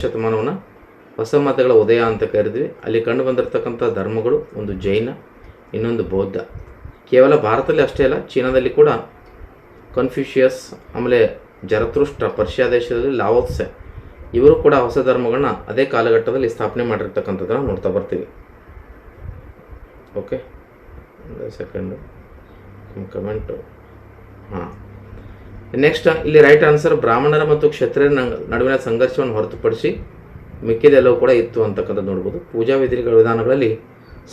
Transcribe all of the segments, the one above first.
ಶತಮಾನವನ್ನು ಹೊಸ ಮತಗಳ ಉದಯ ಅಂತ ಕರೆದ್ವಿ. ಅಲ್ಲಿ ಕಂಡು ಬಂದಿರತಕ್ಕಂಥ ಧರ್ಮಗಳು ಒಂದು ಜೈನ, ಇನ್ನೊಂದು ಬೌದ್ಧ. ಕೇವಲ ಭಾರತದಲ್ಲಿ ಅಷ್ಟೇ ಅಲ್ಲ, ಚೀನಾದಲ್ಲಿ ಕೂಡ ಕನ್ಫ್ಯೂಷಿಯಸ್, ಆಮೇಲೆ ಜರತುಷ್ಟ್ರ, ಪರ್ಷಿಯಾ ದೇಶದಲ್ಲಿ ಲಾವೋತ್ಸೆ, ಇವರು ಕೂಡ ಹೊಸ ಧರ್ಮಗಳನ್ನ ಅದೇ ಕಾಲಘಟ್ಟದಲ್ಲಿ ಸ್ಥಾಪನೆ ಮಾಡಿರ್ತಕ್ಕಂಥದ್ದನ್ನು ನೋಡ್ತಾ ಬರ್ತೀವಿ. Okay, second comment. ಹಾಂ, ನೆಕ್ಸ್ಟ್ ಇಲ್ಲಿ ರೈಟ್ ಆನ್ಸರ್ ಬ್ರಾಹ್ಮಣರ ಮತ್ತು ಕ್ಷತ್ರಿಯರ ನಡುವಿನ ಸಂಘರ್ಷವನ್ನು ಹೊರತುಪಡಿಸಿ ಮಿಕ್ಕಿದೆಲ್ಲವೂ ಕೂಡ ಇತ್ತು ಅಂತಕ್ಕಂಥದ್ದು ನೋಡ್ಬೋದು. ಪೂಜಾ ವಿಧಿಗಳ ವಿಧಾನಗಳಲ್ಲಿ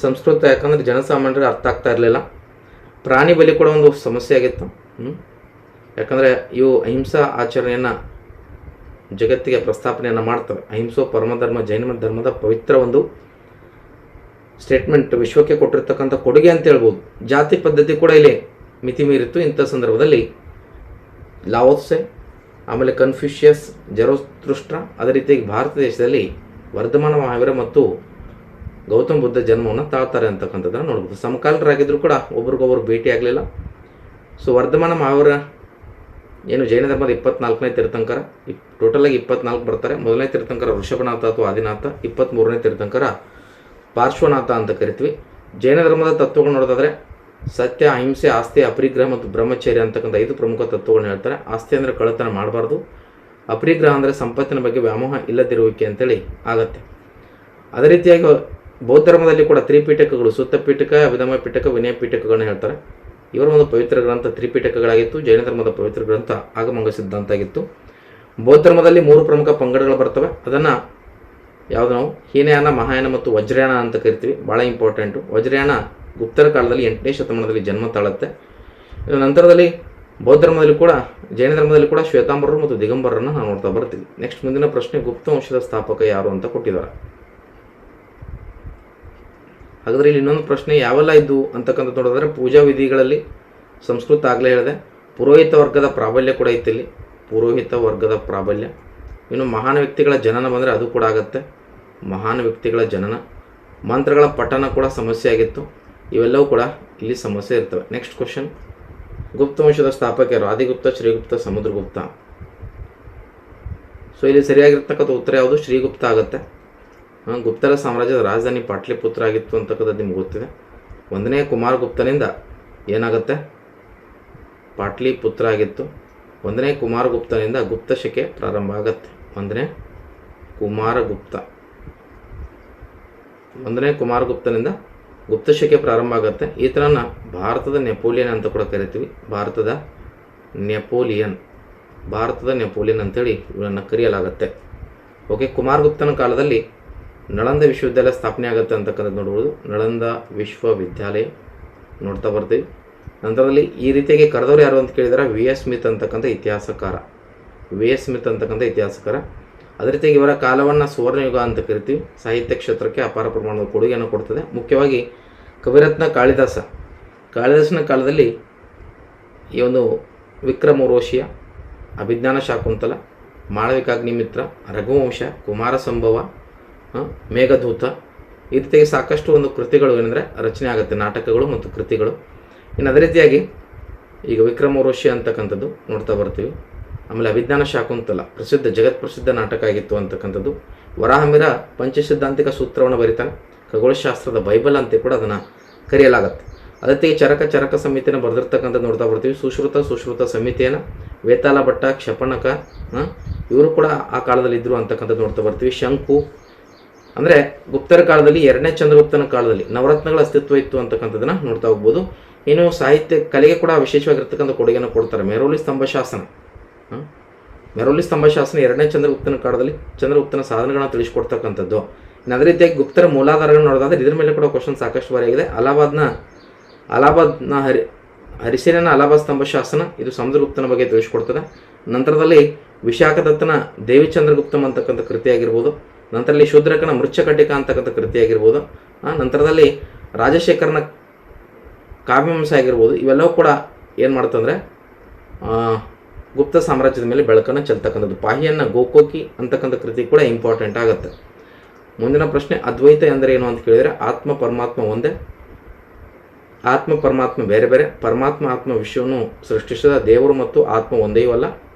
ಸಂಸ್ಕೃತ, ಯಾಕಂದರೆ ಜನಸಾಮಾನ್ಯರಿಗೆ ಅರ್ಥ ಆಗ್ತಾ ಇರಲಿಲ್ಲ. ಪ್ರಾಣಿ ಬಲಿ ಕೂಡ ಒಂದು ಸಮಸ್ಯೆ ಆಗಿತ್ತು. ಯಾಕಂದರೆ ಇವು ಅಹಿಂಸಾ ಆಚರಣೆಯನ್ನು ಜಗತ್ತಿಗೆ ಪ್ರಸ್ತಾಪನೆಯನ್ನು ಮಾಡ್ತವೆ. ಅಹಿಂಸೋ ಪರಮಧರ್ಮ, ಜೈನ ಧರ್ಮದ ಪವಿತ್ರ ಒಂದು ಸ್ಟೇಟ್ಮೆಂಟ್ ವಿಶ್ವಕ್ಕೆ ಕೊಟ್ಟಿರ್ತಕ್ಕಂಥ ಕೊಡುಗೆ ಅಂತ ಹೇಳ್ಬೋದು. ಜಾತಿ ಪದ್ಧತಿ ಕೂಡ ಇಲ್ಲಿ ಮಿತಿ ಮೀರಿತ್ತು. ಇಂಥ ಸಂದರ್ಭದಲ್ಲಿ ಲಾವೋತ್ಸೆ, ಆಮೇಲೆ ಕನ್ಫ್ಯೂಷಿಯಸ್, ಜರತುಷ್ಟ್ರ, ಅದೇ ರೀತಿಯಾಗಿ ಭಾರತ ದೇಶದಲ್ಲಿ ವರ್ಧಮಾನ ಮಹಾವೀರ ಮತ್ತು ಗೌತಮ ಬುದ್ಧ ಜನ್ಮವನ್ನು ತಾಳ್ತಾರೆ ಅಂತಕ್ಕಂಥದ್ದನ್ನು ನೋಡ್ಬೋದು. ಸಮಕಾಲೀನರಾಗಿದ್ದರೂ ಕೂಡ ಒಬ್ರಿಗೊಬ್ಬರು ಭೇಟಿ ಆಗಲಿಲ್ಲ. ಸೊ ವರ್ಧಮಾನ ಮಹಾವೀರ ಏನು ಜೈನ ಧರ್ಮದ 24ನೇ ತೀರ್ಥಂಕರ, ಟೋಟಲಾಗಿ 24 ಬರ್ತಾರೆ. ಮೊದಲನೇ ತೀರ್ಥಂಕರ ಋಷಭನಾಥ ಅಥವಾ ಆದಿನಾಥ, 23ನೇ ತೀರ್ಥಂಕರ ಪಾರ್ಶ್ವನಾಥ ಅಂತ ಕರಿತೀವಿ. ಜೈನ ಧರ್ಮದ ತತ್ವಗಳು ನೋಡೋದಾದರೆ ಸತ್ಯ, ಅಹಿಂಸೆ, ಆಸ್ತಿ, ಅಪರಿಗ್ರಹ ಮತ್ತು ಬ್ರಹ್ಮಚರ್ಯ ಅಂತಕ್ಕಂಥ 5 ಪ್ರಮುಖ ತತ್ವಗಳನ್ನ ಹೇಳ್ತಾರೆ. ಆಸ್ತಿ ಅಂದರೆ ಕಳ್ಳತನ ಮಾಡಬಾರ್ದು, ಅಪರಿಗ್ರಹ ಅಂದರೆ ಸಂಪತ್ತಿನ ಬಗ್ಗೆ ವ್ಯಾಮೋಹ ಇಲ್ಲದಿರುವಿಕೆ ಅಂತೇಳಿ ಆಗತ್ತೆ. ಅದೇ ರೀತಿಯಾಗಿ ಬೌದ್ಧ ಧರ್ಮದಲ್ಲಿ ಕೂಡ ತ್ರಿಪೀಠಕಗಳು, ಸುತ್ತ ಪೀಠಕ, ಅಭಿಧಮ ಪೀಠಕ, ವಿನಯ ಪೀಠಕಗಳನ್ನ ಹೇಳ್ತಾರೆ. ಇವರ ಒಂದು ಪವಿತ್ರ ಗ್ರಂಥ ತ್ರಿಪೀಠಕಗಳಾಗಿತ್ತು. ಜೈನ ಧರ್ಮದ ಪವಿತ್ರ ಗ್ರಂಥ ಆಗಮಂಗ ಸಿದ್ಧಾಂತ ಆಗಿತ್ತು. ಬೌದ್ಧ ಧರ್ಮದಲ್ಲಿ 3 ಪ್ರಮುಖ ಪಂಗಡಗಳು ಬರ್ತವೆ. ಅದನ್ನು ಯಾವುದು ನಾವು ಹೀನಯಾನ, ಮಹಾಯಾನ ಮತ್ತು ವಜ್ರಯಾನ ಅಂತ ಕರಿತೀವಿ. ಭಾಳ ಇಂಪಾರ್ಟೆಂಟು. ವಜ್ರಯಾನ ಗುಪ್ತರ ಕಾಲದಲ್ಲಿ 8ನೇ ಶತಮಾನದಲ್ಲಿ ಜನ್ಮ ತಾಳುತ್ತೆ. ಇನ್ನು ನಂತರದಲ್ಲಿ ಬೌದ್ಧ ಧರ್ಮದಲ್ಲಿ ಕೂಡ, ಜೈನ ಧರ್ಮದಲ್ಲಿ ಕೂಡ ಶ್ವೇತಾಂಬರರು ಮತ್ತು ದಿಗಂಬರರನ್ನು ನಾವು ನೋಡ್ತಾ ಬರ್ತೀವಿ. ನೆಕ್ಸ್ಟ್ ಮುಂದಿನ ಪ್ರಶ್ನೆ, ಗುಪ್ತ ವಂಶದ ಸ್ಥಾಪಕ ಯಾರು ಅಂತ ಕೊಟ್ಟಿದ್ದಾರೆ. ಹಾಗಾದರೆ ಇಲ್ಲಿ ಇನ್ನೊಂದು ಪ್ರಶ್ನೆ, ಯಾವೆಲ್ಲ ಇದ್ದು ಅಂತಕ್ಕಂಥ ನೋಡಿದ್ರೆ ಪೂಜಾ ವಿಧಿಗಳಲ್ಲಿ ಸಂಸ್ಕೃತ ಆಗಲೇ ಹೇಳಿದೆ. ಪುರೋಹಿತ ವರ್ಗದ ಪ್ರಾಬಲ್ಯ ಕೂಡ ಇತ್ತು ಇಲ್ಲಿ, ಪುರೋಹಿತ ವರ್ಗದ ಪ್ರಾಬಲ್ಯ. ಇನ್ನು ಮಹಾನ್ ವ್ಯಕ್ತಿಗಳ ಜನನ ಬಂದರೆ ಅದು ಕೂಡ ಆಗುತ್ತೆ, ಮಹಾನ್ ವ್ಯಕ್ತಿಗಳ ಜನನ. ಮಂತ್ರಗಳ ಪಠನ ಕೂಡ ಸಮಸ್ಯೆ ಆಗಿತ್ತು. ಇವೆಲ್ಲವೂ ಕೂಡ ಇಲ್ಲಿ ಸಮಸ್ಯೆ ಇರ್ತವೆ. ನೆಕ್ಸ್ಟ್ ಕ್ವಶನ್, ಗುಪ್ತ ವಂಶದ ಸ್ಥಾಪಕರು ಆದಿಗುಪ್ತ, ಶ್ರೀಗುಪ್ತ, ಸಮುದ್ರಗುಪ್ತ. ಸೊ ಇಲ್ಲಿ ಸರಿಯಾಗಿರ್ತಕ್ಕಂಥ ಉತ್ತರ ಯಾವುದು? ಶ್ರೀಗುಪ್ತ ಆಗುತ್ತೆ. ಗುಪ್ತರ ಸಾಮ್ರಾಜ್ಯದ ರಾಜಧಾನಿ ಪಾಟ್ಲಿಪುತ್ರ ಆಗಿತ್ತು ಅಂತಕ್ಕಂಥದ್ದು ನಿಮ್ಗೆ ಗೊತ್ತಿದೆ. 1ನೇ ಕುಮಾರಗುಪ್ತನಿಂದ ಏನಾಗುತ್ತೆ? ಪಾಟ್ಲಿಪುತ್ರ ಆಗಿತ್ತು. 1ನೇ ಕುಮಾರಗುಪ್ತನಿಂದ ಗುಪ್ತ ಶಕೆ ಪ್ರಾರಂಭ ಆಗುತ್ತೆ. 1ನೇ ಕುಮಾರಗುಪ್ತನಿಂದ ಗುಪ್ತ ಶಕೆ ಪ್ರಾರಂಭ ಆಗುತ್ತೆ. ಈತನನ್ನು ಭಾರತದ ನೆಪೋಲಿಯನ್ ಅಂತ ಕೂಡ ಕರಿತೀವಿ. ಭಾರತದ ನೆಪೋಲಿಯನ್ ಅಂತೇಳಿ ಇವನನ್ನು ಕರೆಯಲಾಗುತ್ತೆ. ಓಕೆ, ಕುಮಾರಗುಪ್ತನ ಕಾಲದಲ್ಲಿ ನಳಂದ ವಿಶ್ವವಿದ್ಯಾಲಯ ಸ್ಥಾಪನೆ ಆಗುತ್ತೆ ಅಂತಕ್ಕಂಥದ್ದು ನೋಡ್ಬೋದು. ನಳಂದ ವಿಶ್ವವಿದ್ಯಾಲಯ ನೋಡ್ತಾ ಬರ್ತೀವಿ. ನಂತರದಲ್ಲಿ ಈ ರೀತಿಯಾಗಿ ಕರೆದವರು ಯಾರು ಅಂತ ಕೇಳಿದರೆ ವಿ.ಎಸ್. ಸ್ಮಿತ್ ಅಂತಕ್ಕಂಥ ಇತಿಹಾಸಕಾರ. ಅದೇ ರೀತಿಯಾಗಿ ಇವರ ಕಾಲವನ್ನು ಸುವರ್ಣಯುಗ ಅಂತ ಕರಿತೀವಿ. ಸಾಹಿತ್ಯ ಕ್ಷೇತ್ರಕ್ಕೆ ಅಪಾರ ಪ್ರಮಾಣದ ಕೊಡುಗೆಯನ್ನು ಕೊಡ್ತದೆ. ಮುಖ್ಯವಾಗಿ ಕವಿರತ್ನ ಕಾಳಿದಾಸನ ಕಾಲದಲ್ಲಿ ಈ ಒಂದು ವಿಕ್ರಮೋರ್ವಶೀಯ, ಅಭಿಜ್ಞಾನ ಶಾಕುಂತಲ, ಮಾಳವಿಕಾಗ್ನಿಮಿತ್ರ, ರಘುವಂಶ, ಕುಮಾರ ಸಂಭವ, ಮೇಘದೂತ, ಈ ರೀತಿಯಾಗಿ ಸಾಕಷ್ಟು ಒಂದು ಕೃತಿಗಳು ಏನಂದರೆ ರಚನೆ ಆಗುತ್ತೆ, ನಾಟಕಗಳು ಮತ್ತು ಕೃತಿಗಳು. ಇನ್ನು ಅದೇ ರೀತಿಯಾಗಿ ಈಗ ವಿಕ್ರಮೋರ್ವಶಿ ಅಂತಕ್ಕಂಥದ್ದು ನೋಡ್ತಾ ಬರ್ತೀವಿ. ಆಮೇಲೆ ಅಭಿಜ್ಞಾನ ಶಾಕುಂತಲ ಜಗತ್ ಪ್ರಸಿದ್ಧ ನಾಟಕ ಆಗಿತ್ತು ಅಂತಕ್ಕಂಥದ್ದು. ವರಾಹಮಿರ ಪಂಚಸಿದ್ಧಾಂತಿಕ ಸೂತ್ರವನ್ನು ಬರೀತಾನೆ. ಖಗೋಳಶಾಸ್ತ್ರದ ಬೈಬಲ್ ಅಂತ ಕೂಡ ಅದನ್ನು ಕರೆಯಲಾಗುತ್ತೆ. ಅದಕ್ಕೆ ಚರಕ ಸಮಿತಿಯನ್ನು ಬರೆದಿರ್ತಕ್ಕಂಥದ್ದು ನೋಡ್ತಾ ಬರ್ತೀವಿ. ಸುಶ್ರುತ ಸಮಿತಿಯನ್ನು ವೇತಾಲ ಭಟ್ಟ, ಕ್ಷಪಣಕ ಇವರು ಕೂಡ ಆ ಕಾಲದಲ್ಲಿ ಇದ್ದರು ಅಂತಕ್ಕಂಥದ್ದು ನೋಡ್ತಾ ಬರ್ತೀವಿ. ಶಂಕು ಅಂದರೆ ಗುಪ್ತರ ಕಾಲದಲ್ಲಿ, 2ನೇ ಚಂದ್ರಗುಪ್ತನ ಕಾಲದಲ್ಲಿ ನವರತ್ನಗಳ ಅಸ್ತಿತ್ವ ಇತ್ತು ಅಂತಕ್ಕಂಥದ್ದನ್ನು ನೋಡ್ತಾ ಹೋಗ್ಬೋದು. ಇನ್ನು ಸಾಹಿತ್ಯ ಕಲೆಗೆ ಕೂಡ ವಿಶೇಷವಾಗಿರ್ತಕ್ಕಂಥ ಕೊಡುಗೆಯನ್ನು ಕೊಡ್ತಾರೆ. ಮೆರೋಲಿ ಸ್ತಂಭ ಶಾಸನ 2ನೇ ಚಂದ್ರಗುಪ್ತನ ಕಾಲದಲ್ಲಿ ಚಂದ್ರಗುಪ್ತನ ಸಾಧನೆಗಳನ್ನು ತಿಳಿಸ್ಕೊಡ್ತಕ್ಕಂಥದ್ದು. ಇನ್ನು ಅದೇ ರೀತಿಯಾಗಿ ಗುಪ್ತರ ಮೂಲಾಧಾರಗಳನ್ನು ನೋಡೋದಾದ್ರೆ ಇದ್ರ ಮೇಲೆ ಕೂಡ ಕ್ವಶನ್ ಸಾಕಷ್ಟು ಬಾರಿಯಾಗಿದೆ. ಅಲಹಾಬಾದ್ನ ಹರಿಸೇನನ ಅಲಹಾಬಾದ್ ಸ್ತಂಭ ಶಾಸನ, ಇದು ಸಮುದ್ರಗುಪ್ತನ ಬಗ್ಗೆ ತಿಳಿಸ್ಕೊಡ್ತದೆ. ನಂತರದಲ್ಲಿ ವಿಶಾಖದತ್ತನ ದೇವಿ ಚಂದ್ರಗುಪ್ತಮ್ ಅಂತಕ್ಕಂಥ ಕೃತಿಯಾಗಿರ್ಬೋದು. ನಂತರದಲ್ಲಿ ಶೂದ್ರಕನ ಮೃಚ್ಛಕಟಿಕ ಅಂತಕ್ಕಂಥ ಕೃತಿಯಾಗಿರ್ಬೋದು. ನಂತರದಲ್ಲಿ ರಾಜಶೇಖರನ ಕಾವ್ಯವಂಶ ಆಗಿರ್ಬೋದು. ಇವೆಲ್ಲವೂ ಕೂಡ ಏನು ಮಾಡ್ತಂದರೆ ಗುಪ್ತ ಸಾಮ್ರಾಜ್ಯದ ಮೇಲೆ ಬೆಳಕನ್ನು ಚೆಲ್ತಕ್ಕಂಥದ್ದು. ಪಾಹಿಯನ್ನ ಗೋಕೋಕಿ ಅಂತಕ್ಕಂಥ ಕೃತಿ ಕೂಡ ಇಂಪಾರ್ಟೆಂಟ್ ಆಗುತ್ತೆ. ಮುಂದಿನ ಪ್ರಶ್ನೆ, ಅದ್ವೈತ ಎಂದರೆ ಏನು ಅಂತ ಕೇಳಿದರೆ ಆತ್ಮ ಪರಮಾತ್ಮ ಒಂದೇ, ಆತ್ಮ ಪರಮಾತ್ಮ ಬೇರೆ ಬೇರೆ, ಪರಮಾತ್ಮ ಆತ್ಮ ವಿಶ್ವವನ್ನು ಸೃಷ್ಟಿಸಿದ ದೇವರು ಮತ್ತು ಆತ್ಮ ಒಂದೇ ಅಲ್ಲ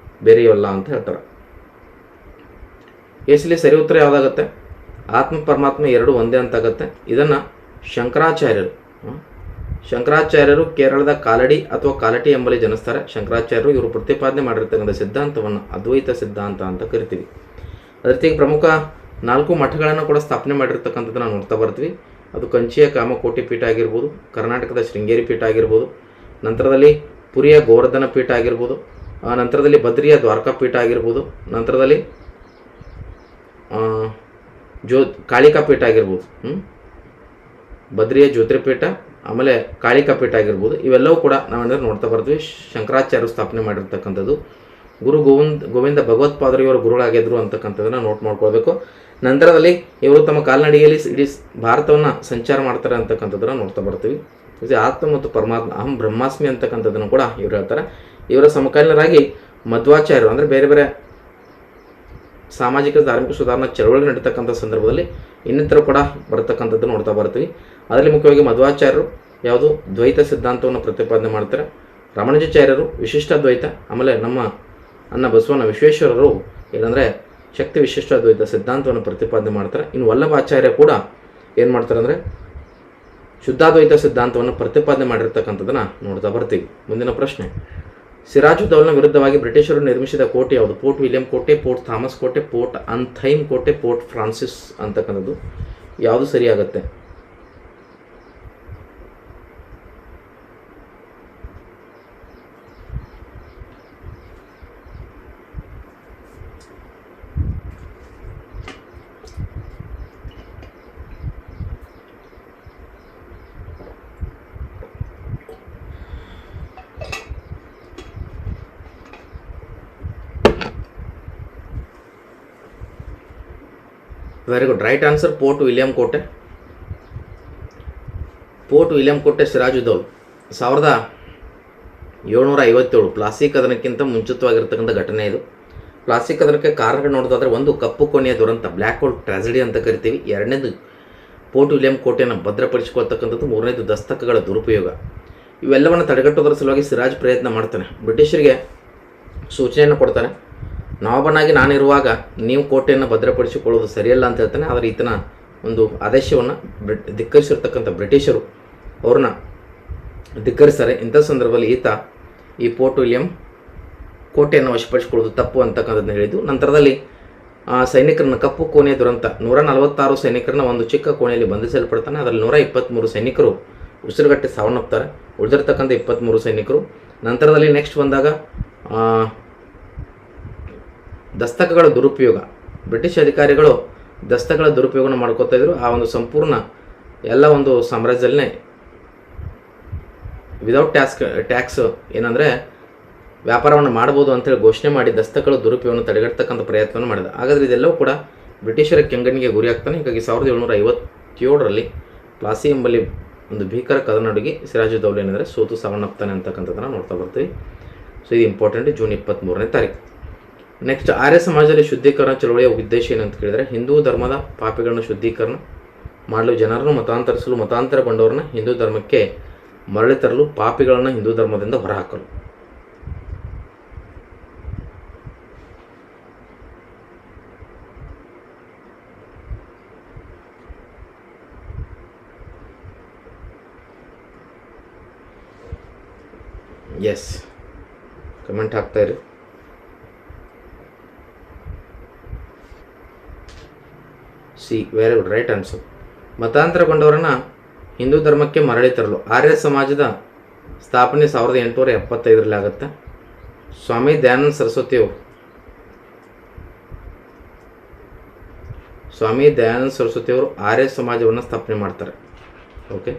ಬೇರೆಯೂ ಅಲ್ಲ ಅಂತ ಹೇಳ್ತಾರೆ. ಎಸ್ಲಿ ಸರಿ ಉತ್ತರ ಯಾವುದಾಗುತ್ತೆ? ಆತ್ಮ ಪರಮಾತ್ಮ ಎರಡು ಒಂದೇ ಅಂತಾಗತ್ತೆ. ಇದನ್ನು ಶಂಕರಾಚಾರ್ಯರು ಕೇರಳದ ಕಾಲಡಿ ಅಥವಾ ಕಾಲಟಿ ಎಂಬಲ್ಲಿ ಜನಿಸ್ತಾರೆ. ಶಂಕರಾಚಾರ್ಯರು ಇವರು ಪ್ರತಿಪಾದನೆ ಮಾಡಿರ್ತಕ್ಕಂಥ ಸಿದ್ಧಾಂತವನ್ನು ಅದ್ವೈತ ಸಿದ್ಧಾಂತ ಅಂತ ಕರಿತೀವಿ. ಅದೇ ರೀತಿ ಪ್ರಮುಖ 4 ಮಠಗಳನ್ನು ಕೂಡ ಸ್ಥಾಪನೆ ಮಾಡಿರ್ತಕ್ಕಂಥದ್ದನ್ನು ನೋಡ್ತಾ ಬರ್ತೀವಿ. ಅದು ಕಂಚಿಯ ಕಾಮಕೋಟಿ ಪೀಠ ಆಗಿರ್ಬೋದು, ಕರ್ನಾಟಕದ ಶೃಂಗೇರಿ ಪೀಠ ಆಗಿರ್ಬೋದು, ನಂತರದಲ್ಲಿ ಪುರಿಯ ಗೋವರ್ಧನ ಪೀಠ ಆಗಿರ್ಬೋದು, ನಂತರದಲ್ಲಿ ಬದ್ರಿಯ ದ್ವಾರಕಾ ಪೀಠ ಆಗಿರ್ಬೋದು, ನಂತರದಲ್ಲಿ ಕಾಳಿಕಾ ಪೀಠ ಆಗಿರ್ಬೋದು, ಬದ್ರಿಯ ಜ್ಯೋತಿರ್ಪೀಠ, ಆಮೇಲೆ ಕಾಳಿಕಾ ಪೀಠ ಆಗಿರ್ಬೋದು. ಇವೆಲ್ಲವೂ ಕೂಡ ನಾವೇನಾದ್ರೂ ನೋಡ್ತಾ ಬರ್ತೀವಿ ಶಂಕರಾಚಾರ್ಯರು ಸ್ಥಾಪನೆ ಮಾಡಿರ್ತಕ್ಕಂಥದ್ದು. ಗುರು ಗೋವಿಂದ ಭಗವತ್ಪಾದರು ಇವರು ಗುರುಗಳಾಗಿದ್ದರು ಅಂತಕ್ಕಂಥದ್ದನ್ನು ನೋಟ್ ಮಾಡ್ಕೊಳ್ಬೇಕು. ನಂತರದಲ್ಲಿ ಇವರು ತಮ್ಮ ಕಾಲ್ನಡಿಗೆಯಲ್ಲಿ ಇಡೀ ಭಾರತವನ್ನು ಸಂಚಾರ ಮಾಡ್ತಾರೆ ಅಂತಕ್ಕಂಥದ್ದನ್ನು ನೋಡ್ತಾ ಬರ್ತೀವಿ. ಇದು ಆತ್ಮ ಮತ್ತು ಪರಮಾತ್ಮ ಅಹಂ ಬ್ರಹ್ಮಾಸ್ಮಿ ಅಂತಕ್ಕಂಥದ್ದನ್ನು ಕೂಡ ಇವರು ಹೇಳ್ತಾರೆ. ಇವರ ಸಮಕಾಲೀನರಾಗಿ ಮಧ್ವಾಚಾರ್ಯರು ಅಂದರೆ ಬೇರೆ ಬೇರೆ ಸಾಮಾಜಿಕ ಧಾರ್ಮಿಕ ಸುಧಾರಣಾ ಚಳವಳಿ ನಡೀತಕ್ಕಂಥ ಸಂದರ್ಭದಲ್ಲಿ ಇನ್ನಿತರ ಕೂಡ ಬರತಕ್ಕಂಥದ್ದು ನೋಡ್ತಾ ಬರ್ತೀವಿ. ಅದರಲ್ಲಿ ಮುಖ್ಯವಾಗಿ ಮಧ್ವಾಚಾರ್ಯರು ಯಾವುದು ದ್ವೈತ ಸಿದ್ಧಾಂತವನ್ನು ಪ್ರತಿಪಾದನೆ ಮಾಡ್ತಾರೆ. ರಾಮಾನುಜಾಚಾರ್ಯರು ವಿಶಿಷ್ಟ ದ್ವೈತ, ಆಮೇಲೆ ನಮ್ಮ ಅನ್ನ ಬಸವಣ್ಣ ವಿಶ್ವೇಶ್ವರರು ಏನಂದರೆ ಶಕ್ತಿ ವಿಶಿಷ್ಟ ದ್ವೈತ ಸಿದ್ಧಾಂತವನ್ನು ಪ್ರತಿಪಾದನೆ ಮಾಡ್ತಾರೆ. ಇನ್ನು ವಲ್ಲಭಾಚಾರ್ಯ ಕೂಡ ಏನು ಮಾಡ್ತಾರೆ ಅಂದರೆ ಶುದ್ಧಾದ್ವೈತ ಸಿದ್ಧಾಂತವನ್ನು ಪ್ರತಿಪಾದನೆ ಮಾಡಿರ್ತಕ್ಕಂಥದ್ದನ್ನು ನೋಡ್ತಾ ಬರ್ತೀವಿ. ಮುಂದಿನ ಪ್ರಶ್ನೆ, ಸಿರಾಜುದ್ದೌಲನ ವಿರುದ್ಧವಾಗಿ ಬ್ರಿಟಿಷರು ನಿರ್ಮಿಸಿದ ಕೋಟೆ ಯಾವುದು? ಫೋರ್ಟ್ ವಿಲಿಯಂ ಕೋಟೆ, ಫೋರ್ಟ್ ಥಾಮಸ್ ಕೋಟೆ, ಫೋರ್ಟ್ ಅನ್ಥೈಮ್ ಕೋಟೆ, ಫೋರ್ಟ್ ಫ್ರಾನ್ಸಿಸ್ ಅಂತಕ್ಕಂಥದ್ದು ಯಾವುದು ಸರಿಯಾಗುತ್ತೆ? Very good, right answer Fort William ಕೋಟೆ. ಫೋರ್ಟ್ ವಿಲಿಯಂ ಕೋಟೆ ಸಿರಾಜುದ್ದೌಲ್ 1757 ಪ್ಲಾಸಿ ಕದನಕ್ಕಿಂತ ಮುಂಚಿತವಾಗಿರ್ತಕ್ಕಂಥ ಘಟನೆ ಇದು. ಪ್ಲಾಸಿ ಕದನಕ್ಕೆ ಕಾರಣಗಳು ನೋಡೋದಾದರೆ, ಒಂದು ಕಪ್ಪು ಕೋಣೆಯ ದುರಂತ, ಬ್ಲ್ಯಾಕ್ ಹೋಲ್ ಟ್ರಾಜಿಡಿ ಅಂತ ಕರಿತೀವಿ. ಎರಡನೇದು ಫೋರ್ಟ್ ವಿಲಿಯಂ ಕೋಟೆಯನ್ನು ಭದ್ರಪಡಿಸಿಕೊಳ್ತಕ್ಕಂಥದ್ದು. ಮೂರನೇದು ದಸ್ತಕಗಳ ದುರುಪಯೋಗ. ಇವೆಲ್ಲವನ್ನು ತಡೆಗಟ್ಟೋದ್ರ ಸಲುವಾಗಿ ಸಿರಾಜ್ ಪ್ರಯತ್ನ ಮಾಡ್ತಾನೆ. ಬ್ರಿಟಿಷರಿಗೆ ಸೂಚನೆಯನ್ನು ಕೊಡ್ತಾನೆ, ನವಾಬನಾಗಿ ನಾನಿರುವಾಗ ನೀವು ಕೋಟೆಯನ್ನು ಭದ್ರಪಡಿಸಿಕೊಳ್ಳೋದು ಸರಿಯಲ್ಲ ಅಂತ ಹೇಳ್ತಾನೆ. ಆದರೆ ಈತನ ಒಂದು ಆದೇಶವನ್ನು ಧಿಕ್ಕರಿಸಿರ್ತಕ್ಕಂಥ ಬ್ರಿಟಿಷರು ಅವ್ರನ್ನ ಧಿಕ್ಕರಿಸ್ತಾರೆ. ಇಂಥ ಸಂದರ್ಭದಲ್ಲಿ ಈತ ಈ ಫೋರ್ಟ್ ವಿಲಿಯಂ ಕೋಟೆಯನ್ನು ವಶಪಡಿಸಿಕೊಳ್ಳೋದು ತಪ್ಪು ಅಂತಕ್ಕಂಥದ್ದನ್ನು ಹೇಳಿದ್ದು. ನಂತರದಲ್ಲಿ ಸೈನಿಕರನ್ನು ಕಪ್ಪು ಕೋಣೆಯ ದುರಂತ 146 ಸೈನಿಕರನ್ನ ಒಂದು ಚಿಕ್ಕ ಕೋಣೆಯಲ್ಲಿ ಬಂಧಿಸಲ್ಪಡ್ತಾನೆ. ಅದರಲ್ಲಿ 123 ಸೈನಿಕರು ಉಸಿರುಗಟ್ಟಿ ಸಾವನ್ನಪ್ತಾರೆ. ಉಳಿದಿರ್ತಕ್ಕಂಥ 23 ಸೈನಿಕರು. ನಂತರದಲ್ಲಿ ನೆಕ್ಸ್ಟ್ ಬಂದಾಗ ದಸ್ತಕಗಳ ದುರುಪಯೋಗ, ಬ್ರಿಟಿಷ್ ಅಧಿಕಾರಿಗಳು ದಸ್ತಕಗಳ ದುರುಪಯೋಗನ ಮಾಡ್ಕೋತಾ ಇದ್ರು. ಆ ಒಂದು ಸಂಪೂರ್ಣ ಎಲ್ಲ ಒಂದು ಸಾಮ್ರಾಜ್ಯದಲ್ಲೇ ವಿದೌಟ್ ಟ್ಯಾಕ್ಸ್ ಏನಂದರೆ ವ್ಯಾಪಾರವನ್ನು ಮಾಡ್ಬೋದು ಅಂತೇಳಿ ಘೋಷಣೆ ಮಾಡಿ ದಸ್ತಕಗಳ ದುರುಪಯೋಗವನ್ನು ತಡೆಗಟ್ಟತಕ್ಕಂಥ ಪ್ರಯತ್ನವನ್ನು ಮಾಡಿದ. ಹಾಗಾದರೆ ಇದೆಲ್ಲವೂ ಕೂಡ ಬ್ರಿಟಿಷರ ಕೆಂಗಣ್ಣಿಗೆ ಗುರಿಯಾಗ್ತಾನೆ. ಹೀಗಾಗಿ 1757ರಲ್ಲಿ ಪ್ಲಾಸಿ ಎಂಬಲ್ಲಿ ಒಂದು ಭೀಕರ ಕದನಡುಗಿ ಸಿರಾಜುದ್ದೌಲ ಏನಂದರೆ ಸೋತು ಸಾವನ್ನಪ್ತಾನೆ ಅಂತಕ್ಕಂಥದ್ದನ್ನು ನೋಡ್ತಾ ಬರ್ತೀವಿ. ಸೊ ಇದು ಇಂಪಾರ್ಟೆಂಟ್, ಜೂನ್ 23ನೇ ತಾರೀಕು. ನೆಕ್ಸ್ಟ್, ಆರ್ಯ ಸಮಾಜದಲ್ಲಿ ಶುದ್ಧೀಕರಣ ಚಳವಳಿಯ ಉದ್ದೇಶ ಏನಂತ ಕೇಳಿದರೆ, ಹಿಂದೂ ಧರ್ಮದ ಪಾಪಿಗಳನ್ನು ಶುದ್ಧೀಕರಣ ಮಾಡಲು, ಜನರನ್ನು ಮತಾಂತರಿಸಲು, ಮತಾಂತರಗೊಂಡವರನ್ನ ಹಿಂದೂ ಧರ್ಮಕ್ಕೆ ಮರಳಿ ತರಲು, ಪಾಪಿಗಳನ್ನು ಹಿಂದೂ ಧರ್ಮದಿಂದ ಹೊರಹಾಕಲು. ಎಸ್, ಕಮೆಂಟ್ ಹಾಕ್ತಾಯಿರಿ. C, very good, right answer. ಮತಾಂತರಗೊಂಡವರನ್ನು ಹಿಂದೂ ಧರ್ಮಕ್ಕೆ ಮರಳಿ ತರಲು ಆರ್ಯ ಸಮಾಜದ ಸ್ಥಾಪನೆ 1875ರಲ್ಲಿ ಆಗುತ್ತೆ. ಸ್ವಾಮಿ ದಯಾನಂದ ಸರಸ್ವತಿಯವರು ಆರ್ಯ ಸಮಾಜವನ್ನು ಸ್ಥಾಪನೆ ಮಾಡ್ತಾರೆ. ಓಕೆ,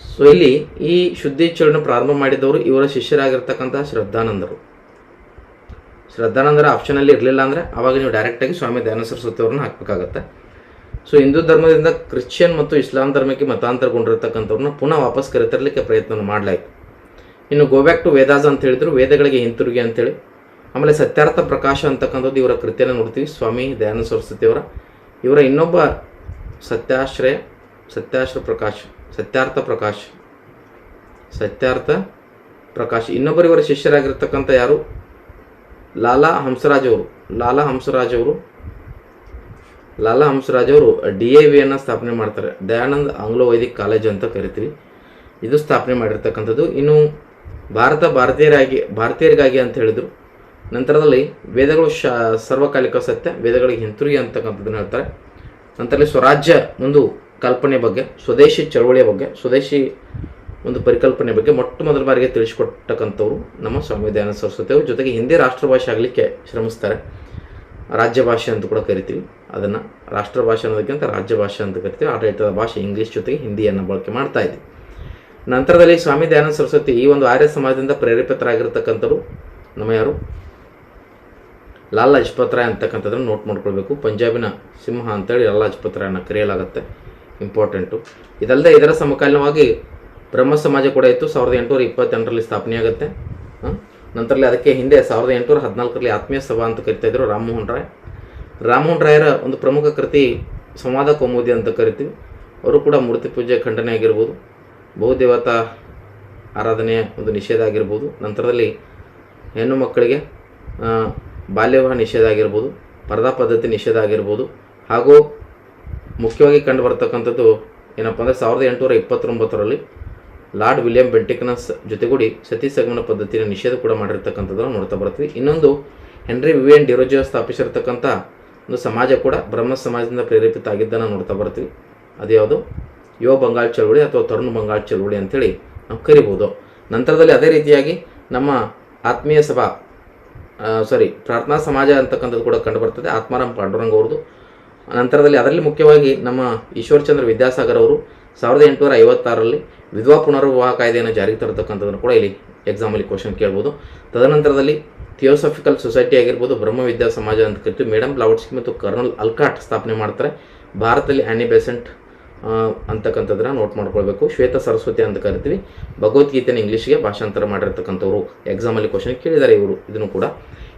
ಸೊ ಇಲ್ಲಿ ಈ ಶುದ್ಧಿ ಚಳವಳಿಯನ್ನು ಪ್ರಾರಂಭ ಮಾಡಿದವರು ಇವರ ಶಿಷ್ಯರಾಗಿರ್ತಕ್ಕಂಥ ಶ್ರದ್ಧಾನಂದರ ಆಪ್ಷನಲ್ಲಿ ಇರಲಿಲ್ಲ ಅಂದರೆ ಆವಾಗ ನೀವು ಡೈರೆಕ್ಟಾಗಿ ಸ್ವಾಮಿ ದಯಾನಂದ ಸರಸ್ವತಿಯವ್ರನ್ನ ಹಾಕಬೇಕಾಗತ್ತೆ. ಸೊ ಹಿಂದೂ ಧರ್ಮದಿಂದ ಕ್ರಿಶ್ಚಿಯನ್ ಮತ್ತು ಇಸ್ಲಾಂ ಧರ್ಮಕ್ಕೆ ಮತಾಂತರಗೊಂಡಿರ್ತಕ್ಕಂಥವ್ರನ್ನ ಪುನಃ ವಾಪಸ್ ಕರೆತರಲಿಕ್ಕೆ ಪ್ರಯತ್ನ ಮಾಡಲಾಯಿತು. ಇನ್ನು ಗೋ ಬ್ಯಾಕ್ ಟು ವೇದಾಸ್ ಅಂತ ಹೇಳಿದ್ರು, ವೇದಗಳಿಗೆ ಹಿಂತಿರುಗಿ ಅಂತೇಳಿ. ಆಮೇಲೆ ಸತ್ಯಾರ್ಥ ಪ್ರಕಾಶ ಅಂತಕ್ಕಂಥದ್ದು ಇವರ ಕೃತಿಯನ್ನು ನೋಡ್ತೀವಿ, ಸ್ವಾಮಿ ದಯಾನಂದ ಸರಸ್ವತಿಯವರ. ಇವರ ಇನ್ನೊಬ್ಬ ಸತ್ಯಾರ್ಥ ಪ್ರಕಾಶ್ ಇನ್ನೊಬ್ಬರು ಇವರ ಶಿಷ್ಯರಾಗಿರ್ತಕ್ಕಂಥ ಯಾರು? ಲಾಲಾ ಹಂಸರಾಜ್ ಅವರು ಲಾಲಾ ಹಂಸರಾಜ್ ಅವರು DAVಯನ್ನು ಸ್ಥಾಪನೆ ಮಾಡ್ತಾರೆ, ದಯಾನಂದ್ ಆಂಗ್ಲೋ ವೈದಿಕ್ ಕಾಲೇಜ್ ಅಂತ ಕರಿತೀವಿ. ಇದು ಸ್ಥಾಪನೆ ಮಾಡಿರ್ತಕ್ಕಂಥದ್ದು. ಇನ್ನು ಭಾರತೀಯರಿಗಾಗಿ ಅಂತ ಹೇಳಿದರು. ನಂತರದಲ್ಲಿ ವೇದಗಳು ಸರ್ವಕಾಲಿಕ ಸತ್ಯ, ವೇದಗಳಿಗೆ ಹಿಂತಿರುಗಿ ಅಂತಕ್ಕಂಥದ್ದನ್ನು ಹೇಳ್ತಾರೆ. ನಂತರದಲ್ಲಿ ಸ್ವರಾಜ್ಯ ಒಂದು ಕಲ್ಪನೆ ಬಗ್ಗೆ, ಸ್ವದೇಶಿ ಚಳವಳಿಯ ಬಗ್ಗೆ, ಸ್ವದೇಶಿ ಒಂದು ಪರಿಕಲ್ಪನೆ ಬಗ್ಗೆ ಮೊಟ್ಟ ಮೊದಲ ಬಾರಿಗೆ ತಿಳಿಸಿಕೊಟ್ಟಕ್ಕಂಥವ್ರು ನಮ್ಮ ಸ್ವಾಮಿ ದಯಾನಂದ ಸರಸ್ವತಿ ಅವರು. ಜೊತೆಗೆ ಹಿಂದಿ ರಾಷ್ಟ್ರಭಾಷೆ ಆಗಲಿಕ್ಕೆ ಶ್ರಮಿಸ್ತಾರೆ. ರಾಜ್ಯ ಭಾಷೆ ಅಂತ ಕೂಡ ಕರಿತೀವಿ ಅದನ್ನು. ರಾಷ್ಟ್ರ ಭಾಷೆ ಅನ್ನೋದಕ್ಕಿಂತ ರಾಜ್ಯ ಭಾಷೆ ಅಂತ ಕರಿತೀವಿ. ಆಡಳಿತದ ಭಾಷೆ ಇಂಗ್ಲೀಷ್ ಜೊತೆಗೆ ಹಿಂದಿಯನ್ನು ಬಳಕೆ ಮಾಡ್ತಾ ಇದ್ವಿ. ನಂತರದಲ್ಲಿ ಸ್ವಾಮಿ ದಯಾನಂದ ಸರಸ್ವತಿ ಈ ಒಂದು ಆರ್ಯ ಸಮಾಜದಿಂದ ಪ್ರೇರೇಪಿತರಾಗಿರ್ತಕ್ಕಂಥವ್ರು ನಮ್ಮ ಯಾರು, ಲಾಲಾ ಲಜಪತ್ ರಾಯ್ ಅಂತಕ್ಕಂಥದ್ದನ್ನು ನೋಟ್ ಮಾಡ್ಕೊಳ್ಬೇಕು. ಪಂಜಾಬಿನ ಸಿಂಹ ಅಂತೇಳಿ ಲಾಲಾ ಲಜಪತ್ ರಾಯನ್ನ ಕರೆಯಲಾಗುತ್ತೆ, ಇಂಪಾರ್ಟೆಂಟು. ಇದಲ್ಲದೆ ಇದರ ಸಮಕಾಲೀನವಾಗಿ ಬ್ರಹ್ಮ ಸಮಾಜ ಕೂಡ ಇತ್ತು, 1828ರಲ್ಲಿ ಸ್ಥಾಪನೆಯಾಗುತ್ತೆ. ನಂತರದಲ್ಲಿ ಅದಕ್ಕೆ ಹಿಂದೆ 1814ರಲ್ಲಿ ಆತ್ಮೀಯ ಸಭಾ ಅಂತ ಕರಿತಾಯಿದ್ರು ರಾಮಮೋಹನ್ ರಾಯರ ಒಂದು ಪ್ರಮುಖ ಕೃತಿ ಸಂವಾದ ಕೌಮುದಿ ಅಂತ ಕರಿತೀವಿ. ಅವರು ಕೂಡ ಮೂರ್ತಿ ಪೂಜೆ ಖಂಡನೆ ಆಗಿರ್ಬೋದು, ಬಹುದೇವತಾ ಆರಾಧನೆಯ ಒಂದು ನಿಷೇಧ ಆಗಿರ್ಬೋದು, ನಂತರದಲ್ಲಿ ಹೆಣ್ಣು ಮಕ್ಕಳಿಗೆ ಬಾಲ್ಯವಿವಾಹ ನಿಷೇಧ ಆಗಿರ್ಬೋದು, ಪರದಾ ಪದ್ಧತಿ ನಿಷೇಧ ಆಗಿರ್ಬೋದು, ಹಾಗೂ ಮುಖ್ಯವಾಗಿ ಕಂಡು ಬರ್ತಕ್ಕಂಥದ್ದು ಏನಪ್ಪ ಅಂದರೆ 1829ರಲ್ಲಿ ಲಾರ್ಡ್ ವಿಲಿಯಂ ಬೆಂಟಿಕ್ನಸ್ ಜೊತೆಗೂಡಿ ಸತಿ ಸಗಮನ ಪದ್ಧತಿಯ ನಿಷೇಧ ಕೂಡ ಮಾಡಿರ್ತಕ್ಕಂಥದ್ದನ್ನು ನೋಡ್ತಾ ಬರ್ತೀವಿ. ಇನ್ನೊಂದು ಹೆನ್ರಿ ವಿವಿಯನ್ ಡಿರೋಜಿಯೋ ಸ್ಥಾಪಿಸಿರ್ತಕ್ಕಂಥ ಒಂದು ಸಮಾಜ ಕೂಡ ಬ್ರಹ್ಮ ಸಮಾಜದಿಂದ ಪ್ರೇರೇಪಿತ ಆಗಿದ್ದನ್ನು ನೋಡ್ತಾ ಬರ್ತೀವಿ. ಅದು ಯಾವುದು, ಯುವ ಬಂಗಾಳ್ ಚಳವಳಿ ಅಥವಾ ತರುಣ್ ಬಂಗಾಳ್ ಚಳವಳಿ ಅಂಥೇಳಿ ನಾವು ಕರಿಬೋದು. ನಂತರದಲ್ಲಿ ಅದೇ ರೀತಿಯಾಗಿ ನಮ್ಮ ಆತ್ಮೀಯ ಸಭಾ ಪ್ರಾರ್ಥನಾ ಸಮಾಜ ಅಂತಕ್ಕಂಥದ್ದು ಕೂಡ ಕಂಡುಬರ್ತದೆ, ಆತ್ಮಾರಾಮ್ ಪಾಂಡುರಂಗ್ ಅವ್ರದ್ದು. ನಂತರದಲ್ಲಿ ಅದರಲ್ಲಿ ಮುಖ್ಯವಾಗಿ ನಮ್ಮ ಈಶ್ವರಚಂದ್ರ ವಿದ್ಯಾಸಾಗರ್ ಅವರು 1856ರಲ್ಲಿ ವಿಧವಾ ಪುನರ್ವಿವಾಹ ಕಾಯ್ದೆಯನ್ನು ಜಾರಿಗೆ ತರತಕ್ಕಂಥದ್ದನ್ನು ಕೂಡ ಇಲ್ಲಿ ಎಕ್ಸಾಮಲ್ಲಿ ಕ್ವಶನ್ ಕೇಳ್ಬೋದು. ತದನಂತರದಲ್ಲಿ ಥಿಯೋಸಫಿಕಲ್ ಸೊಸೈಟಿ ಆಗಿರ್ಬೋದು, ಬ್ರಹ್ಮವಿದ್ಯಾ ಸಮಾಜ ಅಂತ ಕರಿತೀವಿ. ಮೇಡಮ್ ಬ್ಲಾವಟ್ಸ್ಕಿ ಮತ್ತು ಕರ್ನಲ್ ಅಲ್ಕಾಟ್ ಸ್ಥಾಪನೆ ಮಾಡ್ತಾರೆ. ಭಾರತದಲ್ಲಿ ಆ್ಯನಿ ಬೆಸೆಂಟ್ ಅಂತಕ್ಕಂಥದ್ದನ್ನು ನೋಟ್ ಮಾಡ್ಕೊಳ್ಬೇಕು. ಶ್ವೇತ ಸರಸ್ವತಿ ಅಂತ ಕರಿತೀವಿ. ಭಗವದ್ಗೀತೆಯನ್ನು ಇಂಗ್ಲೀಷ್ಗೆ ಭಾಷಾಂತರ ಮಾಡಿರ್ತಕ್ಕಂಥವ್ರು, ಎಕ್ಸಾಮಲ್ಲಿ ಕ್ವಶನ್ ಕೇಳಿದ್ದಾರೆ ಇವರು ಇದನ್ನು ಕೂಡ.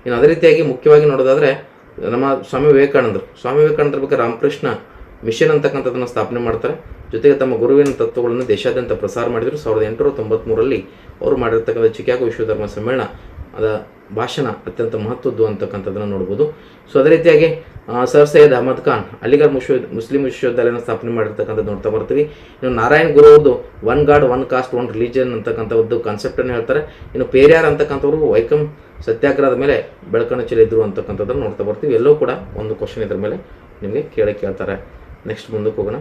ಇನ್ನು ಅದೇ ರೀತಿಯಾಗಿ ಮುಖ್ಯವಾಗಿ ನೋಡೋದಾದರೆ ನಮ್ಮ ಸ್ವಾಮಿ ವಿವೇಕಾನಂದರ ಬಗ್ಗೆ ರಾಮಕೃಷ್ಣ ಮಿಷನ್ ಅಂತಕ್ಕಂಥದ್ದನ್ನು ಸ್ಥಾಪನೆ ಮಾಡ್ತಾರೆ. ಜೊತೆಗೆ ತಮ್ಮ ಗುರುವಿನ ತತ್ವಗಳನ್ನು ದೇಶಾದ್ಯಂತ ಪ್ರಸಾರ ಮಾಡಿದರು. 1893ರಲ್ಲಿ ಅವರು ಮಾಡಿರ್ತಕ್ಕಂಥ ಚಿಕಾಗೋ ವಿಶ್ವಧರ್ಮ ಸಮ್ಮೇಳನ ಅದ ಭಾಷಣ ಅತ್ಯಂತ ಮಹತ್ವದ್ದು ಅಂತಕ್ಕಂಥದ್ದನ್ನು ನೋಡ್ಬೋದು. ಸೊ ಅದೇ ರೀತಿಯಾಗಿ ಸರ್ ಸೈಯದ್ ಅಹಮದ್ ಖಾನ್ ಅಲಿಗಢ್ ಮುಸ್ಲಿಂ ವಿಶ್ವವಿದ್ಯಾಲಯನ ಸ್ಥಾಪನೆ ಮಾಡಿರ್ತಕ್ಕಂಥದ್ದು ನೋಡ್ತಾ ಬರ್ತೀವಿ. ಇನ್ನು ನಾರಾಯಣ್ ಗುರು ಅವ್ರದ್ದು one god one cost one religion ಅಂತಕ್ಕಂಥ ಒಂದು ಕಾನ್ಸೆಪ್ಟನ್ನು ಹೇಳ್ತಾರೆ. ಇನ್ನು ಪೇರಿಯಾರ್ ಅಂತಕ್ಕಂಥವ್ರು ವೈಕಂ ಸತ್ಯಾಗ್ರಹದ ಮೇಲೆ ಬೆಳಕನ್ನು ಚೆಲ್ಲಿದ್ರು ಅಂತಕ್ಕಂಥದ್ದನ್ನು ನೋಡ್ತಾ ಬರ್ತೀವಿ. ಎಲ್ಲವೂ ಕೂಡ ಒಂದು ಕ್ವಶನ್ ಇದ್ರ ಮೇಲೆ ನಿಮಗೆ ಕೇಳ್ತಾರೆ. ನೆಕ್ಸ್ಟ್ ಮುಂದಕ್ಕೆ ಹೋಗೋಣ.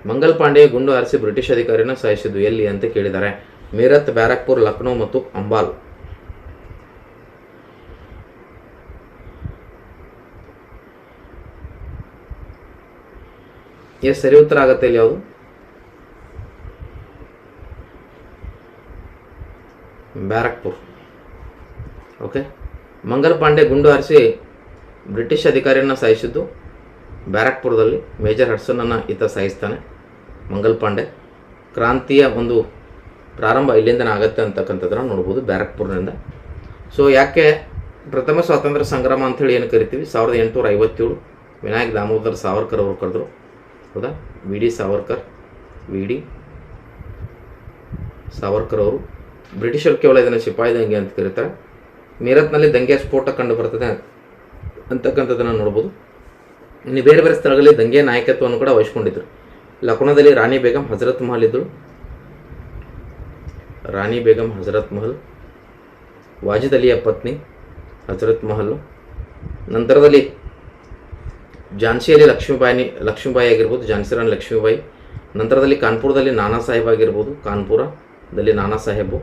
ಮಂಗಲ್ ಪಾಂಡೆ ಗುಂಡು ಹಾರಿಸಿ ಬ್ರಿಟಿಷ್ ಅಧಿಕಾರಿನ ಸಾಯಿಸಿದ್ದು ಎಲ್ಲಿ ಅಂತ ಕೇಳಿದ್ದಾರೆ. ಮೀರತ್, ಬ್ಯಾರಕ್ಪುರ್, ಲಕ್ನೋ ಮತ್ತು ಅಂಬಾಲ್. ಸರಿ ಉತ್ತರ ಆಗತ್ತೆ ಇಲ್ಲಿ ಯಾವುದು, ಬ್ಯಾರಕ್ಪುರ್. ಓಕೆ, ಮಂಗಲ್ ಪಾಂಡೆ ಗುಂಡು ಹಾರಿಸಿ ಬ್ರಿಟಿಷ್ ಅಧಿಕಾರಿಯನ್ನು ಸಾಯಿಸಿದ್ದು ಬ್ಯಾರಕ್ಪುರದಲ್ಲಿ. ಮೇಜರ್ ಹಡ್ಸನನ್ನು ಈತ ಸಾಯಿಸ್ತಾನೆ ಮಂಗಲ್ ಪಾಂಡೆ. ಕ್ರಾಂತಿಯ ಒಂದು ಪ್ರಾರಂಭ ಇಲ್ಲಿಂದನೇ ಆಗತ್ತೆ ಅಂತಕ್ಕಂಥದ್ದನ್ನು ನೋಡ್ಬೋದು, ಬ್ಯಾರಕ್ಪುರ್ನಿಂದ. ಸೊ ಯಾಕೆ ಪ್ರಥಮ ಸ್ವಾತಂತ್ರ್ಯ ಸಂಗ್ರಾಮ ಅಂಥೇಳಿ ಏನು ಕರಿತೀವಿ, 1857 ವಿನಾಯಕ್ ದಾಮೋದರ್ ಸಾವರ್ಕರ್ ಅವರು ಕರೆದ್ರು. ಹೌದಾ, ವಿ ಡಿ ಸಾವರ್ಕರ್ ಅವರು. ಬ್ರಿಟಿಷರು ಕೇವಲ ಇದನ್ನು ಸಿಪಾಯಿ ದಂಗೆ ಅಂತ ಕರೀತಾರೆ. ಮೀರತ್ನಲ್ಲಿ ದಂಗೆ ಸ್ಫೋಟ ಕಂಡು ಬರ್ತದೆ ಅಂತಕ್ಕಂಥದ್ದನ್ನು ನೋಡ್ಬೋದು. ಇನ್ನು ಬೇರೆ ಬೇರೆ ಸ್ಥಳಗಳಲ್ಲಿ ದಂಗೆಯ ನಾಯಕತ್ವವನ್ನು ಕೂಡ ವಹಿಸ್ಕೊಂಡಿದ್ರು. ಲಕ್ನೋದಲ್ಲಿ ರಾಣಿ ಬೇಗಂ ಹಜರತ್ ಮಹಲ್ ಇದ್ದರು. ವಾಜಿದ್ ಅಲಿಯ ಪತ್ನಿ ಹಜರತ್ ಮಹಲ್. ನಂತರದಲ್ಲಿ ಝಾನ್ಸಿಯಲ್ಲಿ ಲಕ್ಷ್ಮೀಬಾಯಿ ಆಗಿರ್ಬೋದು, ಝಾನ್ಸಿ ರಾಣಿ ಲಕ್ಷ್ಮೀಬಾಯಿ. ನಂತರದಲ್ಲಿ ಕಾನ್ಪುರದಲ್ಲಿ ನಾನಾ ಸಾಹೇಬ್ ಆಗಿರ್ಬೋದು, ಕಾನ್ಪುರದಲ್ಲಿ ನಾನಾ ಸಾಹೇಬು.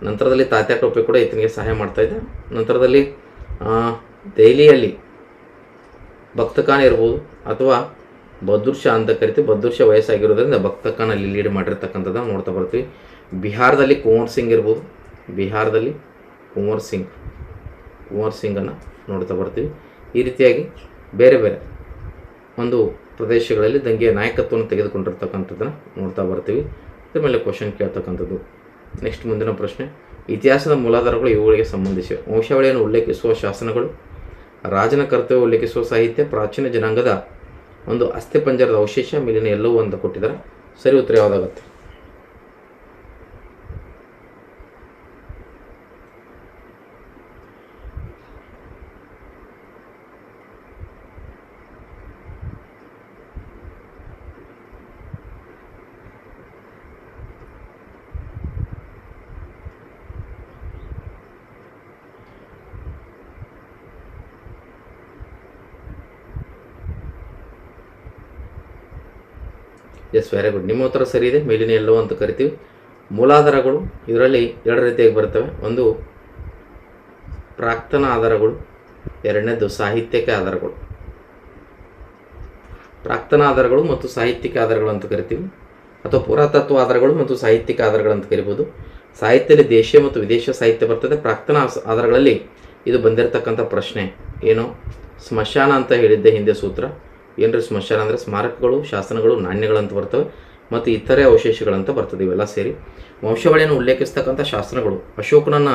ನಂತರದಲ್ಲಿ ತಾತ್ಯಾ ಟೋಪೆ ಕೂಡ ಈತನಿಗೆ ಸಹಾಯ ಮಾಡ್ತಾಯಿದ್ದ. ನಂತರದಲ್ಲಿ ದೆಹಲಿಯಲ್ಲಿ ಭಕ್ತ ಖಾನ್ ಇರ್ಬೋದು ಅಥವಾ ಬಹದ್ದೂರ್ ಶಾ ಅಂತ ಕರಿತೀವಿ. ಬಹದ್ದೂರ್ ಶಾ ವಯಸ್ಸಾಗಿರೋದ್ರಿಂದ ಭಕ್ತ ಖಾನ್ ಅಲ್ಲಿ ಲೀಡ್ ಮಾಡಿರ್ತಕ್ಕಂಥದ್ದನ್ನು ನೋಡ್ತಾ ಬರ್ತೀವಿ. ಬಿಹಾರದಲ್ಲಿ ಕುಂವರ್ ಸಿಂಗ್ ಇರ್ಬೋದು, ಕುಂವರ್ ಸಿಂಗನ್ನು ನೋಡ್ತಾ ಬರ್ತೀವಿ. ಈ ರೀತಿಯಾಗಿ ಬೇರೆ ಬೇರೆ ಒಂದು ಪ್ರದೇಶಗಳಲ್ಲಿ ದಂಗೆಯ ನಾಯಕತ್ವವನ್ನು ತೆಗೆದುಕೊಂಡಿರ್ತಕ್ಕಂಥದ್ದನ್ನು ನೋಡ್ತಾ ಬರ್ತೀವಿ. ಇದ್ರ ಮೇಲೆ ಕ್ವಶನ್ ಕೇಳ್ತಕ್ಕಂಥದ್ದು. ನೆಕ್ಸ್ಟ್ ಮುಂದಿನ ಪ್ರಶ್ನೆ, ಇತಿಹಾಸದ ಮೂಲಾಧಾರಗಳು ಇವುಗಳಿಗೆ ಸಂಬಂಧಿಸಿವೆ. ವಂಶಾವಳಿಯನ್ನು ಉಲ್ಲೇಖಿಸುವ ಶಾಸನಗಳು, ರಾಜನ ಕರ್ತವ್ಯ ಉಲ್ಲೇಖಿಸುವ ಸಾಹಿತ್ಯ, ಪ್ರಾಚೀನ ಜನಾಂಗದ ಒಂದು ಅಸ್ಥಿಪಂಜರದ ಅವಶೇಷ, ಮೇಲಿನ ಎಲ್ಲವೂ ಅಂತ ಕೊಟ್ಟಿದ್ದಾರೆ. ಸರಿ ಉತ್ತರ ಯಾವುದಾಗುತ್ತೆ? S, very good. ನಿಮ್ಮ ಉತ್ತರ ಸರಿ ಇದೆ. ಮೇಲಿನ ಎಲ್ಲೋ ಅಂತ ಕರಿತೀವಿ. ಮೂಲಾಧಾರಗಳು ಇದರಲ್ಲಿ ಎರಡು ರೀತಿಯಾಗಿ ಬರ್ತವೆ. ಒಂದು ಪ್ರಾಕ್ತನ ಆಧಾರಗಳು, ಎರಡನೇದು ಸಾಹಿತ್ಯಿಕ ಆಧಾರಗಳು. ಪ್ರಾಕ್ತನ ಆಧಾರಗಳು ಮತ್ತು ಸಾಹಿತ್ಯಿಕ ಆಧಾರಗಳು ಅಂತ ಕರಿತೀವಿ, ಅಥವಾ ಪುರಾತತ್ವ ಆಧಾರಗಳು ಮತ್ತು ಸಾಹಿತ್ಯಿಕ ಆಧಾರಗಳು ಅಂತ ಕರಿಬೋದು. ಸಾಹಿತ್ಯದಲ್ಲಿ ದೇಶೀಯ ಮತ್ತು ವಿದೇಶಿ ಸಾಹಿತ್ಯ ಬರ್ತದೆ. ಪ್ರಾಕ್ತನ ಆಧಾರಗಳಲ್ಲಿ ಇದು ಬಂದಿರತಕ್ಕಂಥ ಪ್ರಶ್ನೆ ಏನು, ಸ್ಮಶಾನ ಅಂತ ಹೇಳಿದ್ದೆ ಹಿಂದೆ ಸೂತ್ರ. ಏನ್ರಿ ಸ್ಮಶಾನ ಅಂದರೆ ಸ್ಮಾರಕಗಳು, ಶಾಸನಗಳು, ನಾಣ್ಯಗಳು ಅಂತ ಬರ್ತವೆ ಮತ್ತು ಇತರೆ ಅವಶೇಷಗಳಂತ ಬರ್ತದೆ. ಇವೆಲ್ಲ ಸೇರಿ ವಂಶಾವಳಿಯನ್ನು ಉಲ್ಲೇಖಿಸ್ತಕ್ಕಂಥ ಶಾಸನಗಳು. ಅಶೋಕನನ್ನ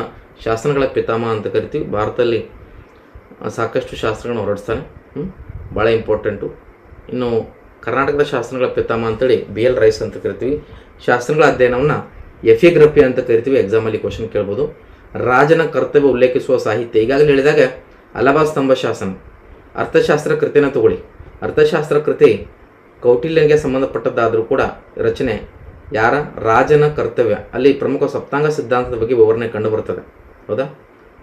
ಶಾಸನಗಳ ಪಿತಾಮಹ ಅಂತ ಕರಿತೀವಿ. ಭಾರತದಲ್ಲಿ ಸಾಕಷ್ಟು ಶಾಸ್ತ್ರಗಳನ್ನು ಹೊರಡಿಸ್ತಾನೆ, ಭಾಳ ಇಂಪಾರ್ಟೆಂಟು. ಇನ್ನು ಕರ್ನಾಟಕದ ಶಾಸನಗಳ ಪಿತಾಮಹ ಅಂತೇಳಿ BL ರೈಸ್ ಅಂತ ಕರಿತೀವಿ. ಶಾಸನಗಳ ಅಧ್ಯಯನವನ್ನು ಎಫಿಗ್ರಫಿ ಅಂತ ಕರಿತೀವಿ. ಎಕ್ಸಾಮಲ್ಲಿ ಕ್ವಶನ್ ಕೇಳ್ಬೋದು. ರಾಜನ ಕರ್ತವ್ಯ ಉಲ್ಲೇಖಿಸುವ ಸಾಹಿತ್ಯ, ಈಗಾಗಲೇ ಹೇಳಿದಾಗ ಅಲಹಾಬಾದ್ ಸ್ತಂಭ ಶಾಸನ. ಅರ್ಥಶಾಸ್ತ್ರ ಕೃತಿನ ತಗೊಳ್ಳಿ. ಅರ್ಥಶಾಸ್ತ್ರ ಕೃತಿ ಕೌಟಿಲ್ಯನಿಗೆ ಸಂಬಂಧಪಟ್ಟದ್ದಾದರೂ ಕೂಡ ರಚನೆ ಯಾರ, ರಾಜನ ಕರ್ತವ್ಯ. ಅಲ್ಲಿ ಪ್ರಮುಖ ಸಪ್ತಾಂಗ ಸಿದ್ಧಾಂತದ ಬಗ್ಗೆ ವಿವರಣೆ ಕಂಡು ಬರ್ತದೆ, ಹೌದಾ.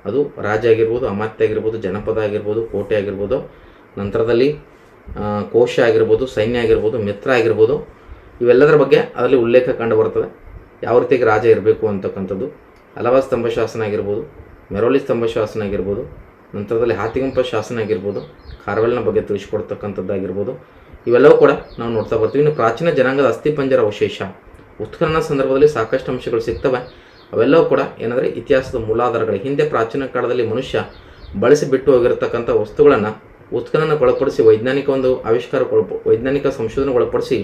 ಅದು ರಾಜ ಆಗಿರ್ಬೋದು, ಅಮಾತ್ಯ ಆಗಿರ್ಬೋದು, ಜನಪದ ಆಗಿರ್ಬೋದು, ಕೋಟೆ ಆಗಿರ್ಬೋದು, ನಂತರದಲ್ಲಿ ಕೋಶ ಆಗಿರ್ಬೋದು, ಸೈನ್ಯ ಆಗಿರ್ಬೋದು, ಮಿತ್ರ ಆಗಿರ್ಬೋದು, ಇವೆಲ್ಲದರ ಬಗ್ಗೆ ಅದರಲ್ಲಿ ಉಲ್ಲೇಖ ಕಂಡು ಬರ್ತದೆ. ಯಾವ ರೀತಿಯಾಗಿ ರಾಜ ಇರಬೇಕು ಅಂತಕ್ಕಂಥದ್ದು. ಅಲಹಾಬಾದ್ ಸ್ತಂಭ ಶಾಸನ ಆಗಿರ್ಬೋದು, ಮೆರೋಲಿ ಸ್ತಂಭ ಶಾಸನ ಆಗಿರ್ಬೋದು, ನಂತರದಲ್ಲಿ ಹಾತಿಗುಂಪ ಶಾಸನ ಆಗಿರ್ಬೋದು, ಖಾರ್ವೆಲ್ನ ಬಗ್ಗೆ ತಿಳಿಸ್ಕೊಡ್ತಕ್ಕಂಥದ್ದಾಗಿರ್ಬೋದು, ಇವೆಲ್ಲವೂ ಕೂಡ ನಾವು ನೋಡ್ತಾ ಬರ್ತೀವಿ. ಇನ್ನು ಪ್ರಾಚೀನ ಜನಾಂಗದ ಅಸ್ಥಿಪಂಜರ ಅವಶೇಷ, ಉತ್ಖನನ ಸಂದರ್ಭದಲ್ಲಿ ಸಾಕಷ್ಟು ಅಂಶಗಳು ಸಿಗ್ತವೆ. ಅವೆಲ್ಲವೂ ಕೂಡ ಏನಂದರೆ ಇತಿಹಾಸದ ಮೂಲಾಧಾರಗಳು. ಹಿಂದೆ ಪ್ರಾಚೀನ ಕಾಲದಲ್ಲಿ ಮನುಷ್ಯ ಬಳಸಿ ಬಿಟ್ಟು ಹೋಗಿರತಕ್ಕಂಥ ವಸ್ತುಗಳನ್ನು ಉತ್ಖನನಗೊಳಪಡಿಸಿ ವೈಜ್ಞಾನಿಕ ಒಂದು ವೈಜ್ಞಾನಿಕ ಸಂಶೋಧನೆಗೊಳಪಡಿಸಿ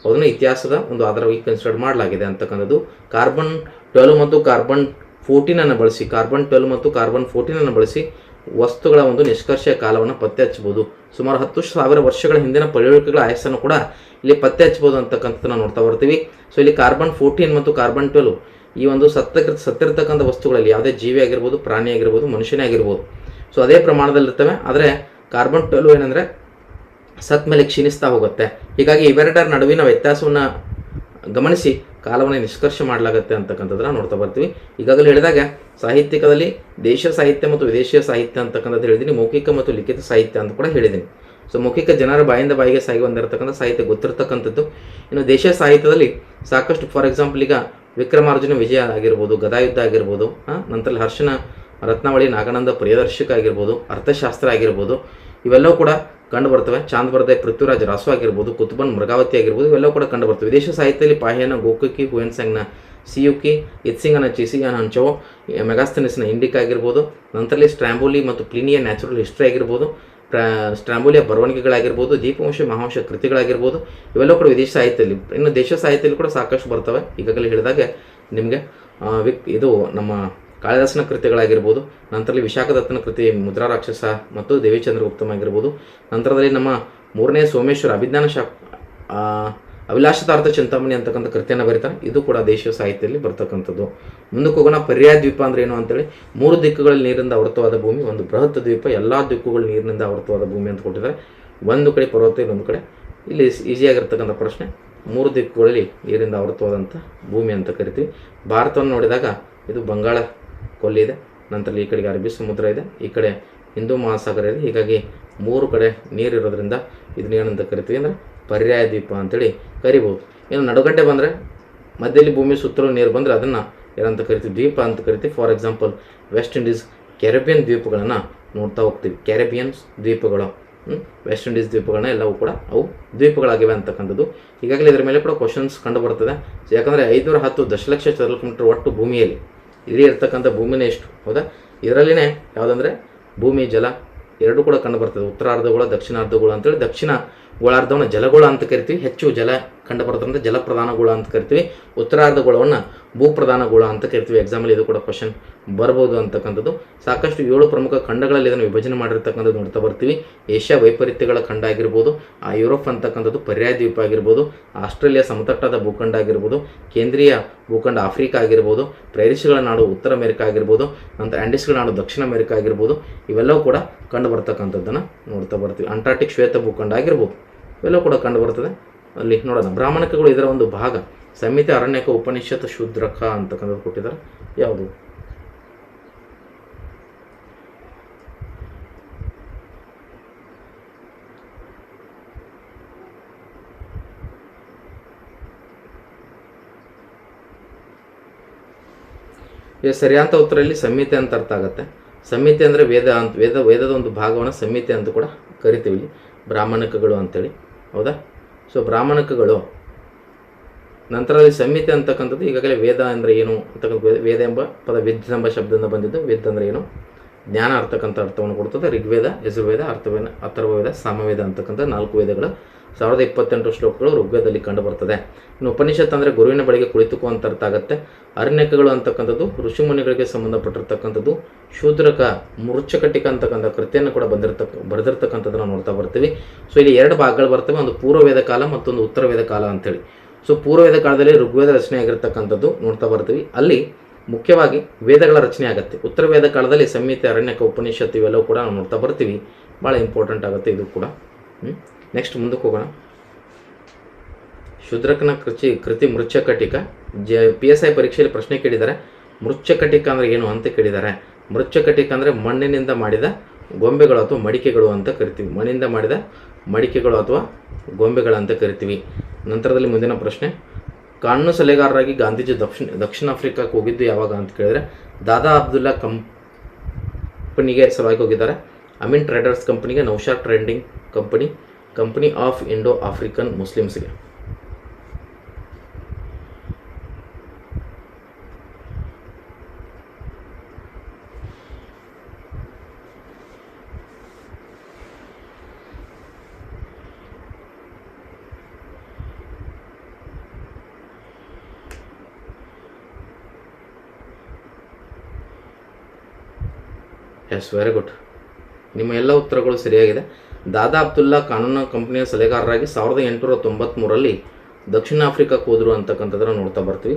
ಅದನ್ನು ಇತಿಹಾಸದ ಒಂದು ಆಧಾರವಾಗಿ ಕನ್ಸಿಡರ್ ಮಾಡಲಾಗಿದೆ ಅಂತಕ್ಕಂಥದ್ದು. ಕಾರ್ಬನ್ 12 ಮತ್ತು ಕಾರ್ಬನ್ 14 ಬಳಸಿ, ಕಾರ್ಬನ್ 12 ಮತ್ತು ಕಾರ್ಬನ್ 14 ಬಳಸಿ ವಸ್ತುಗಳ ಒಂದು ನಿಷ್ಕರ್ಷೆಯ ಕಾಲವನ್ನು ಪತ್ತೆ ಹಚ್ಚಬಹುದು. ಸುಮಾರು 10,000 ವರ್ಷಗಳ ಹಿಂದಿನ ಪಳೆಯುಳಿಕೆಗಳ ಆಯಸ್ಸನ್ನು ಕೂಡ ಇಲ್ಲಿ ಪತ್ತೆ ಹಚ್ಚಬಹುದು ಅಂತಕ್ಕಂಥದ್ದನ್ನು ನೋಡ್ತಾ ಬರ್ತೀವಿ. ಸೊ ಇಲ್ಲಿ ಕಾರ್ಬನ್ 14 ಮತ್ತು ಕಾರ್ಬನ್ 12 ಈ ಒಂದು ಸತ್ತಿರ್ತಕ್ಕಂಥ ವಸ್ತುಗಳಲ್ಲಿ ಯಾವುದೇ ಜೀವಿ ಆಗಿರ್ಬೋದು, ಪ್ರಾಣಿ ಆಗಿರ್ಬೋದು, ಮನುಷ್ಯನೇ ಆಗಿರ್ಬೋದು, ಸೊ ಅದೇ ಪ್ರಮಾಣದಲ್ಲಿರ್ತವೆ. ಆದರೆ ಕಾರ್ಬನ್ 12 ಏನಂದರೆ ಸತ್ ಮೇಲೆ ಕ್ಷೀಣಿಸ್ತಾ ಹೋಗುತ್ತೆ. ಹೀಗಾಗಿ ಇವೆರಡರ ನಡುವಿನ ವ್ಯತ್ಯಾಸವನ್ನು ಗಮನಿಸಿ ಕಾಲವನ್ನು ನಿಷ್ಕರ್ಷೆ ಮಾಡಲಾಗುತ್ತೆ ಅಂತಕ್ಕಂಥದ್ದನ್ನು ನೋಡ್ತಾ ಬರ್ತೀವಿ. ಈಗಾಗಲೇ ಹೇಳಿದಾಗ ಸಾಹಿತ್ಯಿಕದಲ್ಲಿ ದೇಶ ಸಾಹಿತ್ಯ ಮತ್ತು ವಿದೇಶೀಯ ಸಾಹಿತ್ಯ ಅಂತಕ್ಕಂಥದ್ದು ಹೇಳಿದ್ದೀನಿ. ಮೌಖಿಕ ಮತ್ತು ಲಿಖಿತ ಸಾಹಿತ್ಯ ಅಂತ ಕೂಡ ಹೇಳಿದ್ದೀನಿ. ಸೊ ಮೌಖಿಕ ಜನರ ಬಾಯಿಂದ ಬಾಯಿಗೆ ಸಾಗಿ ಬಂದಿರತಕ್ಕಂಥ ಸಾಹಿತ್ಯ ಗೊತ್ತಿರತಕ್ಕಂಥದ್ದು. ಇನ್ನು ದೇಶೀಯ ಸಾಹಿತ್ಯದಲ್ಲಿ ಸಾಕಷ್ಟು, ಫಾರ್ ಎಕ್ಸಾಂಪಲ್ ಈಗ ವಿಕ್ರಮಾರ್ಜುನ ವಿಜಯ ಆಗಿರ್ಬೋದು, ಗದಾಯುದ್ಧ ಆಗಿರ್ಬೋದು, ನಂತರ ಹರ್ಷನ ರತ್ನಾವಳಿ, ನಾಗಾನಂದ ಪ್ರಿಯದರ್ಶಕ ಆಗಿರ್ಬೋದು, ಅರ್ಥಶಾಸ್ತ್ರ ಆಗಿರ್ಬೋದು, ಇವೆಲ್ಲವೂ ಕೂಡ ಕಂಡು ಬರ್ತವೆ. ಚಾಂದ್ ಬರ್ದೆ ಪೃಥ್ವಿರಾಜ್ ರಾಸು ಆಗಿರ್ಬೋದು, ಕುತುಬನ್ ಮೃಗಾವತಿ ಆಗಿರ್ಬೋದು, ಇವೆಲ್ಲವೂ ಕೂಡ ಕಂಡು ಬರ್ತವೆ. ವಿದೇಶ ಸಾಹಿತ್ಯದಲ್ಲಿ ಪಾಹ್ಯನ ಗೋಕುಕಿ, ಹುಯೆನ್ಸಂಗ್ನ ಸಿಯುಕಿ, ಇತ್ಸಿಂಗನ ಚಿಸಿಯಾನ್ ಹಂಚೋ, ಮೆಗಾಸ್ತನಿಸ್ನ ಇಂಡಿಕಾ ಆಗಿರ್ಬೋದು, ನಂತರದಲ್ಲಿ ಸ್ಟ್ರಾಂಬೋಲಿ ಮತ್ತು ಪ್ಲಿನಿಯ ನ್ಯಾಚುರಲ್ ಹಿಸ್ಟ್ರಿ ಆಗಿರ್ಬೋದು, ಸ್ಟ್ರಾಂಬೋಲಿಯ ಬರವಣಿಗೆಗಳಾಗಿರ್ಬೋದು, ದೀಪವಂಶ ಮಹಾವಂಶ ಕೃತಿಗಳಾಗಿರ್ಬೋದು, ಇವೆಲ್ಲವೂ ಕೂಡ ವಿದೇಶ ಸಾಹಿತ್ಯದಲ್ಲಿ. ಇನ್ನು ದೇಶ ಸಾಹಿತ್ಯದಲ್ಲಿ ಕೂಡ ಸಾಕಷ್ಟು ಬರ್ತವೆ. ಈಗಾಗಲೇ ಹೇಳಿದಾಗ ನಿಮಗೆ ಇದು ನಮ್ಮ ಕಾಳಿದಾಸನ ಕೃತಿಗಳಾಗಿರ್ಬೋದು, ನಂತರದಲ್ಲಿ ವಿಶಾಖದತ್ತನ ಕೃತಿ ಮುದ್ರಾ ರಾಕ್ಷಸ ಮತ್ತು ದೇವಿಚಂದ್ರಗುಪ್ತಮ್ ಆಗಿರ್ಬೋದು, ನಂತರದಲ್ಲಿ ನಮ್ಮ 3ನೇ ಸೋಮೇಶ್ವರ ಅಭಿಲಾಷತಾರ್ಥ ಚಿಂತಾಮಣಿ ಅಂತಕ್ಕಂಥ ಕೃತಿಯನ್ನು ಬರೀತಾರೆ. ಇದು ಕೂಡ ದೇಶೀಯ ಸಾಹಿತ್ಯದಲ್ಲಿ ಬರ್ತಕ್ಕಂಥದ್ದು. ಮುಂದಕ್ಕೆ ಹೋಗೋಣ. ಪರ್ಯಾಯ ದ್ವೀಪ ಅಂದರೆ ಏನು ಅಂತೇಳಿ, 3 ದಿಕ್ಕುಗಳಲ್ಲಿ ನೀರಿನಿಂದ ಆವೃತವಾದ ಭೂಮಿ, ಒಂದು ಬೃಹತ್ ದ್ವೀಪ, ಎಲ್ಲ ದಿಕ್ಕುಗಳು ನೀರಿನಿಂದ ಆವೃತವಾದ ಭೂಮಿ ಅಂತ ಕೊಟ್ಟಿದ್ದಾರೆ. ಒಂದು ಕಡೆ ಪರ್ವತ, ಇನ್ನೊಂದು ಕಡೆ. ಇಲ್ಲಿ ಈಸಿಯಾಗಿರ್ತಕ್ಕಂಥ ಪ್ರಶ್ನೆ, 3 ದಿಕ್ಕುಗಳಲ್ಲಿ ನೀರಿಂದ ಆವೃತವಾದಂಥ ಭೂಮಿ ಅಂತ ಕರಿತೀವಿ. ಭಾರತವನ್ನು ನೋಡಿದಾಗ ಇದು ಬಂಗಾಳ ಕೊಲ್ಲಿ ಇದೆ, ನಂತರ ಈ ಕಡೆಗೆ ಅರಬ್ಬಿ ಸಮುದ್ರ ಇದೆ, ಈ ಕಡೆ ಹಿಂದೂ ಮಹಾಸಾಗರ ಇದೆ. ಹೀಗಾಗಿ 3 ಕಡೆ ನೀರಿರೋದ್ರಿಂದ ಇದನ್ನ ಏನಂತ ಕರಿತೀವಿ ಅಂದರೆ ಪರ್ಯಾಯ ದ್ವೀಪ ಅಂತೇಳಿ ಕರಿಬೋದು. ಇನ್ನು ನಡುಗಡ್ಡೆ ಬಂದರೆ ಮಧ್ಯದಲ್ಲಿ ಭೂಮಿ ಸುತ್ತಲೂ ನೀರು ಬಂದರೆ ಅದನ್ನು ಏನಂತ ಕರಿತೀವಿ, ದ್ವೀಪ ಅಂತ ಕರಿತೀವಿ. For example West Indies, Caribbean ದ್ವೀಪಗಳನ್ನು ನೋಡ್ತಾ ಹೋಗ್ತೀವಿ. ಕೆರೆಬಿಯನ್ ದ್ವೀಪಗಳು, ವೆಸ್ಟ್ ಇಂಡೀಸ್ ದ್ವೀಪಗಳನ್ನ ಎಲ್ಲವೂ ಕೂಡ ಅವು ದ್ವೀಪಗಳಾಗಿವೆ ಅಂತಕ್ಕಂಥದ್ದು. ಈಗಾಗಲೇ ಇದರ ಮೇಲೆ ಕೂಡ ಕ್ವಶನ್ಸ್ ಕಂಡು ಬರ್ತದೆ. ಯಾಕಂದರೆ 510 ದಶಲಕ್ಷ ಚದರ ಕಿಲೋಮೀಟರ್ ಒಟ್ಟು ಭೂಮಿಯಲ್ಲಿ ಇಲ್ಲಿ ಇರ್ತಕ್ಕಂಥ ಭೂಮಿನೇ ಎಷ್ಟು, ಹೌದಾ. ಇದರಲ್ಲಿನೇ ಯಾವುದಂದರೆ ಭೂಮಿ, ಜಲ ಎರಡೂ ಕೂಡ ಕಂಡು ಬರ್ತದೆ. ಉತ್ತರಾರ್ಧಗೋಳ, ದಕ್ಷಿಣಾರ್ಧಗೋಳ ಅಂತೇಳಿ ದಕ್ಷಿಣ ಗೋಳಾರ್ಧವನ್ನು ಜಲಗೋಳ ಅಂತ ಕರಿತೀವಿ. ಹೆಚ್ಚು ಜಲ ಕಂಡು ಬರ್ತದೆ ಜಲಪ್ರಧಾನ ಗೋಳ ಅಂತ ಕರಿತೀವಿ. ಉತ್ತರಾರ್ಧಗೋಳವನ್ನು ಭೂಪ್ರಧಾನ ಗೋಳ ಅಂತ ಕರಿತೀವಿ. ಎಕ್ಸಾಂಪಲ್ ಇದು ಕೂಡ ಕ್ವಶನ್ ಬರ್ಬೋದು ಅಂತಕ್ಕಂಥದ್ದು. ಸಾಕಷ್ಟು 7 ಪ್ರಮುಖ ಖಂಡಗಳಲ್ಲಿ ಇದನ್ನು ವಿಭಜನೆ ಮಾಡಿರ್ತಕ್ಕಂಥದ್ದು ನೋಡ್ತಾ ಬರ್ತೀವಿ. ಏಷ್ಯಾ ವೈಪರೀತ್ಯಗಳ ಖಂಡ ಆಗಿರ್ಬೋದು, ಯುರೋಪ್ ಅಂತಕ್ಕಂಥದ್ದು ಪರ್ಯಾಯ ದ್ವೀಪ ಆಗಿರ್ಬೋದು, ಆಸ್ಟ್ರೇಲಿಯಾ ಸಮತಟ್ಟಾದ ಭೂಖಂಡ ಆಗಿರ್ಬೋದು, ಕೇಂದ್ರೀಯ ಭೂಖಂಡ ಆಫ್ರಿಕಾ ಆಗಿರ್ಬೋದು, ಪ್ರೈರಿಸ್ಗಳ ನಾಡು ಉತ್ತರ ಅಮೆರಿಕಾ ಆಗಿರ್ಬೋದು, ನಂತರ ಆಂಡಿಸ್ಗಳ ನಾಡು ದಕ್ಷಿಣ ಅಮೆರಿಕಾ ಆಗಿರ್ಬೋದು, ಇವೆಲ್ಲವೂ ಕೂಡ ಕಂಡು ಬರ್ತಕ್ಕಂಥದ್ದನ್ನು ನೋಡ್ತಾ ಬರ್ತೀವಿ. ಅಂಟಾರ್ಟಿಕ್ ಶ್ವೇತ ಭೂಖಂಡ ಆಗಿರ್ಬೋದು, ಇವೆಲ್ಲವೂ ಕೂಡ ಕಂಡು ಬರ್ತದೆ. ಅಲ್ಲಿ ನೋಡೋಣ. ಬ್ರಾಹ್ಮಣಿಕಗಳು ಇದರ ಒಂದು ಭಾಗ. ಸಂಹಿತೆ, ಅರಣ್ಯಕ, ಉಪನಿಷತ್, ಶೂದ್ರಕ ಅಂತಕ್ಕಂಥದ್ದು ಕೊಟ್ಟಿದ್ದಾರೆ. ಯಾವುದು? ಇದು ಸರಿಯಾದ ಉತ್ತರ ಇಲ್ಲಿ ಸಂಹಿತೆ ಅಂತ ಅರ್ಥ ಆಗುತ್ತೆ. ಸಂಹಿತೆ ಅಂದರೆ ವೇದದ ಒಂದು ಭಾಗವನ್ನು ಸಂಹಿತೆ ಅಂತ ಕೂಡ ಕರಿತೀವಿ ಇಲ್ಲಿ, ಬ್ರಾಹ್ಮಣಿಕಗಳು ಅಂತೇಳಿ. ಹೌದಾ? ಸೊ ಬ್ರಾಹ್ಮಣಿಕಗಳು. ನಂತರದಲ್ಲಿ ಸಂಹಿತೆ ಅಂತಕ್ಕಂಥದ್ದು ಈಗಾಗಲೇ ವೇದ ಅಂದರೆ ಏನು ಅಂತಕ್ಕಂಥ ವೇದ ಎಂಬ ಪದ ವಿದ್ ಎಂಬ ಶಬ್ದದಿಂದ ಬಂದಿದ್ದು. ವಿದ್ ಅಂದರೆ ಏನು? ಜ್ಞಾನ ಅಂತಕ್ಕಂಥ ಅರ್ಥವನ್ನು ಕೊಡ್ತದೆ. ಋಗ್ವೇದ, ಯಜುರ್ವೇದ, ಅಥರ್ವವೇದ, ಸಾಮವೇದ ಅಂತಕ್ಕಂಥ 4 ವೇದಗಳು 1028 ಶ್ಲೋಕಗಳು ಋಗ್ವೇದದಲ್ಲಿ ಕಂಡು ಬರ್ತದೆ. ಇನ್ನು ಉಪನಿಷತ್ ಅಂದರೆ ಗುರುವಿನ ಬಳಿಗೆ ಕುಳಿತುಕೋ ಅಂತ ಅರ್ಥ ಆಗುತ್ತೆ. ಅರಣ್ಯಕಗಳು ಅಂತಕ್ಕಂಥದ್ದು ಋಷಿಮುನಿಗಳಿಗೆ ಸಂಬಂಧಪಟ್ಟಿರ್ತಕ್ಕಂಥದ್ದು. ಶೂದ್ರಕ ಮೃಚ್ಛಕಟಿಕ ಅಂತಕ್ಕಂಥ ಕೃತಿಯನ್ನು ಕೂಡ ಬರೆದಿರ್ತಕ್ಕಂಥದ್ದನ್ನು ನೋಡ್ತಾ ಬರ್ತೀವಿ. ಸೊ ಇಲ್ಲಿ 2 ಭಾಗಗಳು ಬರ್ತವೆ, ಒಂದು ಪೂರ್ವವೇದ ಕಾಲ ಮತ್ತೊಂದು ಉತ್ತರ ವೇದ ಕಾಲ ಅಂತೇಳಿ. ಸೊ ಪೂರ್ವವೇದ ಕಾಲದಲ್ಲಿ ಋಗ್ವೇದ ರಚನೆ ಆಗಿರ್ತಕ್ಕಂಥದ್ದು ನೋಡ್ತಾ ಬರ್ತೀವಿ. ಅಲ್ಲಿ ಮುಖ್ಯವಾಗಿ ವೇದಗಳ ರಚನೆ ಆಗುತ್ತೆ. ಉತ್ತರ ವೇದ ಕಾಲದಲ್ಲಿ ಸಂಹಿತೆ, ಅರಣ್ಯಕ, ಉಪನಿಷತ್ತು ಇವೆಲ್ಲವೂ ಕೂಡ ನಾವು ನೋಡ್ತಾ ಬರ್ತೀವಿ. ಭಾಳ ಇಂಪಾರ್ಟೆಂಟ್ ಆಗುತ್ತೆ ಇದು ಕೂಡ. ನೆಕ್ಸ್ಟ್ ಮುಂದಕ್ಕೆ ಹೋಗೋಣ. ಶೂದ್ರಕನ ಕೃತಿ ಮೃಚ್ಛಕಟಿಕ. PSI ಪರೀಕ್ಷೆಯಲ್ಲಿ ಪ್ರಶ್ನೆ ಕೇಳಿದ್ದಾರೆ, ಮೃಚ್ಛಕಟಿಕ ಅಂದರೆ ಏನು ಅಂತ ಕೇಳಿದ್ದಾರೆ. ಮೃಚ್ಛಕಟಿಕ ಅಂದರೆ ಮಣ್ಣಿನಿಂದ ಮಾಡಿದ ಗೊಂಬೆಗಳು ಅಥವಾ ಮಡಿಕೆಗಳು ಅಂತ ಕರಿತೀವಿ. ಮಣ್ಣಿನಿಂದ ಮಾಡಿದ ಮಡಿಕೆಗಳು ಅಥವಾ ಗೊಂಬೆಗಳು ಅಂತ ಕರಿತೀವಿ. ನಂತರದಲ್ಲಿ ಮುಂದಿನ ಪ್ರಶ್ನೆ, ಕಾನೂನು ಸಲಹೆಗಾರರಾಗಿ ಗಾಂಧೀಜಿ ದಕ್ಷಿಣ ಆಫ್ರಿಕಾಕ್ಕೆ ಹೋಗಿದ್ದು ಯಾವಾಗ ಅಂತ ಕೇಳಿದರೆ, ದಾದಾ ಅಬ್ದುಲ್ಲಾ ಕಂಪನಿಗೆ ಸಲುವಾಗಿ ಹೋಗಿದ್ದಾರೆ. ಅಮೀನ್ ಟ್ರೇಡರ್ಸ್ ಕಂಪನಿಗೆ, Naushad trading company of Indo African ಮುಸ್ಲಿಮ್ಸ್ಗೆ. Yes, very good. ನಿಮ್ಮ ಎಲ್ಲ ಉತ್ತರಗಳು ಸರಿಯಾಗಿದೆ. ದಾದಾ ಅಬ್ದುಲ್ಲಾ ಕಾನೂನು ಕಂಪನಿಯ ಸಲಹೆಗಾರರಾಗಿ 1893ರಲ್ಲಿ ದಕ್ಷಿಣ ಆಫ್ರಿಕಾಕ್ಕೆ ಹೋದರು ಅಂತಕ್ಕಂಥದ್ದನ್ನು ನೋಡ್ತಾ ಬರ್ತೀವಿ.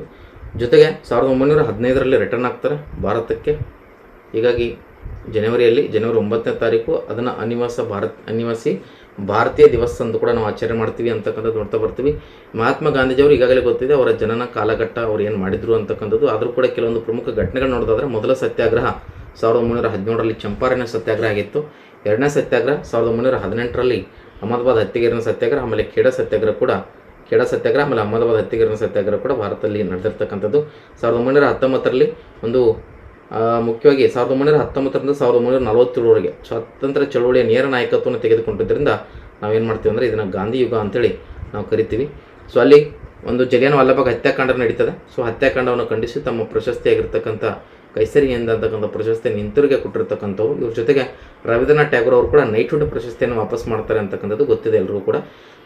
ಜೊತೆಗೆ 1915ರಲ್ಲಿ ರಿಟರ್ನ್ ಆಗ್ತಾರೆ ಭಾರತಕ್ಕೆ. ಹೀಗಾಗಿ ಜನವರಿ 9ನೇ ತಾರೀಕು ಅದನ್ನು ಅನಿವಾಸಿ ಭಾರತೀಯ ದಿವಸ ಅಂತ ಕೂಡ ನಾವು ಆಚರಣೆ ಮಾಡ್ತೀವಿ ಅಂತಕ್ಕಂಥದ್ದು ನೋಡ್ತಾ ಬರ್ತೀವಿ. ಮಹಾತ್ಮ ಗಾಂಧೀಜಿಯವರು ಈಗಾಗಲೇ ಗೊತ್ತಿದೆ ಅವರ ಜನನ ಕಾಲಘಟ್ಟ, ಅವ್ರು ಏನು ಮಾಡಿದ್ರು ಅಂತಕ್ಕಂಥದ್ದು. ಆದರೂ ಕೂಡ ಕೆಲವೊಂದು ಪ್ರಮುಖ ಘಟನೆಗಳು ನೋಡೋದಾದ್ರೆ, ಮೊದಲ ಸತ್ಯಾಗ್ರಹ 1917ರಲ್ಲಿ ಚಂಪಾರಣ ಸತ್ಯಾಗ್ರಹ ಆಗಿತ್ತು. 2ನೇ ಸತ್ಯಾಗ್ರಹ 1918ರಲ್ಲಿ ಅಹಮದಾಬಾದ್ ಹತ್ಯೆಗೇರಿನ ಸತ್ಯಾಗ್ರಹ, ಆಮೇಲೆ ಖೇಡಾ ಸತ್ಯಾಗ್ರಹ, ಆಮೇಲೆ ಅಹಮದಾಬಾದ್ ಹತ್ಯೆಗೇರಿನ ಸತ್ಯಾಗ್ರಹ ಕೂಡ ಭಾರತದಲ್ಲಿ ನಡೆದಿರ್ತಕ್ಕಂಥದ್ದು. 1919ರಲ್ಲಿ ಒಂದು ಮುಖ್ಯವಾಗಿ 1919ರಿಂದ 1947ರವರೆಗೆ ಸ್ವಾತಂತ್ರ್ಯ ಚಳವಳಿಯ ನೇರ ನಾಯಕತ್ವವನ್ನು ತೆಗೆದುಕೊಂಡಿದ್ದರಿಂದ ನಾವೇನು ಮಾಡ್ತೀವಿ ಅಂದರೆ ಇದನ್ನು ಗಾಂಧಿ ಯುಗ ಅಂತೇಳಿ ನಾವು ಕರಿತೀವಿ. ಸೊ ಅಲ್ಲಿ ಒಂದು ಜಲಿಯನ್ ವಾಲಾಬಾಗ್ ಹತ್ಯಾಕಾಂಡ ನಡೀತದೆ. ಸೊ ಹತ್ಯಾಕಾಂಡವನ್ನು ಖಂಡಿಸಿ ತಮ್ಮ ಪ್ರಶಸ್ತಿಯಾಗಿರ್ತಕ್ಕಂಥ ಕೈಸರಿಯಿಂದ ಅಂತಕ್ಕಂಥ ಪ್ರಶಸ್ತಿಯನ್ನು ಹಿಂತಿರುಗಿ ಕೊಟ್ಟಿರ್ತಕ್ಕಂಥವ್ರು. ಇವ್ರ ಜೊತೆಗೆ ರವೀಂದ್ರನಾಥ್ ಟ್ಯಾಗೋರ್ ಅವರು ಕೂಡ ನೈಟ್ಹುಡ್ ಪ್ರಶಸ್ತಿಯನ್ನು ವಾಪಸ್ ಮಾಡ್ತಾರೆ ಅಂತಕ್ಕಂಥದ್ದು ಗೊತ್ತಿದೆ ಎಲ್ಲರಿಗೂ ಕೂಡ.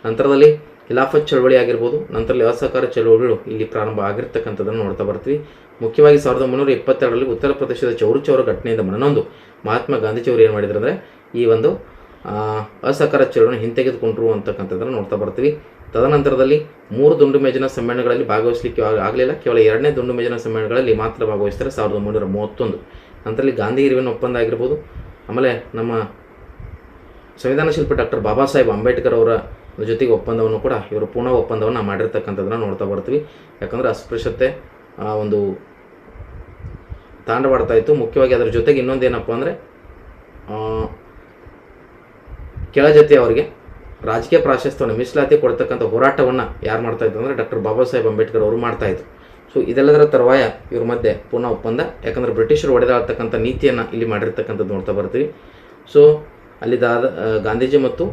ನಂತರದಲ್ಲಿ ಖಿಲಾಫತ್ ಚಳವಳಿ ಆಗಿರ್ಬೋದು, ನಂತರದಲ್ಲಿ ಅಸಹಕಾರ ಚಳವಳಿಗಳು ಇಲ್ಲಿ ಪ್ರಾರಂಭ ಆಗಿರ್ತಕ್ಕಂಥದ್ದನ್ನು ನೋಡ್ತಾ ಬರ್ತೀವಿ. ಮುಖ್ಯವಾಗಿ 1922ರಲ್ಲಿ ಉತ್ತರ ಪ್ರದೇಶದ ಚೌರ ಘಟನೆಯಿಂದ ಮನನೊಂದು ಮಹಾತ್ಮ ಗಾಂಧೀಜಿಯವರು ಏನು ಮಾಡಿದ್ರು ಅಂದರೆ ಈ ಒಂದು ಅಸಹಕಾರ ಚಳವಳಿಯನ್ನು ಹಿಂತೆಗೆದುಕೊಂಡ್ರು ಅಂತಕ್ಕಂಥದ್ದನ್ನು ನೋಡ್ತಾ ಬರ್ತೀವಿ. ತದನಂತರದಲ್ಲಿ 3 ದುಂಡು ಮೇಜಿನ ಸಮ್ಮೇಳನಗಳಲ್ಲಿ ಭಾಗವಹಿಸಲಿಕ್ಕೆ ಆಗಲಿಲ್ಲ. ಕೇವಲ 2ನೇ ದುಂಡು ಮೇಜಿನ ಸಮ್ಮೇಳನಗಳಲ್ಲಿ ಮಾತ್ರ ಭಾಗವಹಿಸ್ತಾರೆ 1931. ನಂತರದಲ್ಲಿ ಗಾಂಧಿ ಇರುವಿನ ಒಪ್ಪಂದ ಆಗಿರ್ಬೋದು, ಆಮೇಲೆ ನಮ್ಮ ಸಂವಿಧಾನ ಶಿಲ್ಪಿ ಡಾಕ್ಟರ್ ಬಾಬಾ ಸಾಹೇಬ್ ಅಂಬೇಡ್ಕರ್ ಅವರ ಜೊತೆಗೆ ಒಪ್ಪಂದವನ್ನು ಕೂಡ ಇವರು ಪೂರ್ಣ ಒಪ್ಪಂದವನ್ನು ಮಾಡಿರ್ತಕ್ಕಂಥದ್ದನ್ನು ನೋಡ್ತಾ ಬರ್ತೀವಿ. ಯಾಕಂದರೆ ಅಸ್ಪೃಶ್ಯತೆ ಒಂದು ತಾಂಡವಾಡ್ತಾ ಇತ್ತು. ಮುಖ್ಯವಾಗಿ ಅದರ ಜೊತೆಗೆ ಇನ್ನೊಂದೇನಪ್ಪ ಅಂದರೆ ಕೆಳಜಾತಿ ಅವರಿಗೆ ರಾಜಕೀಯ ಪ್ರಾಶಸ್ತ್ಯವನ್ನು ಮೀಸಲಾತಿ ಕೊಡ್ತಕ್ಕಂಥ ಹೋರಾಟವನ್ನು ಯಾರು ಮಾಡ್ತಾಯಿದ್ರು ಅಂದರೆ ಡಾಕ್ಟರ್ ಬಾಬಾ ಸಾಹೇಬ್ ಅಂಬೇಡ್ಕರ್ ಅವರು ಮಾಡ್ತಾಯಿದ್ರು. ಸೊ ಇದೆಲ್ಲದರ ತರುವಾಯ ಇವ್ರ ಮಧ್ಯೆ ಪೂರ್ಣ ಒಪ್ಪಂದ, ಯಾಕಂದರೆ ಬ್ರಿಟಿಷರು ಹೊಡೆದಾಡ್ತಕ್ಕಂಥ ನೀತಿಯನ್ನು ಇಲ್ಲಿ ಮಾಡಿರ್ತಕ್ಕಂಥದ್ದು ನೋಡ್ತಾ ಬರ್ತೀವಿ. ಸೊ ಅಲ್ಲಿ ಗಾಂಧೀಜಿ ಮತ್ತು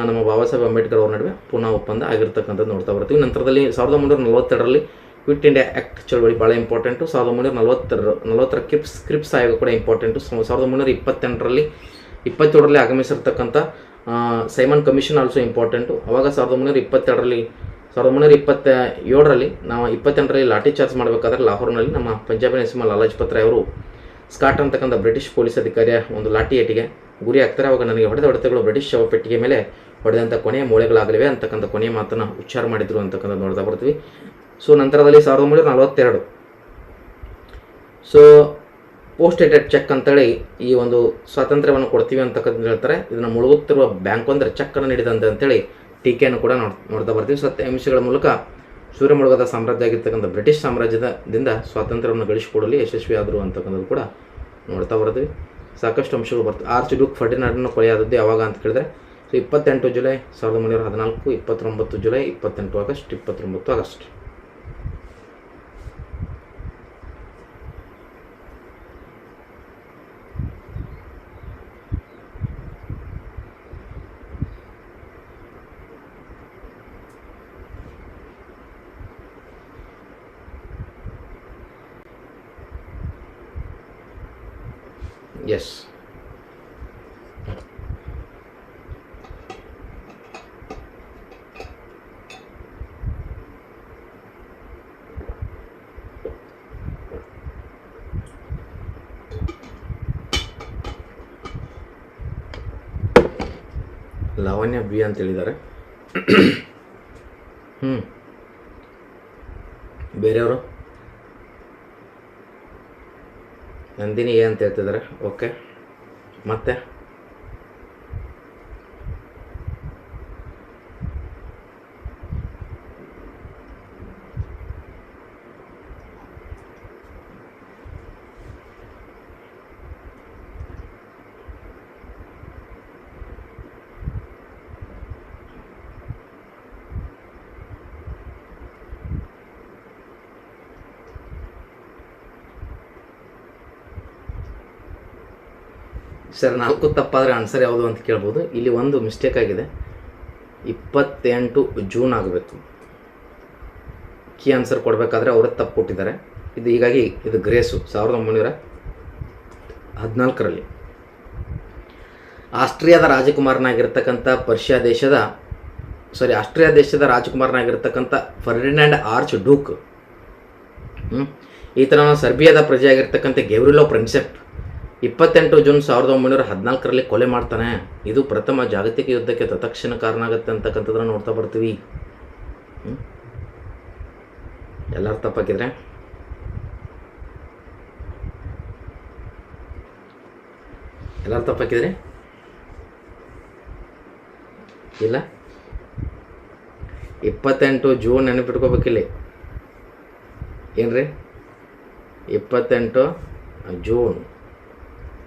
ನಮ್ಮ ಬಾಬಾ ಸಾಹೇಬ್ ಅಂಬೇಡ್ಕರ್ ಅವ್ರ ನಡುವೆ ಪೂರ್ಣ ಒಪ್ಪಂದ ಆಗಿರ್ತಕ್ಕಂಥದ್ದು ನೋಡ್ತಾ ಬರ್ತೀವಿ. ನಂತರದಲ್ಲಿ 1942ರಲ್ಲಿ ಕ್ವಿಟ್ ಇಂಡಿಯಾ ಆ್ಯಕ್ಟ್ ಚಳವಳಿ ಭಾಳ ಇಂಪಾರ್ಟೆಂಟು. 1940ರ ಕ್ರಿಪ್ಸ್ ಆಯೋಗ ಕೂಡ ಇಂಪಾರ್ಟೆಂಟು. 1927ರಲ್ಲಿ ಆಗಮಿಸಿರ್ತಕ್ಕಂಥ ಸೈಮನ್ ಕಮಿಷನ್ ಆಲ್ಸೋ ಇಂಪಾರ್ಟೆಂಟು. ಅವಾಗ 1927ರಲ್ಲಿ ನಾವು 28ರಲ್ಲಿ ಲಾಠಿ ಚಾರ್ಜ್ ಮಾಡಬೇಕಾದ್ರೆ ಲಾಹೋರ್ನಲ್ಲಿ ನಮ್ಮ ಪಂಜಾಬಿ ನರಸಿಂಹ ಲಾಲಾಜಪತ್ ರಾಯ್ ಅವರು ಸ್ಕಾಟ್ ಅಂತಕ್ಕಂಥ ಬ್ರಿಟಿಷ್ ಪೊಲೀಸ್ ಅಧಿಕಾರಿಯ ಒಂದು ಲಾಠಿ ಏಟಿಗೆ ಗುರಿ ಆಗ್ತಾರೆ. ಅವಾಗ ನನಗೆ ಹೊಡೆದ ಹೊಡೆತಗಳು ಬ್ರಿಟಿಷ್ ಶವಪೆಟ್ಟಿಗೆ ಮೇಲೆ ಹೊಡೆದಂಥ ಕೊನೆಯ ಮೂಳೆಗಳಾಗಲಿವೆ ಅಂತಕ್ಕಂಥ ಕೊನೆಯ ಮಾತನ್ನು ಉಚ್ಚಾರ ಮಾಡಿದ್ರು ಅಂತಕ್ಕಂಥ ನೋಡ್ತಾ ಬರ್ತೀವಿ. ಸೊ ನಂತರದಲ್ಲಿ 1942 ಸೊ ಪೋಸ್ಟ್ ಡೇಟೆಡ್ ಚೆಕ್ ಅಂತೇಳಿ ಈ ಒಂದು ಸ್ವಾತಂತ್ರ್ಯವನ್ನು ಕೊಡ್ತೀವಿ ಅಂತಕ್ಕಂಥ ಹೇಳ್ತಾರೆ. ಇದನ್ನು ಮುಳುಗುತ್ತಿರುವ ಬ್ಯಾಂಕ್ ಅಂದರೆ ಚೆಕ್ಕನ್ನು ನೀಡಿದಂತೆ ಅಂತೇಳಿ ಟೀಕೆಯನ್ನು ಕೂಡ ನೋಡ್ತಾ ಬರ್ತೀವಿ. ಸತ್ಯಾಂಶಗಳ ಮೂಲಕ ಸೂರ್ಯ ಮುಳುಗದ ಸಾಮ್ರಾಜ್ಯ ಆಗಿರ್ತಕ್ಕಂಥ ಬ್ರಿಟಿಷ್ ಸಾಮ್ರಾಜ್ಯದಿಂದ ಸ್ವಾತಂತ್ರ್ಯವನ್ನು ಗಳಿಸಿಕೊಡಲು ಯಶಸ್ವಿಯಾದರು ಅಂತಕ್ಕಂಥದ್ದು ಕೂಡ ನೋಡ್ತಾ ಬರ್ತೀವಿ. ಸಾಕಷ್ಟು ಅಂಶಗಳು ಬರ್ತವೆ. ಆರ್ಚ್ ಡ್ಯೂಕ್ ಫರ್ಡಿನಾಂಡ್ನ ಕೊಲೆಯಾದದ್ದು ಯಾವಾಗ ಅಂತ ಕೇಳಿದ್ರೆ, so 28 July 1914, 29 July, 28 August, 29 August. S. Lavanya B ಅಂತ ಹೇಳಿದ್ದಾರೆ. ಬೇರೆಯವರು ನಂದಿನಿ ಎ ಅಂತ ಹೇಳ್ತಿದ್ದಾರೆ. ಓಕೆ, ಮತ್ತೆ ಸರ್ 4 ತಪ್ಪಾದರೆ ಆನ್ಸರ್ ಯಾವುದು ಅಂತ ಕೇಳ್ಬೋದು. ಇಲ್ಲಿ ಒಂದು ಮಿಸ್ಟೇಕ್ ಆಗಿದೆ, 28 ಜೂನ್ ಆಗಬೇಕು. ಕೀ ಆನ್ಸರ್ ಕೊಡಬೇಕಾದ್ರೆ ಅವರು ತಪ್ಪು ಕೊಟ್ಟಿದ್ದಾರೆ. ಇದು ಹೀಗಾಗಿ ಇದು ಗ್ರೇಸು 1914ರಲ್ಲಿ ಆಸ್ಟ್ರಿಯಾ ದೇಶದ ರಾಜಕುಮಾರನಾಗಿರ್ತಕ್ಕಂಥ ಫರ್ಡಿನ್ಯಾಂಡ್ ಆರ್ಚ್ ಡೂಕ್, ಈತನ ಸರ್ಬಿಯಾದ ಪ್ರಜೆಯಾಗಿರ್ತಕ್ಕಂಥ ಗೇವ್ರಿಲೋ ಪ್ರಿನ್ಸೆಪ್ 28 ಜೂನ್ 1914ರಲ್ಲಿ ಕೊಲೆ ಮಾಡ್ತಾನೆ. ಇದು ಪ್ರಥಮ ಜಾಗತಿಕ ಯುದ್ಧಕ್ಕೆ ತತ್ಕ್ಷಣ ಕಾರಣ ಆಗುತ್ತೆ ಅಂತಕ್ಕಂಥದ್ದನ್ನು ನೋಡ್ತಾ ಬರ್ತೀವಿ. ಎಲ್ಲರೂ ತಪ್ಪಾಕಿದ್ರೆ ಇಲ್ಲ, 28 ಜೂನ್ ನೆನಪಿಟ್ಕೋಬೇಕಿಲ್ಲಿ. ಏನ್ರಿ, 28 ಜೂನ್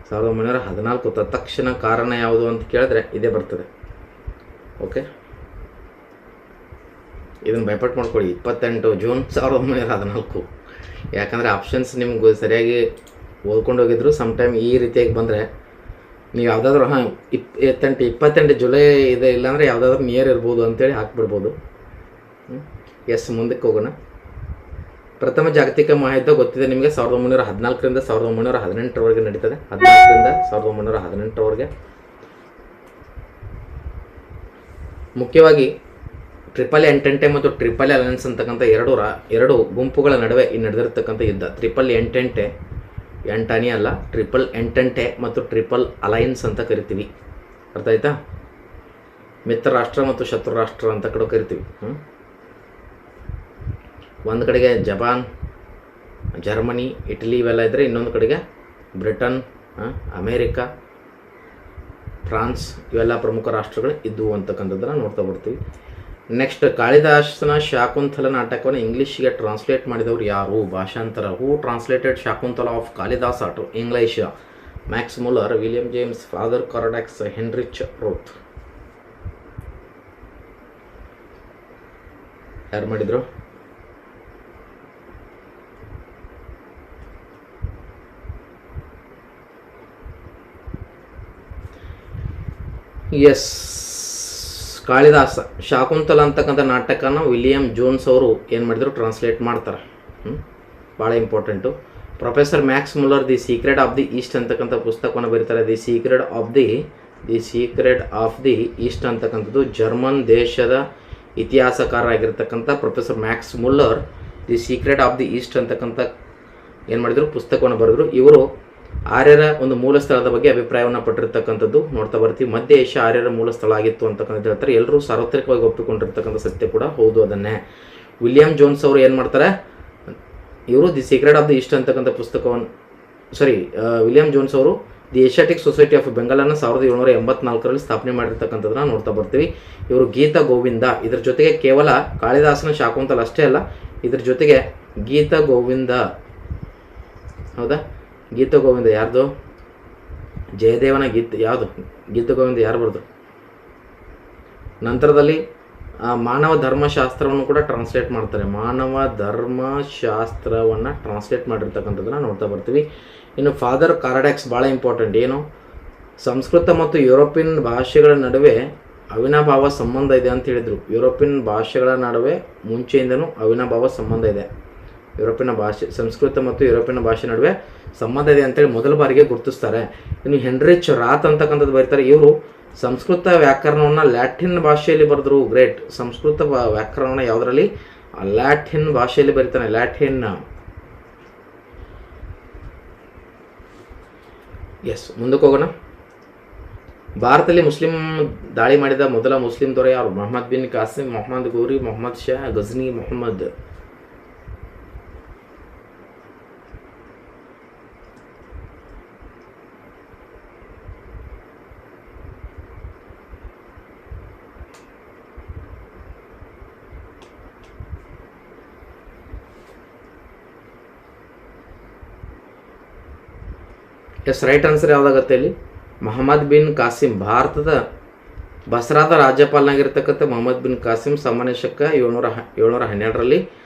1914 ತತ್ಕ್ಷಣ ಕಾರಣ ಯಾವುದು ಅಂತ ಕೇಳಿದ್ರೆ ಇದೇ ಬರ್ತದೆ. ಓಕೆ, ಇದನ್ನು ಬೈಪಟ್ ಮಾಡ್ಕೊಳ್ಳಿ, 28 ಜೂನ್ 1914. ಯಾಕಂದರೆ ಆಪ್ಷನ್ಸ್ ನಿಮ್ಗೆ ಸರಿಯಾಗಿ ಓದ್ಕೊಂಡು ಹೋಗಿದ್ರು. ಸಮ್ಟೈಮ್ ಈ ರೀತಿಯಾಗಿ ಬಂದರೆ ನೀವು ಯಾವುದಾದ್ರೂ 28 ಜುಲೈ ಇದೆ, ಇಲ್ಲಾಂದರೆ ಯಾವುದಾದ್ರೂ ನಿಯರ್ ಇರ್ಬೋದು ಅಂತೇಳಿ ಹಾಕ್ಬಿಡ್ಬೋದು. ಎಸ್, ಮುಂದಕ್ಕೆ ಹೋಗೋಣ. ಪ್ರಥಮ ಜಾಗತಿಕ ಮಹಾಯುದ್ಧ ಗೊತ್ತಿದೆ ನಿಮಗೆ, 1914ರಿಂದ 1918ರವರೆಗೆ ನಡೀತದೆ. 14ರಿಂದ 1918ರವರೆಗೆ. ಮುಖ್ಯವಾಗಿ ಟ್ರಿಪಲ್ ಎಂಟೆಂಟೆ ಮತ್ತು ಟ್ರಿಪಲ್ ಅಲಯನ್ಸ್ ಅಂತಕ್ಕಂಥ ಎರಡು ಗುಂಪುಗಳ ನಡುವೆ ಈ ನಡೆದಿರ್ತಕ್ಕಂಥ ಯುದ್ಧ. ಟ್ರಿಪಲ್ ಎಂಟೆಂಟೆ, ಎಂಟಾನಿ ಅಲ್ಲ, ಟ್ರಿಪಲ್ ಎಂಟೆಂಟೆ ಮತ್ತು ಟ್ರಿಪಲ್ ಅಲಯನ್ಸ್ ಅಂತ ಕರಿತೀವಿ. ಅರ್ಥ ಆಯ್ತಾ? ಮಿತ್ರ ರಾಷ್ಟ್ರ ಮತ್ತು ಶತ್ರು ರಾಷ್ಟ್ರ ಅಂತ ಕಡೆ ಕರಿತೀವಿ. ಒಂದು ಕಡೆಗೆ ಜಪಾನ್, ಜರ್ಮನಿ, ಇಟಲಿ ಇವೆಲ್ಲ ಇದ್ದರೆ, ಇನ್ನೊಂದು ಕಡೆಗೆ ಬ್ರಿಟನ್, ಅಮೇರಿಕಾ, ಫ್ರಾನ್ಸ್ ಇವೆಲ್ಲ ಪ್ರಮುಖ ರಾಷ್ಟ್ರಗಳು ಇದ್ದವು ಅಂತಕ್ಕಂಥದ್ದನ್ನು ನೋಡ್ತಾ ಬರ್ತೀವಿ. ನೆಕ್ಸ್ಟ್, ಕಾಳಿದಾಸನ ಶಾಕುಂತಲ ನಾಟಕವನ್ನು ಇಂಗ್ಲೀಷ್ಗೆ ಟ್ರಾನ್ಸ್ಲೇಟ್ ಮಾಡಿದವರು ಯಾರು? ಭಾಷಾಂತರ. Who translated Shakuntala of Kalidasa to English? Max Muller, William James, father ಕಾರಡಾಕ್ಸ್, ಹೆನ್ರಿಚ್ ರೋತ್. ಯಾರು ಮಾಡಿದರು? ಎಸ್, ಕಾಳಿದಾಸ ಶಾಕುಂತಲ ಅಂತಕ್ಕಂಥ ನಾಟಕನ ವಿಲಿಯಂ ಜೋನ್ಸ್ ಅವರು ಏನು ಮಾಡಿದ್ರು, ಟ್ರಾನ್ಸ್ಲೇಟ್ ಮಾಡ್ತಾರೆ. ಭಾಳ important. Professor Max Muller the secret of the East ಅಂತಕ್ಕಂಥ ಪುಸ್ತಕವನ್ನು ಬರೀತಾರೆ. The secret of the East ಅಂತಕ್ಕಂಥದ್ದು ಜರ್ಮನ್ ದೇಶದ ಇತಿಹಾಸಕಾರ ಆಗಿರ್ತಕ್ಕಂಥ professor Max Muller the secret of the East ಅಂತಕ್ಕಂಥ ಏನು ಮಾಡಿದ್ರು, ಪುಸ್ತಕವನ್ನು ಬರೆದ್ರು. ಇವರು ಆರ್ಯರ ಒಂದು ಮೂಲ ಸ್ಥಳದ ಬಗ್ಗೆ ಅಭಿಪ್ರಾಯವನ್ನು ಪಟ್ಟಿರ್ತಕ್ಕಂಥದ್ದು ನೋಡ್ತಾ ಬರ್ತೀವಿ. ಮಧ್ಯ ಏಷ್ಯಾ ಆರ್ಯರ ಮೂಲ ಸ್ಥಳ ಆಗಿತ್ತು ಅಂತಕ್ಕಂಥ ಹೇಳ್ತಾರೆ. ಎಲ್ಲರೂ ಸಾರ್ವತ್ರಿಕವಾಗಿ ಒಪ್ಪಿಕೊಂಡಿರ್ತಕ್ಕಂಥ ಸತ್ಯ ಕೂಡ ಹೌದು ಅದನ್ನೇ. ವಿಲಿಯಂ ಜೋನ್ಸ್ ಅವರು ಏನು ಮಾಡ್ತಾರೆ, ಇವರು the secret of the East ಅಂತಕ್ಕಂಥ ಪುಸ್ತಕವನ್ನು ವಿಲಿಯಂ ಜೋನ್ಸ್ ಅವರು ದಿ ಏಷ್ಯಾಟಿಕ್ ಸೊಸೈಟಿ ಆಫ್ ಬೆಂಗಾಲನ್ನು 1784ರಲ್ಲಿ ಸ್ಥಾಪನೆ ಮಾಡಿರ್ತಕ್ಕಂಥದ್ದನ್ನ ನೋಡ್ತಾ ಬರ್ತೀವಿ. ಇವರು ಗೀತ ಗೋವಿಂದ, ಇದ್ರ ಜೊತೆಗೆ ಕೇವಲ ಕಾಳಿದಾಸನ ಶಾಕುಂತಲ ಅಷ್ಟೇ ಅಲ್ಲ, ಇದ್ರ ಜೊತೆಗೆ ಗೀತ ಗೋವಿಂದ, ಹೌದಾ, ಗೀತ ಗೋವಿಂದ ಯಾರ್ದು? ಜಯದೇವನ ಯಾವುದು ಗೀತ ಗೋವಿಂದ ಯಾರು ಬರೆದ್ರು? ನಂತರದಲ್ಲಿ ಮಾನವ ಧರ್ಮಶಾಸ್ತ್ರವನ್ನು ಕೂಡ ಟ್ರಾನ್ಸ್ಲೇಟ್ ಮಾಡ್ತಾರೆ. ಮಾನವ ಧರ್ಮಶಾಸ್ತ್ರವನ್ನು ಟ್ರಾನ್ಸ್ಲೇಟ್ ಮಾಡಿರ್ತಕ್ಕಂಥದ್ದನ್ನು ನೋಡ್ತಾ ಬರ್ತೀವಿ. ಇನ್ನು ಫಾದರ್ ಕಾರಡಾಕ್ಸ್ ಭಾಳ ಇಂಪಾರ್ಟೆಂಟ್. ಏನು? ಸಂಸ್ಕೃತ ಮತ್ತು ಯುರೋಪಿಯನ್ ಭಾಷೆಗಳ ನಡುವೆ ಅವಿನಾಭಾವ ಸಂಬಂಧ ಇದೆ ಅಂತ ಹೇಳಿದರು. ಯುರೋಪಿಯನ್ ಭಾಷೆಗಳ ನಡುವೆ ಮುಂಚೆಯಿಂದನೂ ಅವಿನಾಭಾವ ಸಂಬಂಧ ಇದೆ. ಯುರೋಪಿಯನ್ ಭಾಷೆ, ಸಂಸ್ಕೃತ ಮತ್ತು ಯುರೋಪಿಯನ್ ಭಾಷೆ ನಡುವೆ ಸಂಬಂಧ ಇದೆ ಅಂತೇಳಿ ಮೊದಲ ಬಾರಿಗೆ ಗುರುತಿಸ್ತಾರೆ. ಇನ್ನು ಹೆನ್ರಿಚ್ ರಾತ್ ಅಂತಕ್ಕಂಥದ್ದು ಬರೀತಾರೆ. ಇವರು ಸಂಸ್ಕೃತ ವ್ಯಾಕರಣವನ್ನು ಲ್ಯಾಟಿನ್ ಭಾಷೆಯಲ್ಲಿ ಬರೆದ್ರು. ಗ್ರೇಟ್. ಸಂಸ್ಕೃತ ವ್ಯಾಕರಣವನ್ನು ಯಾವುದರಲ್ಲಿ? ಲ್ಯಾಟಿನ್ ಭಾಷೆಯಲ್ಲಿ ಬರೀತಾನೆ. ಲ್ಯಾಟಿನ್. ಎಸ್, ಮುಂದಕ್ಕೆ ಹೋಗೋಣ. ಭಾರತದಲ್ಲಿ ಮುಸ್ಲಿಂ ದಾಳಿ ಮಾಡಿದ ಮೊದಲ ಮುಸ್ಲಿಂ ದೊರೆ ಯಾರು? Mohammed bin Qasim, Mohammed Ghori, Mohammed Shah, Ghazni, Mohammed. Yes, right answer ಯಾವುದಾಗತ್ತೆ ಇಲ್ಲಿ? ಮೊಹಮ್ಮದ್ ಬಿನ್ ಕಾಸಿಂ. ಭಾರತದ ಬಸರಾದ ರಾಜ್ಯಪಾಲನಾಗಿರ್ತಕ್ಕಂಥ ಮೊಹಮ್ಮದ್ ಬಿನ್ ಕಾಸಿಂ ಸಾಮಾನ್ಯ ಶಕ 712ರಲ್ಲಿ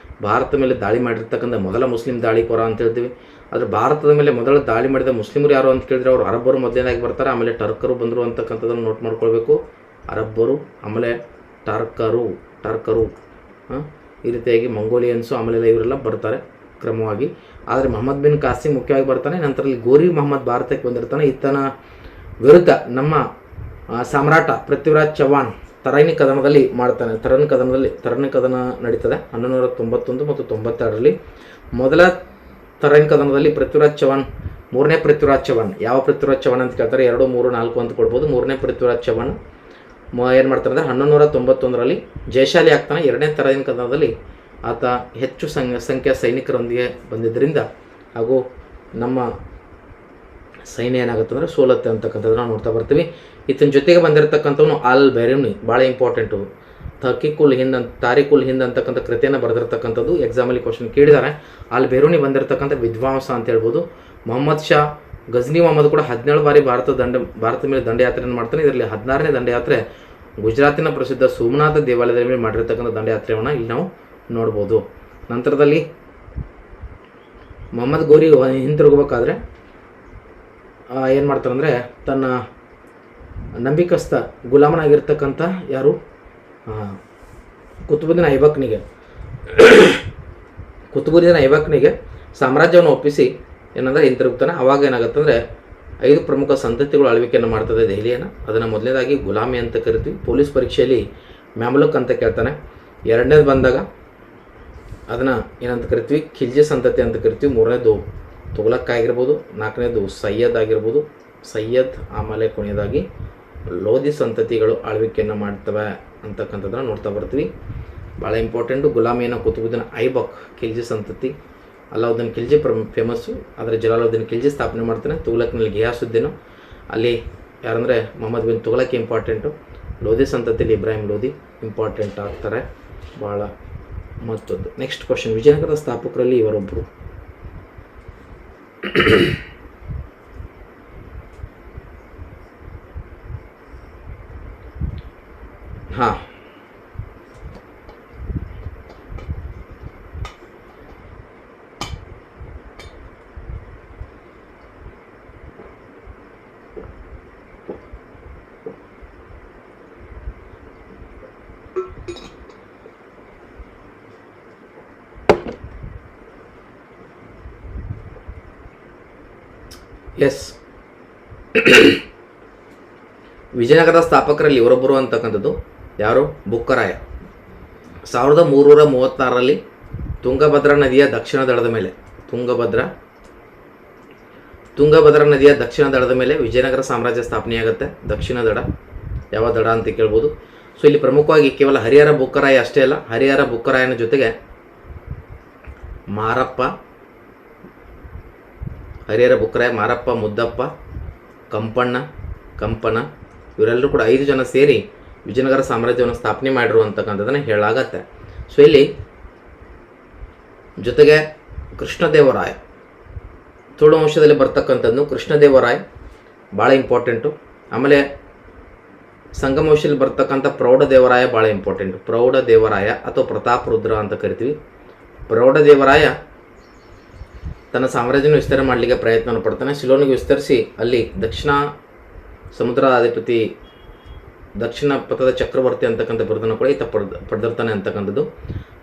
ಭಾರತ ಮೇಲೆ ದಾಳಿ ಮಾಡಿರ್ತಕ್ಕಂಥ ಮೊದಲ ಮುಸ್ಲಿಂ ದಾಳಿಕೋರ ಅಂತ ಹೇಳ್ತೀವಿ. ಆದರೆ ಭಾರತದ ಮೇಲೆ ಮೊದಲ ದಾಳಿ ಮಾಡಿದ ಮುಸ್ಲಿಮರು ಯಾರು ಅಂತ ಕೇಳಿದ್ರೆ ಅವರು ಅರಬ್ಬರು ಮೊದಲನೇದಾಗಿ ಬರ್ತಾರೆ, ಆಮೇಲೆ ಟರ್ಕರು ಬಂದರು ಅಂತಕ್ಕಂಥದ್ದನ್ನು ನೋಟ್ ಮಾಡ್ಕೊಳ್ಬೇಕು. ಅರಬ್ಬರು, ಆಮೇಲೆ ಟರ್ಕರು ಈ ರೀತಿಯಾಗಿ ಮಂಗೋಲಿಯನ್ಸು, ಆಮೇಲೆ ಇವರೆಲ್ಲ ಬರ್ತಾರೆ ಕ್ರಮವಾಗಿ. ಆದರೆ ಮೊಹಮ್ಮದ್ ಬಿನ್ ಕಾಸಿಂ ಮುಖ್ಯವಾಗಿ ಬರ್ತಾನೆ. ನಂತರದಲ್ಲಿ ಗೋರಿ ಮೊಹಮ್ಮದ್ ಭಾರತಕ್ಕೆ ಬಂದಿರ್ತಾನೆ. ಈತನ ವಿರುದ್ಧ ನಮ್ಮ ಸಾಮ್ರಾಟ ಪೃಥ್ವಿರಾಜ್ ಚೌಹಾಣ್ ತರೈನಿ ಕದನದಲ್ಲಿ ಮಾಡ್ತಾನೆ. ತರೈನಿ ಕದನ ನಡೀತದೆ 1191 ಮತ್ತು 92ರಲ್ಲಿ. ಮೊದಲ ತರೈನಿ ಕದನದಲ್ಲಿ ಪೃಥ್ವಿರಾಜ್ ಚೌಹಾಣ್, ಮೂರನೇ ಪೃಥ್ವಿರಾಜ್ ಚೌಹಾಣ್. ಯಾವ ಪೃಥ್ವಿರಾಜ್ ಚೌಹಾಣ್ ಅಂತ ಕೇಳ್ತಾರೆ? 2, 3, 4 ಅಂತ ಕೊಡ್ಬೋದು. ಮೂರನೇ ಪೃಥ್ವಿರಾಜ್ ಚೌಹಾಣ್ ಏನು ಮಾಡ್ತಾರೆ ಅಂದರೆ 1191ರಲ್ಲಿ ಜಯಶಾಲಿ ಆಗ್ತಾನೆ. ಎರಡನೇ ತರೈನಿ ಕದನದಲ್ಲಿ ಆತ ಹೆಚ್ಚು ಸಂಖ್ಯೆಯ ಸೈನಿಕರೊಂದಿಗೆ ಬಂದಿದ್ದರಿಂದ ಹಾಗೂ ನಮ್ಮ ಸೈನ್ಯ ಏನಾಗುತ್ತೆ ಅಂದರೆ ಸೋಲತ್ತೆ ಅಂತಕ್ಕಂಥದ್ದನ್ನು ನೋಡ್ತಾ ಬರ್ತೀವಿ. ಈತನ ಜೊತೆಗೆ ಬಂದಿರತಕ್ಕಂಥವನು ಅಲ್ ಬೆರೂನಿ, ಭಾಳ ಇಂಪಾರ್ಟೆಂಟು. ತಾರಿಕುಲ್ ಹಿಂದ್ ಅಂತಕ್ಕಂಥ ಕೃತಿಯನ್ನು ಬರೆದಿರ್ತಕ್ಕಂಥದ್ದು. ಎಕ್ಸಾಮಲ್ಲಿ ಕ್ವಶನ್ ಕೇಳಿದ್ದಾರೆ. ಅಲ್ ಬೆರೂನಿ ಬಂದಿರತಕ್ಕಂಥ ವಿದ್ವಾಂಸ ಅಂತ ಹೇಳ್ಬೋದು. ಮೊಹಮ್ಮದ್ ಶಾ ಗಜ್ನಿ ಮೊಹಮ್ಮದ್ ಕೂಡ 17 ಬಾರಿ ಭಾರತದ ಮೇಲೆ ದಂಡಯಾತ್ರೆಯನ್ನು ಮಾಡ್ತಾನೆ. ಇದರಲ್ಲಿ 16ನೇ ದಂಡಯಾತ್ರೆ ಗುಜರಾತಿನ ಪ್ರಸಿದ್ಧ ಸೋಮನಾಥ ದೇವಾಲಯದ ಮೇಲೆ ಮಾಡಿರ್ತಕ್ಕಂಥ ದಂಡಯಾತ್ರೆಯನ್ನು ಇಲ್ಲಿ ನಾವು ನೋಡ್ಬೋದು. ನಂತರದಲ್ಲಿ ಮೊಹಮ್ಮದ್ ಗೋರಿ ಹಿಂತಿರುಗಬೇಕಾದ್ರೆ ಏನು ಮಾಡ್ತಾರೆ ಅಂದರೆ ತನ್ನ ನಂಬಿಕಸ್ಥ ಗುಲಾಮನಾಗಿರ್ತಕ್ಕಂಥ ಯಾರು ಕುತುಬುದ್ದೀನ್ ಐಬಕ್ನಿಗೆ ಸಾಮ್ರಾಜ್ಯವನ್ನು ಒಪ್ಪಿಸಿ ಏನಂದರೆ ಹಿಂತಿರುಗ್ತಾನೆ. ಅವಾಗ ಏನಾಗುತ್ತಂದರೆ 5 ಪ್ರಮುಖ ಸಂತತಿಗಳು ಆಳ್ವಿಕೆಯನ್ನು ಮಾಡ್ತದೆ ದೆಹಲಿಯನ್ನು. ಅದನ್ನು ಮೊದಲನೇದಾಗಿ ಗುಲಾಮಿ ಅಂತ ಕರಿತೀವಿ. ಪೊಲೀಸ್ ಪರೀಕ್ಷೆಯಲ್ಲಿ ಮ್ಯಾಮಲುಕ್ ಅಂತ ಕೇಳ್ತಾನೆ. ಎರಡನೇದು ಬಂದಾಗ ಅದನ್ನು ಏನಂತ ಕರಿತೀವಿ? ಖಿಲ್ಜಿ ಸಂತತಿ ಅಂತ ಕರಿತೀವಿ. ಮೂರನೇದು ತುಘಲಕ್ ಆಗಿರ್ಬೋದು. ನಾಲ್ಕನೇದು ಸಯ್ಯದ್ ಆಗಿರ್ಬೋದು. ಆಮೇಲೆ ಕೊನೆಯದಾಗಿ ಲೋಧಿ ಸಂತತಿಗಳು ಆಳ್ವಿಕೆಯನ್ನು ಮಾಡ್ತವೆ ಅಂತಕ್ಕಂಥದ್ದನ್ನು ನೋಡ್ತಾ ಬರ್ತೀವಿ. ಭಾಳ ಇಂಪಾರ್ಟೆಂಟು. ಗುಲಾಮಿಯನ್ನು ಕುತುಬುದ್ದೀನ್ ಐಬಕ್ ಖಿಲ್ಜಿ ಸಂತತಿ. ಅಲಾವುದ್ದೀನ್ ಖಿಲ್ಜಿ ಫೇಮಸ್ಸು, ಆದರೆ ಜಲಾಲುದ್ದೀನ್ ಖಿಲ್ಜಿ ಸ್ಥಾಪನೆ ಮಾಡ್ತಾನೆ. ತುಘಲಕ್ನಲ್ಲಿ ಗಿಯಾಸುದ್ದೀನು, ಅಲ್ಲಿ ಯಾರಂದರೆ ಮೊಹಮ್ಮದ್ ಬಿನ್ ತುಘಲಕ್ ಇಂಪಾರ್ಟೆಂಟು. ಲೋಧಿ ಸಂತತಿಯಲ್ಲಿ ಇಬ್ರಾಹಿಂ ಲೋಧಿ ಇಂಪಾರ್ಟೆಂಟ್ ಆಗ್ತಾರೆ ಭಾಳ ಮತ್ತೊಂದು. ನೆಕ್ಸ್ಟ್ ಕ್ವಶನ್, ವಿಜಯನಗರದ ಸ್ಥಾಪಕರಲ್ಲಿ ಇವರೊಬ್ಬರು. ಹಾಂ, ಎಸ್, ವಿಜಯನಗರದ ಸ್ಥಾಪಕರಲ್ಲಿ ಇವರೊಬ್ಬರು ಅಂತಕ್ಕಂಥದ್ದು ಯಾರು? ಬುಕ್ಕರಾಯ. 1336ರಲ್ಲಿ ತುಂಗಭದ್ರಾ ನದಿಯ ದಕ್ಷಿಣ ದಡದ ಮೇಲೆ ತುಂಗಭದ್ರಾ ನದಿಯ ದಕ್ಷಿಣ ದಡದ ಮೇಲೆ ವಿಜಯನಗರ ಸಾಮ್ರಾಜ್ಯ ಸ್ಥಾಪನೆಯಾಗುತ್ತೆ. ದಕ್ಷಿಣ ದಡ ಯಾವ ದಡ ಅಂತ ಕೇಳ್ಬೋದು. ಸೊ ಇಲ್ಲಿ ಪ್ರಮುಖವಾಗಿ ಕೇವಲ ಹರಿಹರ ಬುಕ್ಕರಾಯ ಅಷ್ಟೇ ಅಲ್ಲ, ಹರಿಹರ ಬುಕ್ಕರಾಯನ ಜೊತೆಗೆ ಹರಿಹರ ಬುಕ್ಕರಾಯ, ಮಾರಪ್ಪ, ಮುದ್ದಪ್ಪ, ಕಂಪನ ಇವರೆಲ್ಲರೂ ಕೂಡ 5 ಜನ ಸೇರಿ ವಿಜಯನಗರ ಸಾಮ್ರಾಜ್ಯವನ್ನು ಸ್ಥಾಪನೆ ಮಾಡಿರು ಅಂತಕ್ಕಂಥದ್ದನ್ನು ಹೇಳಾಗತ್ತೆ. ಸೊ ಇಲ್ಲಿ ಜೊತೆಗೆ ಕೃಷ್ಣದೇವರಾಯ, ತುಳು ವಂಶದಲ್ಲಿ ಬರ್ತಕ್ಕಂಥದ್ದು ಕೃಷ್ಣದೇವರಾಯ ಭಾಳ ಇಂಪಾರ್ಟೆಂಟು. ಆಮೇಲೆ ಸಂಗಮ ವಂಶದಲ್ಲಿ ಬರ್ತಕ್ಕಂಥ ಪ್ರೌಢದೇವರಾಯ ಭಾಳ ಇಂಪಾರ್ಟೆಂಟು. ಪ್ರೌಢದೇವರಾಯ ಅಥವಾ ಪ್ರತಾಪ ರುದ್ರ ಅಂತ ಕರಿತೀವಿ. ಪ್ರೌಢದೇವರಾಯ ತನ್ನ ಸಾಮ್ರಾಜ್ಯವನ್ನು ವಿಸ್ತಾರ ಮಾಡಲಿಕ್ಕೆ ಪ್ರಯತ್ನವನ್ನು ಪಡ್ತಾನೆ. ಸಿಲೋನಿಗೆ ವಿಸ್ತರಿಸಿ ಅಲ್ಲಿ ದಕ್ಷಿಣ ಸಮುದ್ರಾಧಿಪತಿ, ದಕ್ಷಿಣ ಪಥದ ಚಕ್ರವರ್ತಿ ಅಂತಕ್ಕಂಥ ಬಿರುದನ್ನು ಕೂಡ ಈತ ಪಡೆದಿರ್ತಾನೆ ಅಂತಕ್ಕಂಥದ್ದು.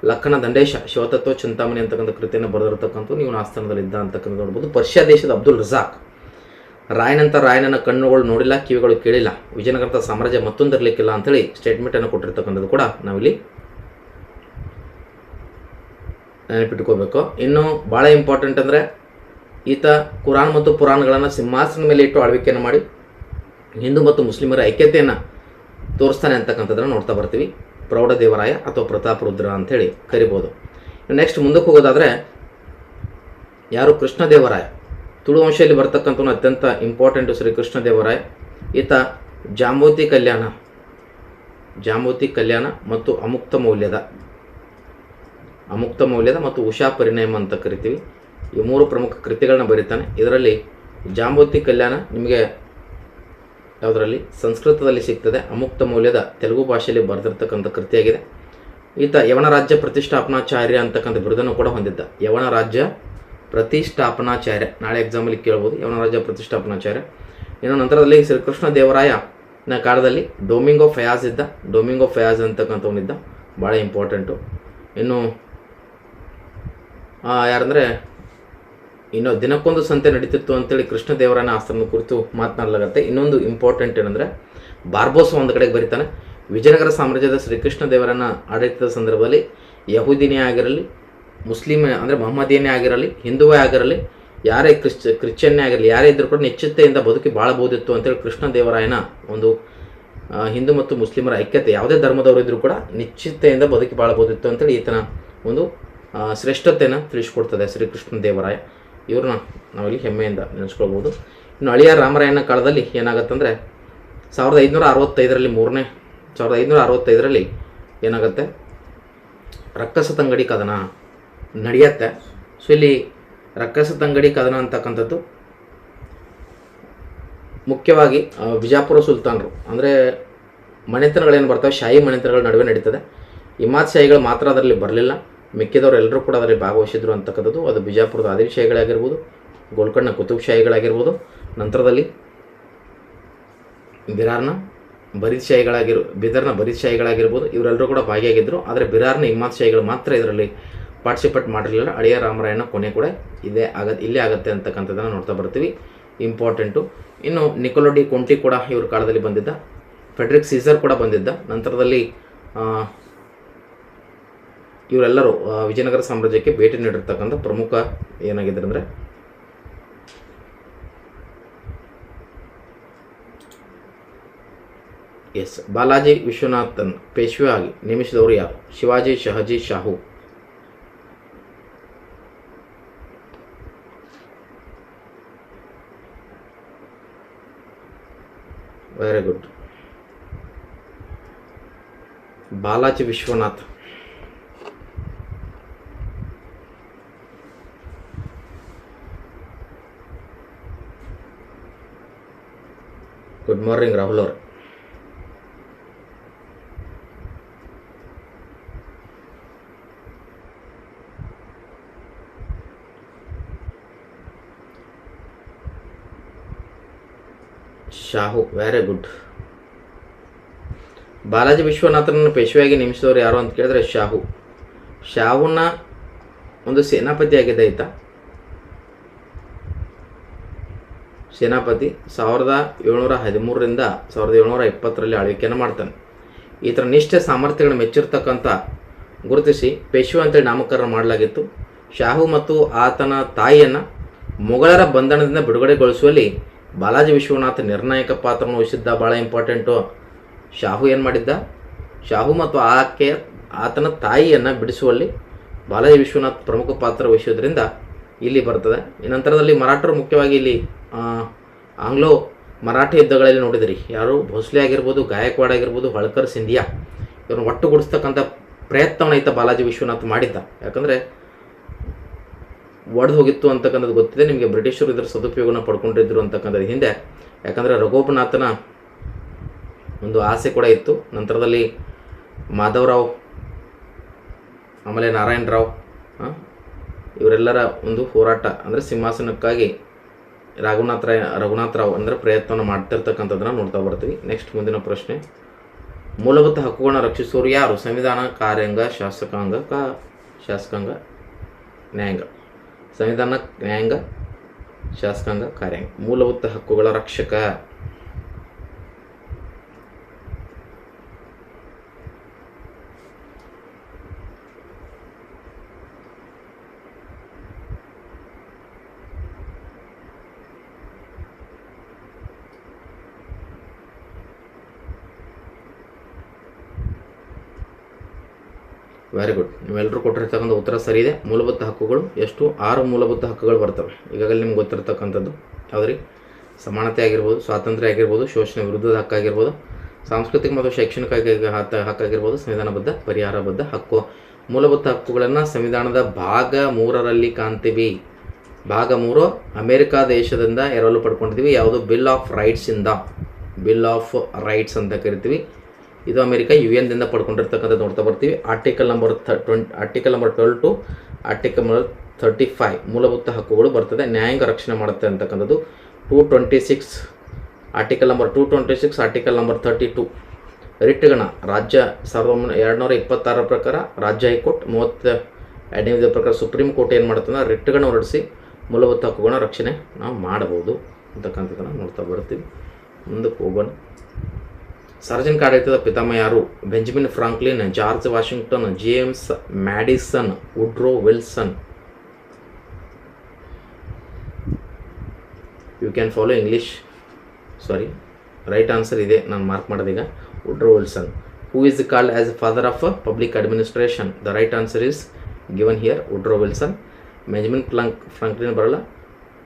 ಲಕ್ಕನ ದಂಡೇಶ ಶಿವತತ್ವ ಚಿಂತಾಮಣಿ ಅಂತಕ್ಕಂಥ ಕೃತಿಯನ್ನು ಬರೆದಿರ್ತಕ್ಕಂಥ ನೀವು ಆಸ್ಥಾನದಲ್ಲಿದ್ದ ಅಂತಕ್ಕಂಥ ನೋಡ್ಬೋದು. ಪರ್ಷಿಯಾ ದೇಶದ ಅಬ್ದುಲ್ ರಜಾಕ್ ರಾಯನಂತ ರಾಯನನ್ನ ಕಣ್ಣುಗಳು ನೋಡಿಲ್ಲ, ಕಿವಿಗಳು ಕೇಳಿಲ್ಲ, ವಿಜಯನಗರದ ಸಾಮ್ರಾಜ್ಯ ಮತ್ತೊಂದಿರಲಿಕ್ಕಿಲ್ಲ ಅಂತೇಳಿ ಸ್ಟೇಟ್ಮೆಂಟನ್ನು ಕೊಟ್ಟಿರ್ತಕ್ಕಂಥದ್ದು ಕೂಡ ನಾವಿಲ್ಲಿ ನೆನಪಿಟ್ಕೋಬೇಕು. ಇನ್ನು ಭಾಳ ಇಂಪಾರ್ಟೆಂಟ್ ಅಂದರೆ ಈತ ಕುರಾನ್ ಮತ್ತು ಪುರಾಣಗಳನ್ನು ಸಿಂಹಾಸನ ಮೇಲೆ ಇಟ್ಟು ಆಳ್ವಿಕೆಯನ್ನು ಮಾಡಿ ಹಿಂದೂ ಮತ್ತು ಮುಸ್ಲಿಮರ ಐಕ್ಯತೆಯನ್ನು ತೋರಿಸ್ತಾನೆ ಅಂತಕ್ಕಂಥದ್ದನ್ನು ನೋಡ್ತಾ ಬರ್ತೀವಿ. ಪ್ರೌಢದೇವರಾಯ ಅಥವಾ ಪ್ರತಾಪರುದ್ರ ಅಂಥೇಳಿ ಕರಿಬೋದು. ನೆಕ್ಸ್ಟ್ ಮುಂದಕ್ಕೆ ಹೋಗೋದಾದರೆ ಯಾರು ಕೃಷ್ಣದೇವರಾಯ, ತುಳು ವಂಶದಲ್ಲಿ ಬರ್ತಕ್ಕಂಥ ಅತ್ಯಂತ ಇಂಪಾರ್ಟೆಂಟು ಶ್ರೀ ಕೃಷ್ಣದೇವರಾಯ. ಈತ ಜಾಂಬೋತಿ ಕಲ್ಯಾಣ ಮತ್ತು ಅಮುಕ್ತ ಮೌಲ್ಯದ ಮತ್ತು ಉಷಾ ಪರಿಣಯಮ ಅಂತ ಕರಿತೀವಿ. ಈ 3 ಪ್ರಮುಖ ಕೃತಿಗಳನ್ನ ಬರೀತಾನೆ. ಇದರಲ್ಲಿ ಜಾಂಬೋತಿ ಕಲ್ಯಾಣ ನಿಮಗೆ ಯಾವುದರಲ್ಲಿ ಸಂಸ್ಕೃತದಲ್ಲಿ ಸಿಗ್ತದೆ, ಅಮುಕ್ತ ಮೌಲ್ಯದ ತೆಲುಗು ಭಾಷೆಯಲ್ಲಿ ಬರೆದಿರ್ತಕ್ಕಂಥ ಕೃತಿಯಾಗಿದೆ. ಈತ ಯವನ ರಾಜ್ಯ ಪ್ರತಿಷ್ಠಾಪನಾಚಾರ್ಯ ಅಂತಕ್ಕಂಥ ಬಿರುದನ್ನು ಕೂಡ ಹೊಂದಿದ್ದ. ಯವನ ರಾಜ್ಯ ಪ್ರತಿಷ್ಠಾಪನಾಚಾರ್ಯ, ನಾಳೆ ಎಕ್ಸಾಮಲ್ಲಿ ಕೇಳ್ಬೋದು, ಯವನ ರಾಜ್ಯ ಪ್ರತಿಷ್ಠಾಪನಾಚಾರ್ಯ. ಇನ್ನು ನಂತರದಲ್ಲಿ ಶ್ರೀಕೃಷ್ಣ ದೇವರಾಯನ ಕಾಲದಲ್ಲಿ ಡೊಮಿಂಗೋ ಫಯಾಜ್ ಅಂತಕ್ಕಂಥವನಿದ್ದ, ಭಾಳ ಇಂಪಾರ್ಟೆಂಟು. ಇನ್ನು ಯಾರಂದರೆ ಇನ್ನು ದಿನಕ್ಕೊಂದು ಸಂತೆ ನಡೀತಿತ್ತು ಅಂತೇಳಿ ಕೃಷ್ಣದೇವರಾಯನ ಆಸ್ಥಾನದ ಕುರಿತು ಮಾತನಾಡಲಾಗತ್ತೆ. ಇನ್ನೊಂದು ಇಂಪಾರ್ಟೆಂಟ್ ಏನಂದರೆ ಬಾರ್ಬೋಸ ಒಂದು ಕಡೆಗೆ ಬರೀತಾನೆ, ವಿಜಯನಗರ ಸಾಮ್ರಾಜ್ಯದ ಶ್ರೀಕೃಷ್ಣ ದೇವರನ್ನ ಆಡಳಿತದ ಸಂದರ್ಭದಲ್ಲಿ ಯಹೂದಿನೇ ಆಗಿರಲಿ, ಮುಸ್ಲಿಮ್ ಅಂದರೆ ಮಹಮ್ಮದಿಯನ್ನೇ ಆಗಿರಲಿ, ಹಿಂದುವೇ ಆಗಿರಲಿ, ಯಾರೇ ಕ್ರಿಶ್ಚಿಯನ್ನೇ ಆಗಿರಲಿ, ಯಾರೇ ಇದ್ದರೂ ಕೂಡ ನಿಶ್ಚಿತೆಯಿಂದ ಬದುಕಿ ಬಾಳಬಹುದಿತ್ತು ಅಂತೇಳಿ ಕೃಷ್ಣದೇವರಾಯನ ಒಂದು ಹಿಂದೂ ಮತ್ತು ಮುಸ್ಲಿಮರ ಐಕ್ಯತೆ, ಯಾವುದೇ ಧರ್ಮದವರು ಇದ್ದರೂ ಕೂಡ ನಿಶ್ಚಿತೆಯಿಂದ ಬದುಕಿ ಬಾಳಬಹುದಿತ್ತು ಅಂತೇಳಿ ಈತನ ಒಂದು ಶ್ರೇಷ್ಠತೆಯನ್ನು ತಿಳಿಸ್ಕೊಡ್ತದೆ ಶ್ರೀಕೃಷ್ಣ ದೇವರಾಯ. ಇವ್ರನ್ನ ನಾವಿಲ್ಲಿ ಹೆಮ್ಮೆಯಿಂದ ನೆನೆಸ್ಕೊಳ್ಬೋದು. ಇನ್ನು ಅಳಿಯ ರಾಮರಾಯನ ಕಾಲದಲ್ಲಿ ಏನಾಗುತ್ತಂದರೆ 1565ರಲ್ಲಿ ಏನಾಗುತ್ತೆ, ರಕ್ಕಸ ತಂಗಡಿ ಕದನ ನಡೆಯುತ್ತೆ. ಸೊ ಇಲ್ಲಿ ರಕ್ಕಸ ತಂಗಡಿ ಕದನ ಅಂತಕ್ಕಂಥದ್ದು ಮುಖ್ಯವಾಗಿ ಬಿಜಾಪುರ ಸುಲ್ತಾನರು ಅಂದರೆ ಮನೆತನಗಳೇನು ಬರ್ತವೆ, ಶಾಹಿ ಮನೆತನಗಳ ನಡುವೆ ನಡೀತದೆ. ಇಮಾದ್ ಶಾಹಿಗಳು ಮಾತ್ರ ಅದರಲ್ಲಿ ಬರಲಿಲ್ಲ, ಮಿಕ್ಕಿದವರು ಎಲ್ಲರೂ ಕೂಡ ಅದರಲ್ಲಿ ಭಾಗವಹಿಸಿದ್ರು ಅಂತಕ್ಕಂಥದ್ದು. ಅದು ಬಿಜಾಪುರದ ಆದಿಲ್ ಶಾಹಿಗಳಾಗಿರ್ಬೋದು, ಗೋಲ್ಕೊಂಡ್ನ ಕುತುಬ್ ಶಾಹಿಗಳಾಗಿರ್ಬೋದು, ನಂತರದಲ್ಲಿ ಬಿದರ್ನ ಬರೀದ್ ಶಾಹಿಗಳಾಗಿರ್ಬೋದು, ಇವರೆಲ್ಲರೂ ಕೂಡ ಭಾಗಿಯಾಗಿದ್ದರು. ಆದರೆ ಬಿರಾರ್ನ ಇಮಾದ್ ಶಾಹಿಗಳು ಮಾತ್ರ ಇದರಲ್ಲಿ ಪಾರ್ಟಿಸಿಪೇಟ್ ಮಾಡಿರಲಿಲ್ಲ. ಅಳಿಯ ರಾಮರಾಯನ ಕೊನೆ ಕೂಡ ಇಲ್ಲೇ ಆಗುತ್ತೆ ಅಂತಕ್ಕಂಥದ್ದನ್ನು ನೋಡ್ತಾ ಬರ್ತೀವಿ, ಇಂಪಾರ್ಟೆಂಟು. ಇನ್ನು ನಿಕೋಲೋ ಡಿ ಕೊಂಟಿ ಕೂಡ ಇವ್ರ ಕಾಲದಲ್ಲಿ ಬಂದಿದ್ದ, ಫೆಡ್ರಿಕ್ ಸೀಸರ್ ಕೂಡ ಬಂದಿದ್ದ. ನಂತರದಲ್ಲಿ ಇವರೆಲ್ಲರೂ ವಿಜಯನಗರ ಸಾಮ್ರಾಜ್ಯಕ್ಕೆ ಭೇಟಿ ನೀಡಿರ್ತಕ್ಕಂಥ ಪ್ರಮುಖ ಏನಾಗಿದ್ದಾರೆ ಅಂದರೆ ಬಾಲಾಜಿ ವಿಶ್ವನಾಥನ್ ಪೇಶ್ವೆ ಆಗಿ ನೇಮಿಸಿದವರು ಯಾರು? Shivaji Shahaji Shahu. Very good, Balaji Vishwanath. Good morning Rahul ಅವರು. Shahu, very good. ಬಾಲಾಜಿ ವಿಶ್ವನಾಥನನ್ನು ಪೇಶ್ವೆಯಾಗಿ ನೇಮಿಸಿದವರು ಯಾರು ಅಂತ ಕೇಳಿದ್ರೆ ಶಾಹುನ ಒಂದು ಸೇನಾಪತಿಯಾಗಿದೆ ಈತ. ಸೇನಾಪತಿ 1713ರಿಂದ 1720ರಲ್ಲಿ ಆಳ್ವಿಕೆಯನ್ನು ಮಾಡ್ತಾನೆ. ಈತರ ನಿಷ್ಠೆ ಸಾಮರ್ಥ್ಯಗಳನ್ನು ಮೆಚ್ಚಿರ್ತಕ್ಕಂಥ ಗುರುತಿಸಿ ಪೇಶ್ವೆ ಅಂತೇಳಿ ನಾಮಕರಣ ಮಾಡಲಾಗಿತ್ತು. ಶಾಹು ಮತ್ತು ಆತನ ತಾಯಿಯನ್ನು ಮೊಘಲರ ಬಂಧನದಿಂದ ಬಿಡುಗಡೆಗೊಳಿಸುವಲ್ಲಿ ಬಾಲಾಜಿ ವಿಶ್ವನಾಥ್ ನಿರ್ಣಾಯಕ ಪಾತ್ರವನ್ನು ವಹಿಸಿದ್ದ. ಭಾಳ ಇಂಪಾರ್ಟೆಂಟು. ಶಾಹು ಏನು ಮಾಡಿದ್ದ, ಶಾಹು ಮತ್ತು ಆತನ ತಾಯಿಯನ್ನು ಬಿಡಿಸುವಲ್ಲಿ ಬಾಲಾಜಿ ವಿಶ್ವನಾಥ್ ಪ್ರಮುಖ ಪಾತ್ರ ವಹಿಸೋದ್ರಿಂದ ಇಲ್ಲಿ ಬರ್ತದೆ. ಈ ನಂತರದಲ್ಲಿ ಮರಾಠರು ಮುಖ್ಯವಾಗಿ ಇಲ್ಲಿ ಆಂಗ್ಲೋ ಮರಾಠಿ ಯುದ್ಧಗಳಲ್ಲಿ ನೋಡಿದ್ರಿ, ಯಾರು ಭೋಸ್ಲೆ ಆಗಿರ್ಬೋದು, ಗಾಯಕ್ವಾಡ್ ಆಗಿರ್ಬೋದು, ಹೊಳ್ಕರ್, ಸಿಂಧಿಯಾ ಇವ್ರನ್ನ ಒಟ್ಟುಗೂಡಿಸ್ತಕ್ಕಂಥ ಪ್ರಯತ್ನವನ್ನು ಈತ ಬಾಲಾಜಿ ವಿಶ್ವನಾಥ್ ಮಾಡಿದ್ದ. ಯಾಕಂದರೆ ಒಡೆದು ಹೋಗಿತ್ತು ಅಂತಕ್ಕಂಥದ್ದು ಗೊತ್ತಿದೆ ನಿಮಗೆ. ಬ್ರಿಟಿಷರು ಇದರ ಸದುಪಯೋಗನ ಪಡ್ಕೊಂಡಿದ್ರು ಅಂತಕ್ಕಂಥದ್ದು ಹಿಂದೆ. ಯಾಕಂದರೆ ರಘುನಾಥನ ಒಂದು ಆಸೆ ಕೂಡ ಇತ್ತು. ನಂತರದಲ್ಲಿ ಮಾಧವರಾವ್, ಆಮೇಲೆ ನಾರಾಯಣ ರಾವ್, ಇವರೆಲ್ಲರ ಒಂದು ಹೋರಾಟ ಅಂದರೆ ಸಿಂಹಾಸನಕ್ಕಾಗಿ ರಘುನಾಥ್ ರಾವ್ ಅಂದರೆ ಪ್ರಯತ್ನವನ್ನು ಮಾಡ್ತಿರ್ತಕ್ಕಂಥದ್ದನ್ನು ನೋಡ್ತಾ ಬರ್ತೀವಿ. ನೆಕ್ಸ್ಟ್ ಮುಂದಿನ ಪ್ರಶ್ನೆ, ಮೂಲಭೂತ ಹಕ್ಕುಗಳನ್ನ ರಕ್ಷಿಸುವವರು ಯಾರು? ಸಂವಿಧಾನ, ಕಾರ್ಯಾಂಗ, ಶಾಸಕಾಂಗ, ನ್ಯಾಯಾಂಗ. ಸಂವಿಧಾನ, ನ್ಯಾಯಾಂಗ, ಶಾಸಕಾಂಗ, ಕಾರ್ಯಾಂಗ. ಮೂಲಭೂತ ಹಕ್ಕುಗಳ ರಕ್ಷಕ ವೆರಿ ಗುಡ್. ನೀವೆಲ್ಲರೂ ಕೊಟ್ಟಿರ್ತಕ್ಕಂಥ ಉತ್ತರ ಸರಿ ಇದೆ. ಮೂಲಭೂತ ಹಕ್ಕುಗಳು ಎಷ್ಟು? 6 ಮೂಲಭೂತ ಹಕ್ಕುಗಳು ಬರ್ತವೆ. ಈಗಾಗಲೇ ನಿಮ್ಗೆ ಗೊತ್ತಿರತಕ್ಕಂಥದ್ದು ಯಾವುದ್ರಿ? ಸಮಾನತೆ ಆಗಿರ್ಬೋದು, ಸ್ವಾತಂತ್ರ್ಯ ಆಗಿರ್ಬೋದು, ಶೋಷಣೆ ವಿರುದ್ಧದ ಹಕ್ಕಾಗಿರ್ಬೋದು, ಸಾಂಸ್ಕೃತಿಕ ಮತ್ತು ಶೈಕ್ಷಣಿಕ ಹಕ್ಕಾಗಿರ್ಬೋದು, ಸಂವಿಧಾನಬದ್ಧ ಪರಿಹಾರಬದ್ಧ ಹಕ್ಕು. ಮೂಲಭೂತ ಹಕ್ಕುಗಳನ್ನು ಸಂವಿಧಾನದ ಭಾಗ 3ರಲ್ಲಿ ಕಾಣ್ತೀವಿ. ಭಾಗ 3 ಅಮೆರಿಕಾ ದೇಶದಿಂದ ಎರವಲು ಪಡ್ಕೊಂಡಿದ್ದೀವಿ. ಯಾವುದು? ಬಿಲ್ ಆಫ್ ರೈಟ್ಸಿಂದ. ಬಿಲ್ ಆಫ್ ರೈಟ್ಸ್ ಅಂತ ಕರಿತೀವಿ. ಇದು ಅಮೆರಿಕ UN ದಿಂದ ಪಡ್ಕೊಂಡಿರ್ತಕ್ಕಂಥದ್ದು ನೋಡ್ತಾ ಬರ್ತೀವಿ. Article number 12 to article number 35 ಮೂಲಭೂತ ಹಕ್ಕುಗಳು ಬರ್ತದೆ. ನ್ಯಾಯಾಂಗ ರಕ್ಷಣೆ ಮಾಡುತ್ತೆ ಅಂತಕ್ಕಂಥದ್ದು 226 ಆರ್ಟಿಕಲ್ ನಂಬರ್ 226, ಆರ್ಟಿಕಲ್ ನಂಬರ್ 32. ರಿಟ್ಗಳ ರಾಜ್ಯ 226 ಪ್ರಕಾರ ರಾಜ್ಯ ಹೈಕೋರ್ಟ್, 32ನೇ ಪ್ರಕಾರ ಸುಪ್ರೀಂ ಕೋರ್ಟ್ ಏನು ಮಾಡುತ್ತೆ? ರಿಟ್ಗಳನ್ನ ಹೊರಡಿಸಿ ಮೂಲಭೂತ ಹಕ್ಕುಗಳನ್ನ ರಕ್ಷಣೆ ನಾವು ಮಾಡಬಹುದು ಅಂತಕ್ಕಂಥದ್ದನ್ನು ನೋಡ್ತಾ ಬರ್ತೀವಿ. ಮುಂದಕ್ಕೆ ಹೋಗೋಣ. ಸಾರ್ವಜನಿಕ ಆಡಳಿತದ ಪಿತಾಮಹ ಯಾರು? Benjamin Franklin, George Washington, James Madison, Woodrow Wilson. You can follow English. Sorry, right answer ಇದೆ, ನಾನು ಮಾರ್ಕ್ ಮಾಡೋದೀಗ. Woodrow Wilson. Who is called as father of public administration? The right answer is given here, Woodrow Wilson. Benjamin Franklin ಬರಲ್ಲ.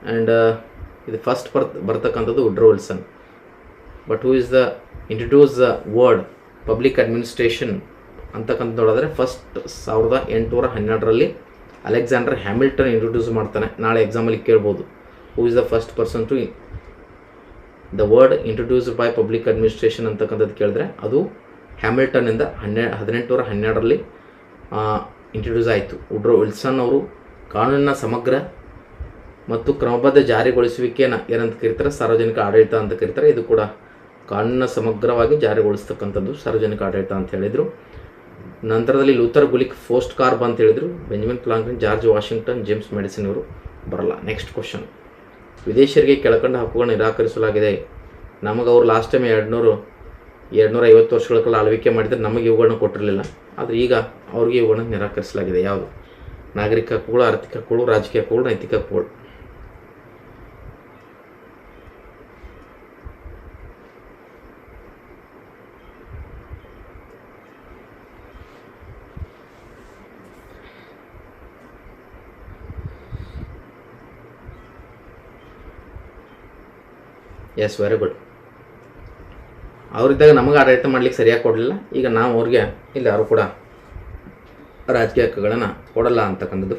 And ಇದು first ಬರ್ತಕ್ಕಂಥದ್ದು Woodrow Wilson. But who is the introduce the word public administration ಅಂತಕ್ಕಂಥ ನೋಡಿದ್ರೆ first 1812ರಲ್ಲಿ Alexander Hamilton introduce ಮಾಡ್ತಾನೆ. ನಾಳೆ ಎಕ್ಸಾಮಲ್ಲಿ ಕೇಳ್ಬೋದು, ಹೂ is the first person to the word introduced by public administration ಅಂತಕ್ಕಂಥದ್ದು ಕೇಳಿದ್ರೆ ಅದು ಹ್ಯಾಮಿಲ್ಟನ್ನಿಂದ 1812ರಲ್ಲಿ ಇಂಟ್ರೊಡ್ಯೂಸ್ ಆಯಿತು. ವುಡ್ರೋ ವಿಲ್ಸನ್ ಅವರು ಕಾನೂನಿನ ಸಮಗ್ರ ಮತ್ತು ಕ್ರಮಬದ್ಧ ಜಾರಿಗೊಳಿಸುವಿಕೆಯನ್ನು ಏನಂತ ಕರೀತಾರೆ? ಸಾರ್ವಜನಿಕ ಆಡಳಿತ ಅಂತ ಕರೀತಾರೆ. ಇದು ಕೂಡ ಕಾನೂನನ್ನ ಸಮಗ್ರವಾಗಿ ಜಾರಿಗೊಳಿಸ್ತಕ್ಕಂಥದ್ದು ಸಾರ್ವಜನಿಕ ಆಡಳಿತ ಅಂತ ಹೇಳಿದರು. ನಂತರದಲ್ಲಿ ಲೂಥರ್ ಗುಲಿಕ್ ಫೋಸ್ಟ್ ಕಾರ್ಬ್ ಅಂತ ಹೇಳಿದರು. Benjamin Franklin, George Washington, James Madison ಇವರು ಬರಲ್ಲ. Next question. ವಿದೇಶಿಯರಿಗೆ ಕೆಳಕಂಡ ಹಕ್ಕುಗಳನ್ನು ನಿರಾಕರಿಸಲಾಗಿದೆ. ನಮಗೆ ಅವರು ಲಾಸ್ಟ್ ಟೈಮ್ 250 ವರ್ಷಗಳ ಕಾಲ ಆಳ್ವಿಕೆ ಮಾಡಿದರೆ ನಮಗೆ ಇವುಗಳನ್ನ ಕೊಟ್ಟಿರಲಿಲ್ಲ. ಆದರೆ ಈಗ ಅವ್ರಿಗೆ ಇವುಗಳನ್ನ ನಿರಾಕರಿಸಲಾಗಿದೆ. ಯಾವುದು? ನಾಗರಿಕ ಹಕ್ಕುಗಳು, ಆರ್ಥಿಕ ಹಕ್ಕುಗಳು, ರಾಜಕೀಯ ಹಕ್ಕುಗಳು, ನೈತಿಕ ಹಕ್ಕುಗಳು. S, very good. ಅವರಿದ್ದಾಗ ನಮಗೆ ಆಡಳಿತ ಮಾಡ್ಲಿಕ್ಕೆ ಸರಿಯಾಗಿ ಕೊಡಲಿಲ್ಲ. ಈಗ ನಾವು ಅವ್ರಿಗೆ ಇಲ್ಲಿ ಯಾರು ಕೂಡ ರಾಜಕೀಯ ಹಕ್ಕುಗಳನ್ನು ಕೊಡಲ್ಲ ಅಂತಕ್ಕಂಥದ್ದು.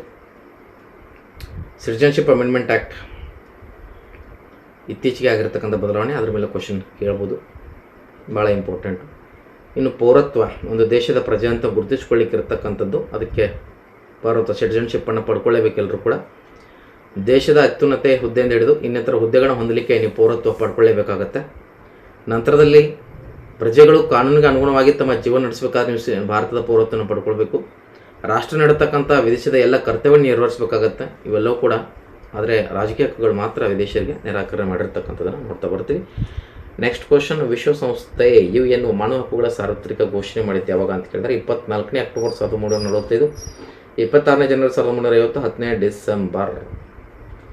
ಸಿಟಿಜನ್ಶಿಪ್ ಅಮೆಂಡ್ಮೆಂಟ್ ಆ್ಯಕ್ಟ್ ಇತ್ತೀಚೆಗೆ ಆಗಿರ್ತಕ್ಕಂಥ ಬದಲಾವಣೆ, ಅದ್ರ ಮೇಲೆ ಕ್ವಶನ್ ಕೇಳ್ಬೋದು, ಭಾಳ ಇಂಪಾರ್ಟೆಂಟು. ಇನ್ನು ಪೌರತ್ವ, ಒಂದು ದೇಶದ ಪ್ರಜೆ ಅಂತ ಗುರುತಿಸ್ಕೊಳ್ಳಿಕ್ಕಿರ್ತಕ್ಕಂಥದ್ದು, ಅದಕ್ಕೆ ಪೌರತ್ವ ಸಿಟಿಜನ್ಶಿಪ್ಪನ್ನು ಪಡ್ಕೊಳ್ಳೇಬೇಕೆಲ್ಲರೂ ಕೂಡ. ದೇಶದ ಅತ್ಯುನ್ನತೆ ಹುದ್ದೆಯಿಂದ ಹಿಡಿದು ಇನ್ನಿತರ ಹುದ್ದೆಗಳನ್ನು ಹೊಂದಲಿಕ್ಕೆ ನೀವು ಪೌರತ್ವ ಪಡ್ಕೊಳ್ಳೇಬೇಕಾಗತ್ತೆ. ನಂತರದಲ್ಲಿ ಪ್ರಜೆಗಳು ಕಾನೂನಿಗೆ ಅನುಗುಣವಾಗಿ ತಮ್ಮ ಜೀವನ ನಡೆಸಬೇಕಾದ್ರೆ ನೀವು ಭಾರತದ ಪೌರತ್ವವನ್ನು ಪಡ್ಕೊಳ್ಬೇಕು. ರಾಷ್ಟ್ರ ನಡೆತಕ್ಕಂಥ ವಿದೇಶದ ಎಲ್ಲ ಕರ್ತವ್ಯ ನಿರ್ವಹಿಸಬೇಕಾಗತ್ತೆ, ಇವೆಲ್ಲವೂ ಕೂಡ. ಆದರೆ ರಾಜಕೀಯ ಹಕ್ಕುಗಳು ಮಾತ್ರ ವಿದೇಶಿಯರಿಗೆ ನಿರಾಕರಣೆ ಮಾಡಿರ್ತಕ್ಕಂಥದ್ದನ್ನು ನೋಡ್ತಾ ಬರ್ತೀವಿ. Next question. ವಿಶ್ವಸಂಸ್ಥೆ UN ಮಾನವ ಹಕ್ಕುಗಳ ಸಾರ್ವತ್ರಿಕ ಘೋಷಣೆ ಮಾಡಿದ್ದು ಯಾವಾಗ ಅಂತ ಕೇಳಿದ್ರೆ 24ನೇ ಅಕ್ಟೋಬರ್ 1345, 26ನೇ ಜನವರಿ 1350, 10ನೇ ಡಿಸೆಂಬರ್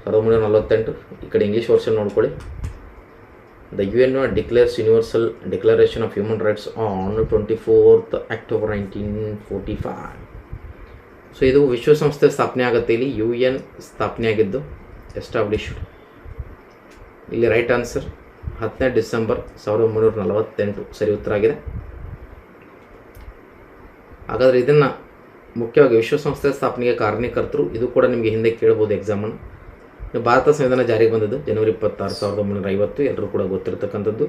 1348. ಈ ಕಡೆ ಇಂಗ್ಲೀಷ್ ವರ್ಷನ್ ನೋಡ್ಕೊಳ್ಳಿ. The UN declares Universal Declaration of Human Rights on 24th October 1945. So ಇದು ವಿಶ್ವಸಂಸ್ಥೆ ಸ್ಥಾಪನೆ ಆಗುತ್ತೆ. ಇಲ್ಲಿ UN ಸ್ಥಾಪನೆ ಆಗಿದ್ದು, ಎಸ್ಟಾಬ್ಲಿಷ್ಡ್. ಇಲ್ಲಿ ರೈಟ್ ಆನ್ಸರ್ 10ನೇ ಡಿಸೆಂಬರ್ 1348 ಸರಿ ಉತ್ತರ ಆಗಿದೆ. ಹಾಗಾದರೆ ಇದನ್ನು ಮುಖ್ಯವಾಗಿ ವಿಶ್ವಸಂಸ್ಥೆ ಸ್ಥಾಪನೆಗೆ ಕಾರಣೀಕರ್ತರು, ಇದು ಕೂಡ ನಿಮಗೆ ಹಿಂದೆ ಕೇಳ್ಬೋದು ಎಕ್ಸಾಮನ್ನು. ಭಾರತ ಸಂವಿಧಾನ ಜಾರಿಗೆ ಬಂದದ್ದು ಜನವರಿ 26, 1950, ಎಲ್ಲರೂ ಕೂಡ ಗೊತ್ತಿರತಕ್ಕಂಥದ್ದು.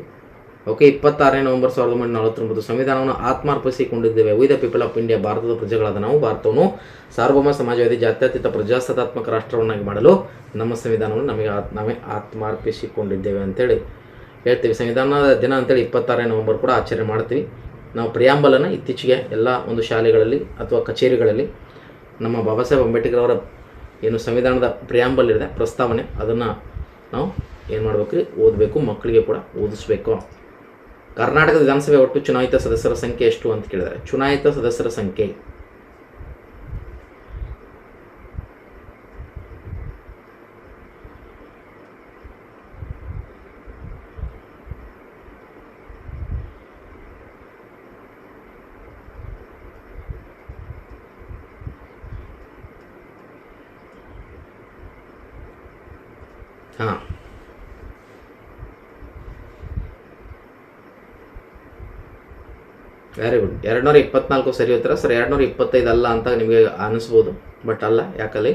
ಓಕೆ, 26ನೇ ನವೆಂಬರ್ 1949 ಸಂವಿಧಾನವನ್ನು ಆತ್ಮಾರ್ಪಿಸಿಕೊಂಡಿದ್ದೇವೆ. We the people of India, ಭಾರತದ ಪ್ರಜೆಗಳಾದ ನಾವು ಭಾರತವನ್ನು ಸಾರ್ವಭೌಮ ಸಮಾಜವಾದಿ ಜಾತ್ಯತೀತ ಪ್ರಜಾಸತ್ತಾತ್ಮಕ ರಾಷ್ಟ್ರವನ್ನಾಗಿ ಮಾಡಲು ನಮ್ಮ ಸಂವಿಧಾನವನ್ನು ನಾವೇ ಆತ್ಮಾರ್ಪಿಸಿಕೊಂಡಿದ್ದೇವೆ ಅಂತೇಳಿ ಹೇಳ್ತೀವಿ. ಸಂವಿಧಾನದ ದಿನ ಅಂತೇಳಿ 26ನೇ ನವೆಂಬರ್ ಕೂಡ ಆಚರಣೆ ಮಾಡ್ತೀವಿ. ನಾವು ಪ್ರಿಯಾಂಬಲನ್ನು ಇತ್ತೀಚೆಗೆ ಎಲ್ಲ ಒಂದು ಶಾಲೆಗಳಲ್ಲಿ ಅಥವಾ ಕಚೇರಿಗಳಲ್ಲಿ ನಮ್ಮ ಬಾಬಾ ಸಾಹೇಬ್ ಅಂಬೇಡ್ಕರ್ ಅವರ ಏನು ಸಂವಿಧಾನದ ಪ್ರಿಯಾಂಬಲ್ ಇದೆ ಪ್ರಸ್ತಾವನೆ, ಅದನ್ನು ನಾವು ಏನು ಮಾಡಬೇಕು ರೀ, ಓದಬೇಕು, ಮಕ್ಕಳಿಗೆ ಕೂಡ ಓದಿಸ್ಬೇಕು. ಕರ್ನಾಟಕ ವಿಧಾನಸಭೆ ಒಟ್ಟು ಚುನಾಯಿತ ಸದಸ್ಯರ ಸಂಖ್ಯೆ ಎಷ್ಟು ಅಂತ ಕೇಳಿದರೆ, ಚುನಾಯಿತ ಸದಸ್ಯರ ಸಂಖ್ಯೆ ಹಾಂ ವೆರಿ ಗುಡ್. 224 ಸರಿ ಉತ್ತರ ಸರ್. 225 ಅಲ್ಲ ಅಂತ ನಿಮಗೆ ಅನಿಸ್ಬೋದು, ಬಟ್ ಅಲ್ಲ. ಯಾಕಲ್ಲಿ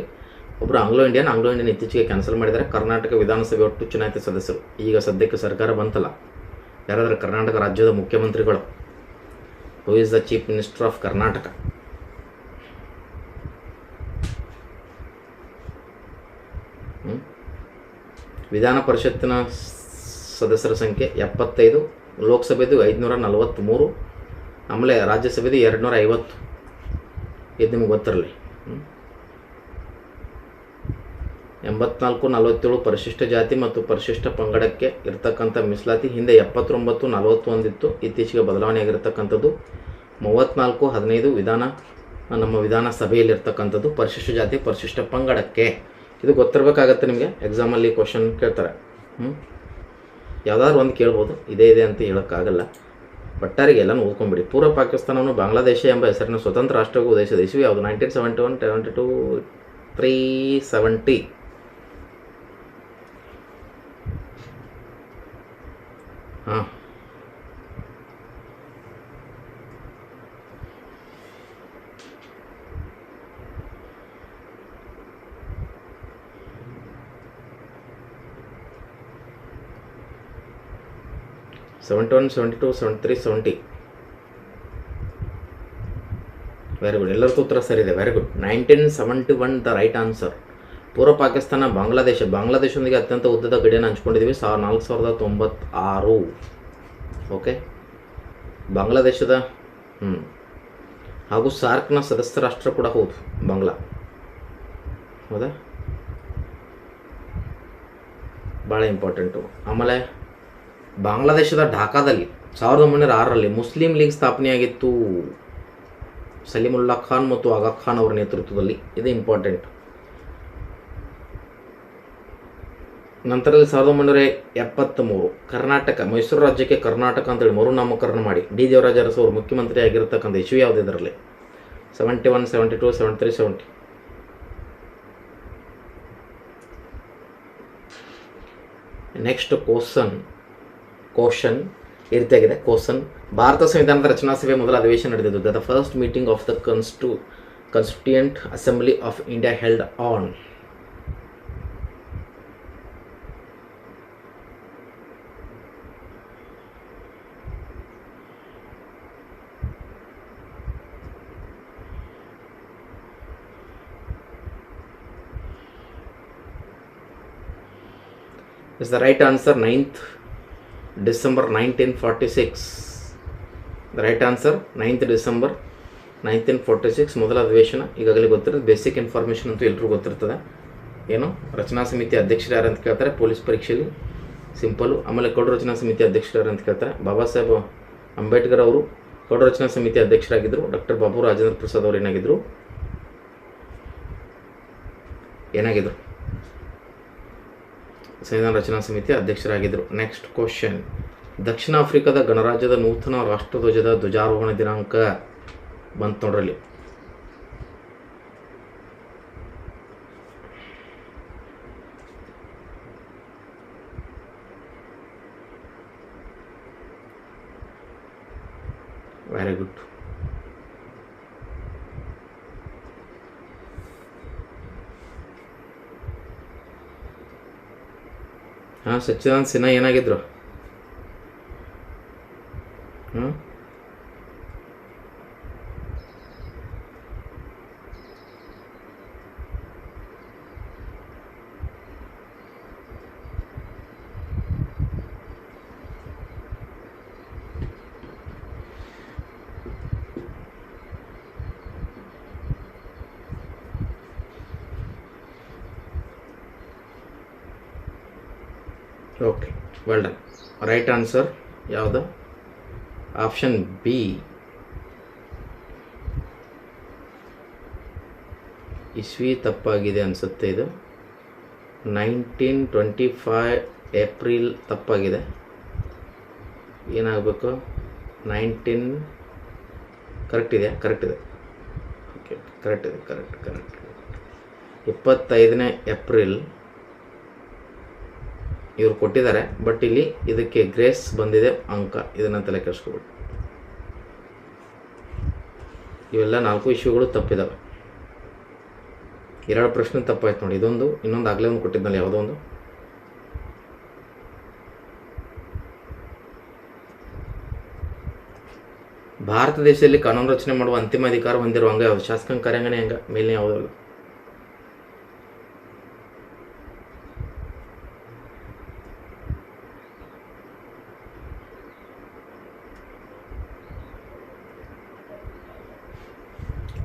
ಒಬ್ಬರು ಆಂಗ್ಲೋ ಇಂಡಿಯನ್ ಇತ್ತೀಚೆಗೆ ಕ್ಯಾನ್ಸಲ್ ಮಾಡಿದ್ದಾರೆ. ಕರ್ನಾಟಕ ವಿಧಾನಸಭೆ ಒಟ್ಟು ಚುನಾಯಿತ ಸದಸ್ಯರು ಈಗ ಸದ್ಯಕ್ಕೆ ಸರ್ಕಾರ ಬಂತಲ್ಲ, ಯಾರಾದರೂ ಕರ್ನಾಟಕ ರಾಜ್ಯದ ಮುಖ್ಯಮಂತ್ರಿಗಳು, ಹೂ is the chief minister of Karnataka? ವಿಧಾನ ಪರಿಷತ್ತಿನ ಸದಸ್ಯರ ಸಂಖ್ಯೆ 75, ಲೋಕಸಭೆದು 543, ಆಮೇಲೆ ರಾಜ್ಯಸಭೆದು 250. ಇದು ನಿಮಗೆ ಗೊತ್ತಿರಲಿ. 84, 47 ಪರಿಶಿಷ್ಟ ಜಾತಿ ಮತ್ತು ಪರಿಶಿಷ್ಟ ಪಂಗಡಕ್ಕೆ ಇರತಕ್ಕಂಥ ಮೀಸಲಾತಿ ಹಿಂದೆ 79, 41 ಇತ್ತು. ಇತ್ತೀಚೆಗೆ ಬದಲಾವಣೆ ಆಗಿರತಕ್ಕಂಥದ್ದು 34, 15 ನಮ್ಮ ವಿಧಾನಸಭೆಯಲ್ಲಿರ್ತಕ್ಕಂಥದ್ದು ಪರಿಶಿಷ್ಟ ಜಾತಿ ಪರಿಶಿಷ್ಟ ಪಂಗಡಕ್ಕೆ. ಇದು ಗೊತ್ತಿರಬೇಕಾಗತ್ತೆ ನಿಮಗೆ. ಎಕ್ಸಾಮಲ್ಲಿ ಕ್ವಶನ್ ಕೇಳ್ತಾರೆ. ಯಾವುದಾದ್ರು ಒಂದು ಕೇಳ್ಬೋದು, ಇದೇ ಇದೆ ಅಂತ ಹೇಳೋಕ್ಕಾಗಲ್ಲ. ಒಟ್ಟಾರಿಗೆ ಎಲ್ಲನೂ ಓದ್ಕೊಂಬಿಡಿ. ಪೂರ್ವ ಪಾಕಿಸ್ತಾನವನ್ನು ಬಾಂಗ್ಲಾದೇಶ ಎಂಬ ಹೆಸರಿನ ಸ್ವತಂತ್ರ ರಾಷ್ಟ್ರವಾಗಿ ಉದಯಿಸಿದ ಇಸ್ವಿ ಯಾವುದು? 1971, 72, 370. ಹಾಂ 71, 72, 73, 70. Very good. ಎಲ್ಲರಿಗೂ ಉತ್ತರ ಸರಿ ಇದೆ. Very good. 1971 the right answer. ಪೂರ್ವ ಪಾಕಿಸ್ತಾನ ಬಾಂಗ್ಲಾದೇಶದೊಂದಿಗೆ ಅತ್ಯಂತ ಉದ್ದದ ಗಡಿಯನ್ನು ಹಂಚ್ಕೊಂಡಿದ್ದೀವಿ, 4096. ಓಕೆ. ಬಾಂಗ್ಲಾದೇಶದ ಹಾಗೂ ಸಾರ್ಕ್ನ ಸದಸ್ಯ ರಾಷ್ಟ್ರ ಕೂಡ ಹೌದು ಬಾಂಗ್ಲಾ. ಹೌದಾ? ಭಾಳ ಇಂಪಾರ್ಟೆಂಟು. ಆಮೇಲೆ ಬಾಂಗ್ಲಾದೇಶದ ಢಾಕಾದಲ್ಲಿ 1906ರಲ್ಲಿ ಮುಸ್ಲಿಂ ಲೀಗ್ ಸ್ಥಾಪನೆಯಾಗಿತ್ತು, ಸಲೀಮುಲ್ಲಾ ಖಾನ್ ಮತ್ತು ಆಗಾ ಖಾನ್ ಅವರ ನೇತೃತ್ವದಲ್ಲಿ. ಇದು ಇಂಪಾರ್ಟೆಂಟ್. ನಂತರದಲ್ಲಿ 1973 ಕರ್ನಾಟಕ, ಮೈಸೂರು ರಾಜ್ಯಕ್ಕೆ ಕರ್ನಾಟಕ ಅಂತೇಳಿ ಮರುನಾಮಕರಣ ಮಾಡಿ ಡಿ ದೇವರಾಜ ಅರಸು ಅವರು ಮುಖ್ಯಮಂತ್ರಿ ಆಗಿರತಕ್ಕಂಥ ಇಶ್ಯೂ ಯಾವುದು ಇದರಲ್ಲಿ? 71, 72, 73, 70. ನೆಕ್ಸ್ಟ್ ಕ್ವಶನ್ ಈ ರೀತಿಯಾಗಿದೆ. ಭಾರತ ಸಂವಿಧಾನದ ರಚನಾ ಸಭೆ ಮೊದಲ ಅಧಿವೇಶನ ನಡೆದಿದ್ದು. The first meeting of the constituent assembly of India held on? Is the right answer 9th December 1946. The right answer 9th December 1946 ಮೊದಲ ಅಧಿವೇಶನ. ಈಗಾಗಲೇ ಗೊತ್ತಿರೋದು. ಬೇಸಿಕ್ ಇನ್ಫಾರ್ಮೇಷನ್ ಅಂತೂ ಎಲ್ಲರಿಗೂ ಗೊತ್ತಿರ್ತದೆ. ಏನು ರಚನಾ ಸಮಿತಿ ಅಧ್ಯಕ್ಷರು ಯಾರು ಅಂತ ಕೇಳ್ತಾರೆ ಪೊಲೀಸ್ ಪರೀಕ್ಷೆಯಲ್ಲಿ, ಸಿಂಪಲ್ಲು. ಆಮೇಲೆ ಕೌಡು ರಚನಾ ಸಮಿತಿ ಅಧ್ಯಕ್ಷರು ಯಾರು ಅಂತ ಕೇಳ್ತಾರೆ. ಬಾಬಾ ಸಾಹೇಬ್ ಅಂಬೇಡ್ಕರ್ ಅವರು ಕೌಡು ರಚನಾ ಸಮಿತಿ ಅಧ್ಯಕ್ಷರಾಗಿದ್ದರು. ಡಾಕ್ಟರ್ ಬಾಬು ರಾಜೇಂದ್ರ ಪ್ರಸಾದ್ ಅವರು ಏನಾಗಿದ್ದರು? ಸಂವಿಧಾನ ರಚನಾ ಸಮಿತಿ ಅಧ್ಯಕ್ಷರಾಗಿದ್ದರು. Next question. ದಕ್ಷಿಣ ಆಫ್ರಿಕಾದ ಗಣರಾಜ್ಯದ ನೂತನ ರಾಷ್ಟ್ರಧ್ವಜದ ಧ್ವಜಾರೋಹಣ ದಿನಾಂಕ ಬಂತು ನೋಡ್ರಲ್ಲಿ. Very good. ಹಾಂ, ಸಚ್ಚಿದಾನಂದ ಸಿನ್ಹಾ ಏನಾಗಿದ್ರು? Okay, well done. Right answer ಯಾವುದು? Option B. ಇಸ್ವಿ ತಪ್ಪಾಗಿದೆ ಅನಿಸುತ್ತೆ. ಇದು 1925 ಏಪ್ರಿಲ್ ತಪ್ಪಾಗಿದೆ. ಏನಾಗಬೇಕು? 19 ಕರೆಕ್ಟ್ ಇದೆಯಾ? ಕರೆಕ್ಟ್ ಇದೆ. ಓಕೆ, ಕರೆಕ್ಟ್ ಇದೆ. ಕರೆಕ್ಟ್ 25ನೇ ಏಪ್ರಿಲ್ ಇವರು ಕೊಟ್ಟಿದ್ದಾರೆ. ಬಟ್ ಇಲ್ಲಿ ಇದಕ್ಕೆ ಗ್ರೇಸ್ ಬಂದಿದೆ ಅಂಕ, ಇದನ್ನು ತಲೆ ಕೆಡಿಸ್ಕೊಬೇಡಿ. ಇವೆಲ್ಲ 4 ಇಶ್ಯೂಗಳು ತಪ್ಪಿದ್ದಾವೆ. 2 ಪ್ರಶ್ನೆ ತಪ್ಪಾಯ್ತು ನೋಡಿ. ಇನ್ನೊಂದು ಆಗಲೇ ಒಂದು ಕೊಟ್ಟಿದ್ದಲ್ಲಿ ಯಾವುದೋ ಒಂದು. ಭಾರತ ದೇಶದಲ್ಲಿ ಕಾನೂನು ರಚನೆ ಮಾಡುವ ಅಂತಿಮ ಅಧಿಕಾರ ಹೊಂದಿರುವ ಅಂಗ ಯಾವುದು? ಶಾಸಕಾಂಗ, ಕಾರ್ಯಾಂಗನೇ ಅಂಗ, ಮೇಲಿನ ಯಾವುದಲ್ಲ.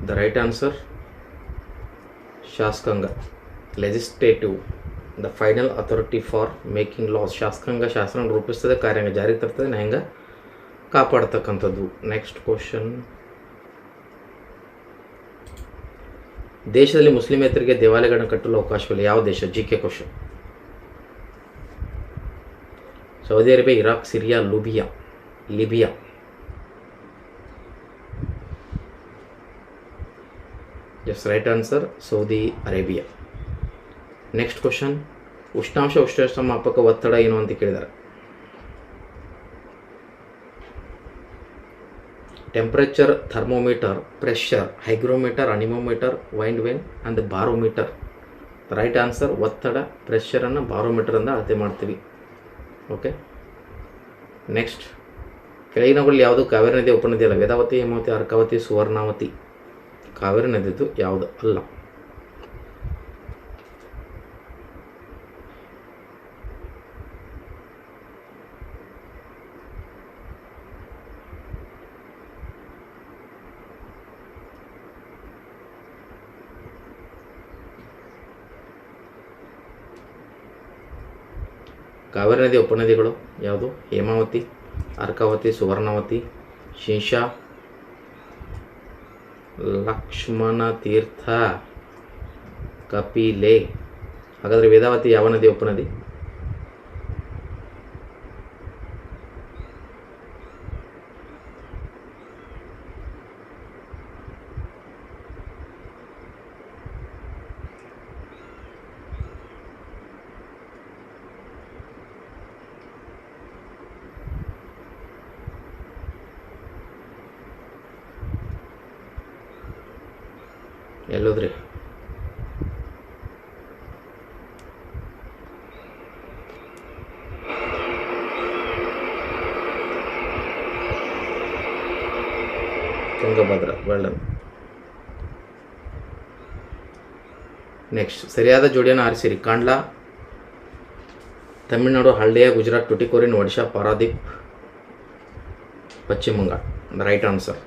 ದ ರೈಟ್ ಆನ್ಸರ್ ಶಾಸಕಾಂಗ. Legislative, the final authority for making loss. ಶಾಸಕಾಂಗ ಶಾಸನ ರೂಪಿಸ್ತದೆ, ಕಾರ್ಯಾಂಗ ಜಾರಿಗೆ ತರ್ತದೆ, ನ್ಯಾಯಾಂಗ ಕಾಪಾಡ್ತಕ್ಕಂಥದ್ದು. Next question. ದೇಶದಲ್ಲಿ ಮುಸ್ಲಿಮೇತರಿಗೆ ದೇವಾಲಯಗಳನ್ನು ಕಟ್ಟಲು ಅವಕಾಶವಿಲ್ಲ. ಯಾವ ದೇಶ? GK question. Saudi Arabia, Iraq, Syria, Libya. Just right answer Saudi Arabia. Next question. ಉಷ್ಣಾಂಶ ಮಾಪಕ ಒತ್ತಡ ಏನು ಅಂತ ಕೇಳಿದ್ದಾರೆ. Temperature, thermometer, pressure, hygrometer, anemometer, wind vane and barometer. Right answer ಒತ್ತಡ, ಪ್ರೆಷರನ್ನು ಬಾರೋಮೀಟರಿಂದ ಅಳತೆ ಮಾಡ್ತೀವಿ. Okay, next. ಕೆಳಗಿನವುಗಳಲ್ಲಿ ಯಾವುದು ಕಾವೇರಿ ನದಿಯ ಉಪನದಿ ಅಲ್ಲ? ವೇದಾವತಿ, ಹೇಮಾವತಿ, ಅರ್ಕಾವತಿ, ಸುವರ್ಣಾವತಿ. ಕಾವೇರಿ ನದಿದು ಯಾವುದು ಅಲ್ಲ? ಕಾವೇರಿ ನದಿಯ ಉಪನದಿಗಳು ಯಾವುದು? ಹೇಮಾವತಿ, ಅರ್ಕಾವತಿ, ಸುವರ್ಣಾವತಿ, ಶಿಂಷಾ, ಲಕ್ಷ್ಮಣ ತೀರ್ಥ, ಕಪಿಲೆ. ಹಾಗಾದರೆ ವೇದಾವತಿ ಯಾವ ನದಿಯ ಉಪನದಿ? ಎಲ್ಲೋದ್ರಿ? ತುಂಗಭದ್ರಾ. Well done. ನೆಕ್ಸ್ಟ್. ಸರಿಯಾದ ಜೋಡಿಯನ್ನು ಆರಿಸಿರಿ. ಕಾಂಡ್ಲಾ ತಮಿಳುನಾಡು, ಹಳ್ಳಿಯ ಗುಜರಾತ್, ಟುಟಿಕೋರಿನ್ ಒಡಿಶಾ, ಪಾರಾದೀಪ್ ಪಶ್ಚಿಮ Bengal. Right answer.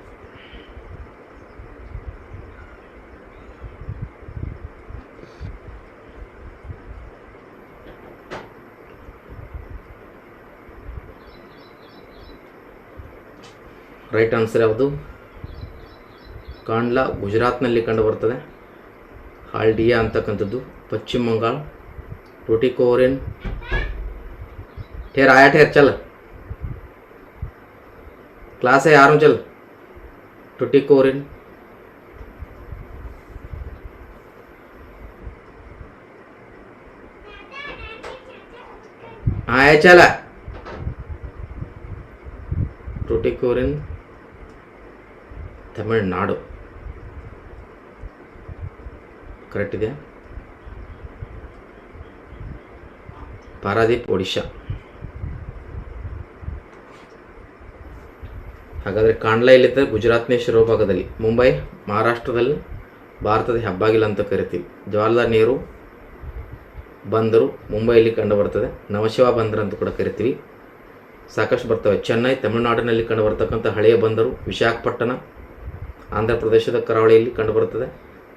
Right answer ಯಾವುದು? ಕಾಂಡ್ಲಾ ಗುಜರಾತ್ನಲ್ಲಿ ಕಂಡುಬರ್ತದೆ. ಹಾಲ್ಡಿಯಾ ಅಂತಕ್ಕಂಥದ್ದು ಪಶ್ಚಿಮ ಬಂಗಾಳ. ಟುಟಿಕೋರಿನ್ ठेर आया ठेर चल क्लास है यार चल टुटिकोरिन आया चल टुटिकोरिन तमिळनाडु करेक्ट ಇದೆಯಾ ಪಾರಾದೀಪ್ ಒಡಿಶಾ ಹಾಗಾದರೆ ಕಾಂಡ್ಲಾ ಎಲ್ಲಿದೆ ಗುಜರಾತ್ನ ಶಿರೋಭಾಗದಲ್ಲಿ ಮುಂಬೈ ಮಹಾರಾಷ್ಟ್ರದಲ್ಲಿ ಭಾರತದ ಹೆಬ್ಬಾಗಿಲು ಅಂತ ಕರಿತೀವಿ ಜವಾಹರ್ಲಾಲ್ ನೆಹರು ಬಂದರು ಮುಂಬೈಯಲ್ಲಿ ಕಂಡು ಬರ್ತದೆ ನವಶಿವಾ ಬಂದರು ಅಂತ ಕೂಡ ಕರಿತೀವಿ ಸಾಕಷ್ಟು ಬರ್ತವೆ ಚೆನ್ನೈ ತಮಿಳುನಾಡಿನಲ್ಲಿ ಕಂಡು ಬರ್ತಕ್ಕಂಥ ಹಳೆಯ ಬಂದರು ವಿಶಾಖಪಟ್ಟಣ ಆಂಧ್ರ ಪ್ರದೇಶದ ಕರಾವಳಿಯಲ್ಲಿ ಕಂಡು ಬರ್ತದೆ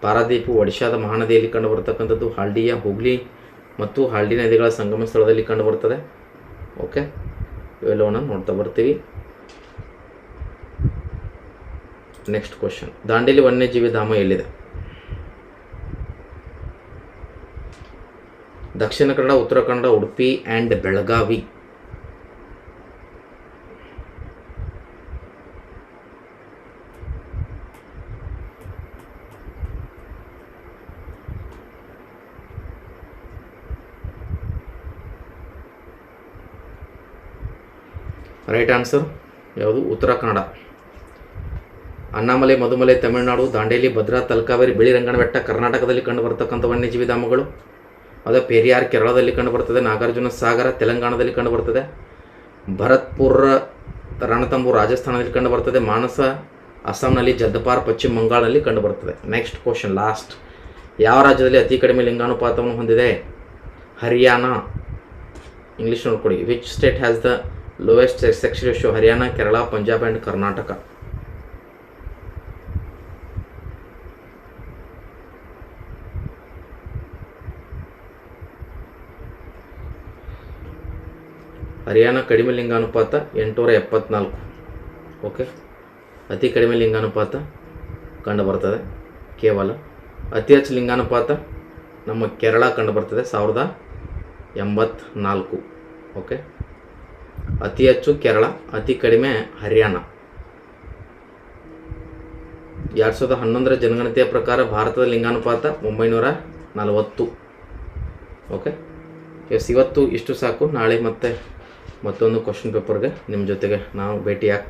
ಪಾರಾದೀಪು ಒಡಿಶಾದ ಮಹಾನದಿಯಲ್ಲಿ ಕಂಡು ಬರ್ತಕ್ಕಂಥದ್ದು ಹಾಲ್ಡಿಯಾ ಹುಗ್ಲಿ ಮತ್ತು ಹಾಲ್ಡಿ ನದಿಗಳ ಸಂಗಮ ಸ್ಥಳದಲ್ಲಿ ಕಂಡುಬರುತ್ತದೆ ಓಕೆ, ಇವೆಲ್ಲವನ್ನು ನೋಡ್ತಾ ಬರ್ತೀವಿ. ನೆಕ್ಸ್ಟ್ ಕ್ವಶನ್, ದಾಂಡೇಲಿ ವನ್ಯಜೀವಿ ಧಾಮ ಎಲ್ಲಿದೆ? Dakshina Kannada, Uttara Kannada, Udupi and Belagavi. Right answer ಯಾವುದು? ಉತ್ತರ ಕನ್ನಡ. ಅಣ್ಣಾಮಲೈ, ಮಧುಮಲೈ ತಮಿಳುನಾಡು, ದಾಂಡೇಲಿ, ಭದ್ರಾ, ತಲಕಾವೇರಿ, ಬಿಳಿರಂಗನ ಬೆಟ್ಟ ಕರ್ನಾಟಕದಲ್ಲಿ ಕಂಡು ಬರ್ತಕ್ಕಂಥ ವನ್ಯಜೀವಿ ಧಾಮಗಳು. ಅದು ಪೆರಿಯಾರ್ ಕೇರಳದಲ್ಲಿ ಕಂಡುಬರ್ತದೆ, ನಾಗಾರ್ಜುನ ಸಾಗರ ತೆಲಂಗಾಣದಲ್ಲಿ ಕಂಡುಬರ್ತದೆ, ಭರತ್ಪುರ ರಣತಂಬೂರ್ ರಾಜಸ್ಥಾನದಲ್ಲಿ ಕಂಡುಬರ್ತದೆ, ಮಾನಸ ಅಸ್ಸಾಂನಲ್ಲಿ, ಜದ್ದಪಾರ್ ಪಶ್ಚಿಮ ಬಂಗಾಳದಲ್ಲಿ ಕಂಡುಬರ್ತದೆ. ನೆಕ್ಸ್ಟ್ ಕ್ವಶನ್, ಲಾಸ್ಟ್, ಯಾವ ರಾಜ್ಯದಲ್ಲಿ ಅತಿ ಕಡಿಮೆ ಲಿಂಗಾನುಪಾತವನ್ನು ಹೊಂದಿದೆ? ಹರಿಯಾಣ. ಇಂಗ್ಲೀಷ್ ನೋಡ್ಕೊಡಿ. Which state has the lowest sex ratio? Haryana, Kerala, Punjab and Karnataka. Haryana ಕಡಿಮೆ ಲಿಂಗಾನುಪಾತ 874. ಓಕೆ, ಅತಿ ಕಡಿಮೆ ಲಿಂಗಾನುಪಾತ ಕಂಡುಬರ್ತದೆ ಕೇವಲ. ಅತಿ ಹೆಚ್ಚು ಲಿಂಗಾನುಪಾತ ನಮ್ಮ ಕೇರಳ ಕಂಡುಬರ್ತದೆ 1084. ಓಕೆ, ಅತಿ ಹೆಚ್ಚು ಕೇರಳ, ಅತಿ ಕಡಿಮೆ ಹರಿಯಾಣ. 2011ರ ಜನಗಣತಿಯ ಪ್ರಕಾರ ಭಾರತದ ಲಿಂಗಾನುಪಾತ 940. ಓಕೆ, ಇವತ್ತು ಇಷ್ಟು ಸಾಕು. ನಾಳೆ ಮತ್ತೆ ಮತ್ತೊಂದು ಕ್ವಶನ್ ಪೇಪರ್ಗೆ ನಿಮ್ಮ ಜೊತೆಗೆ ನಾವು ಭೇಟಿಯಾಗ್ತೀವಿ.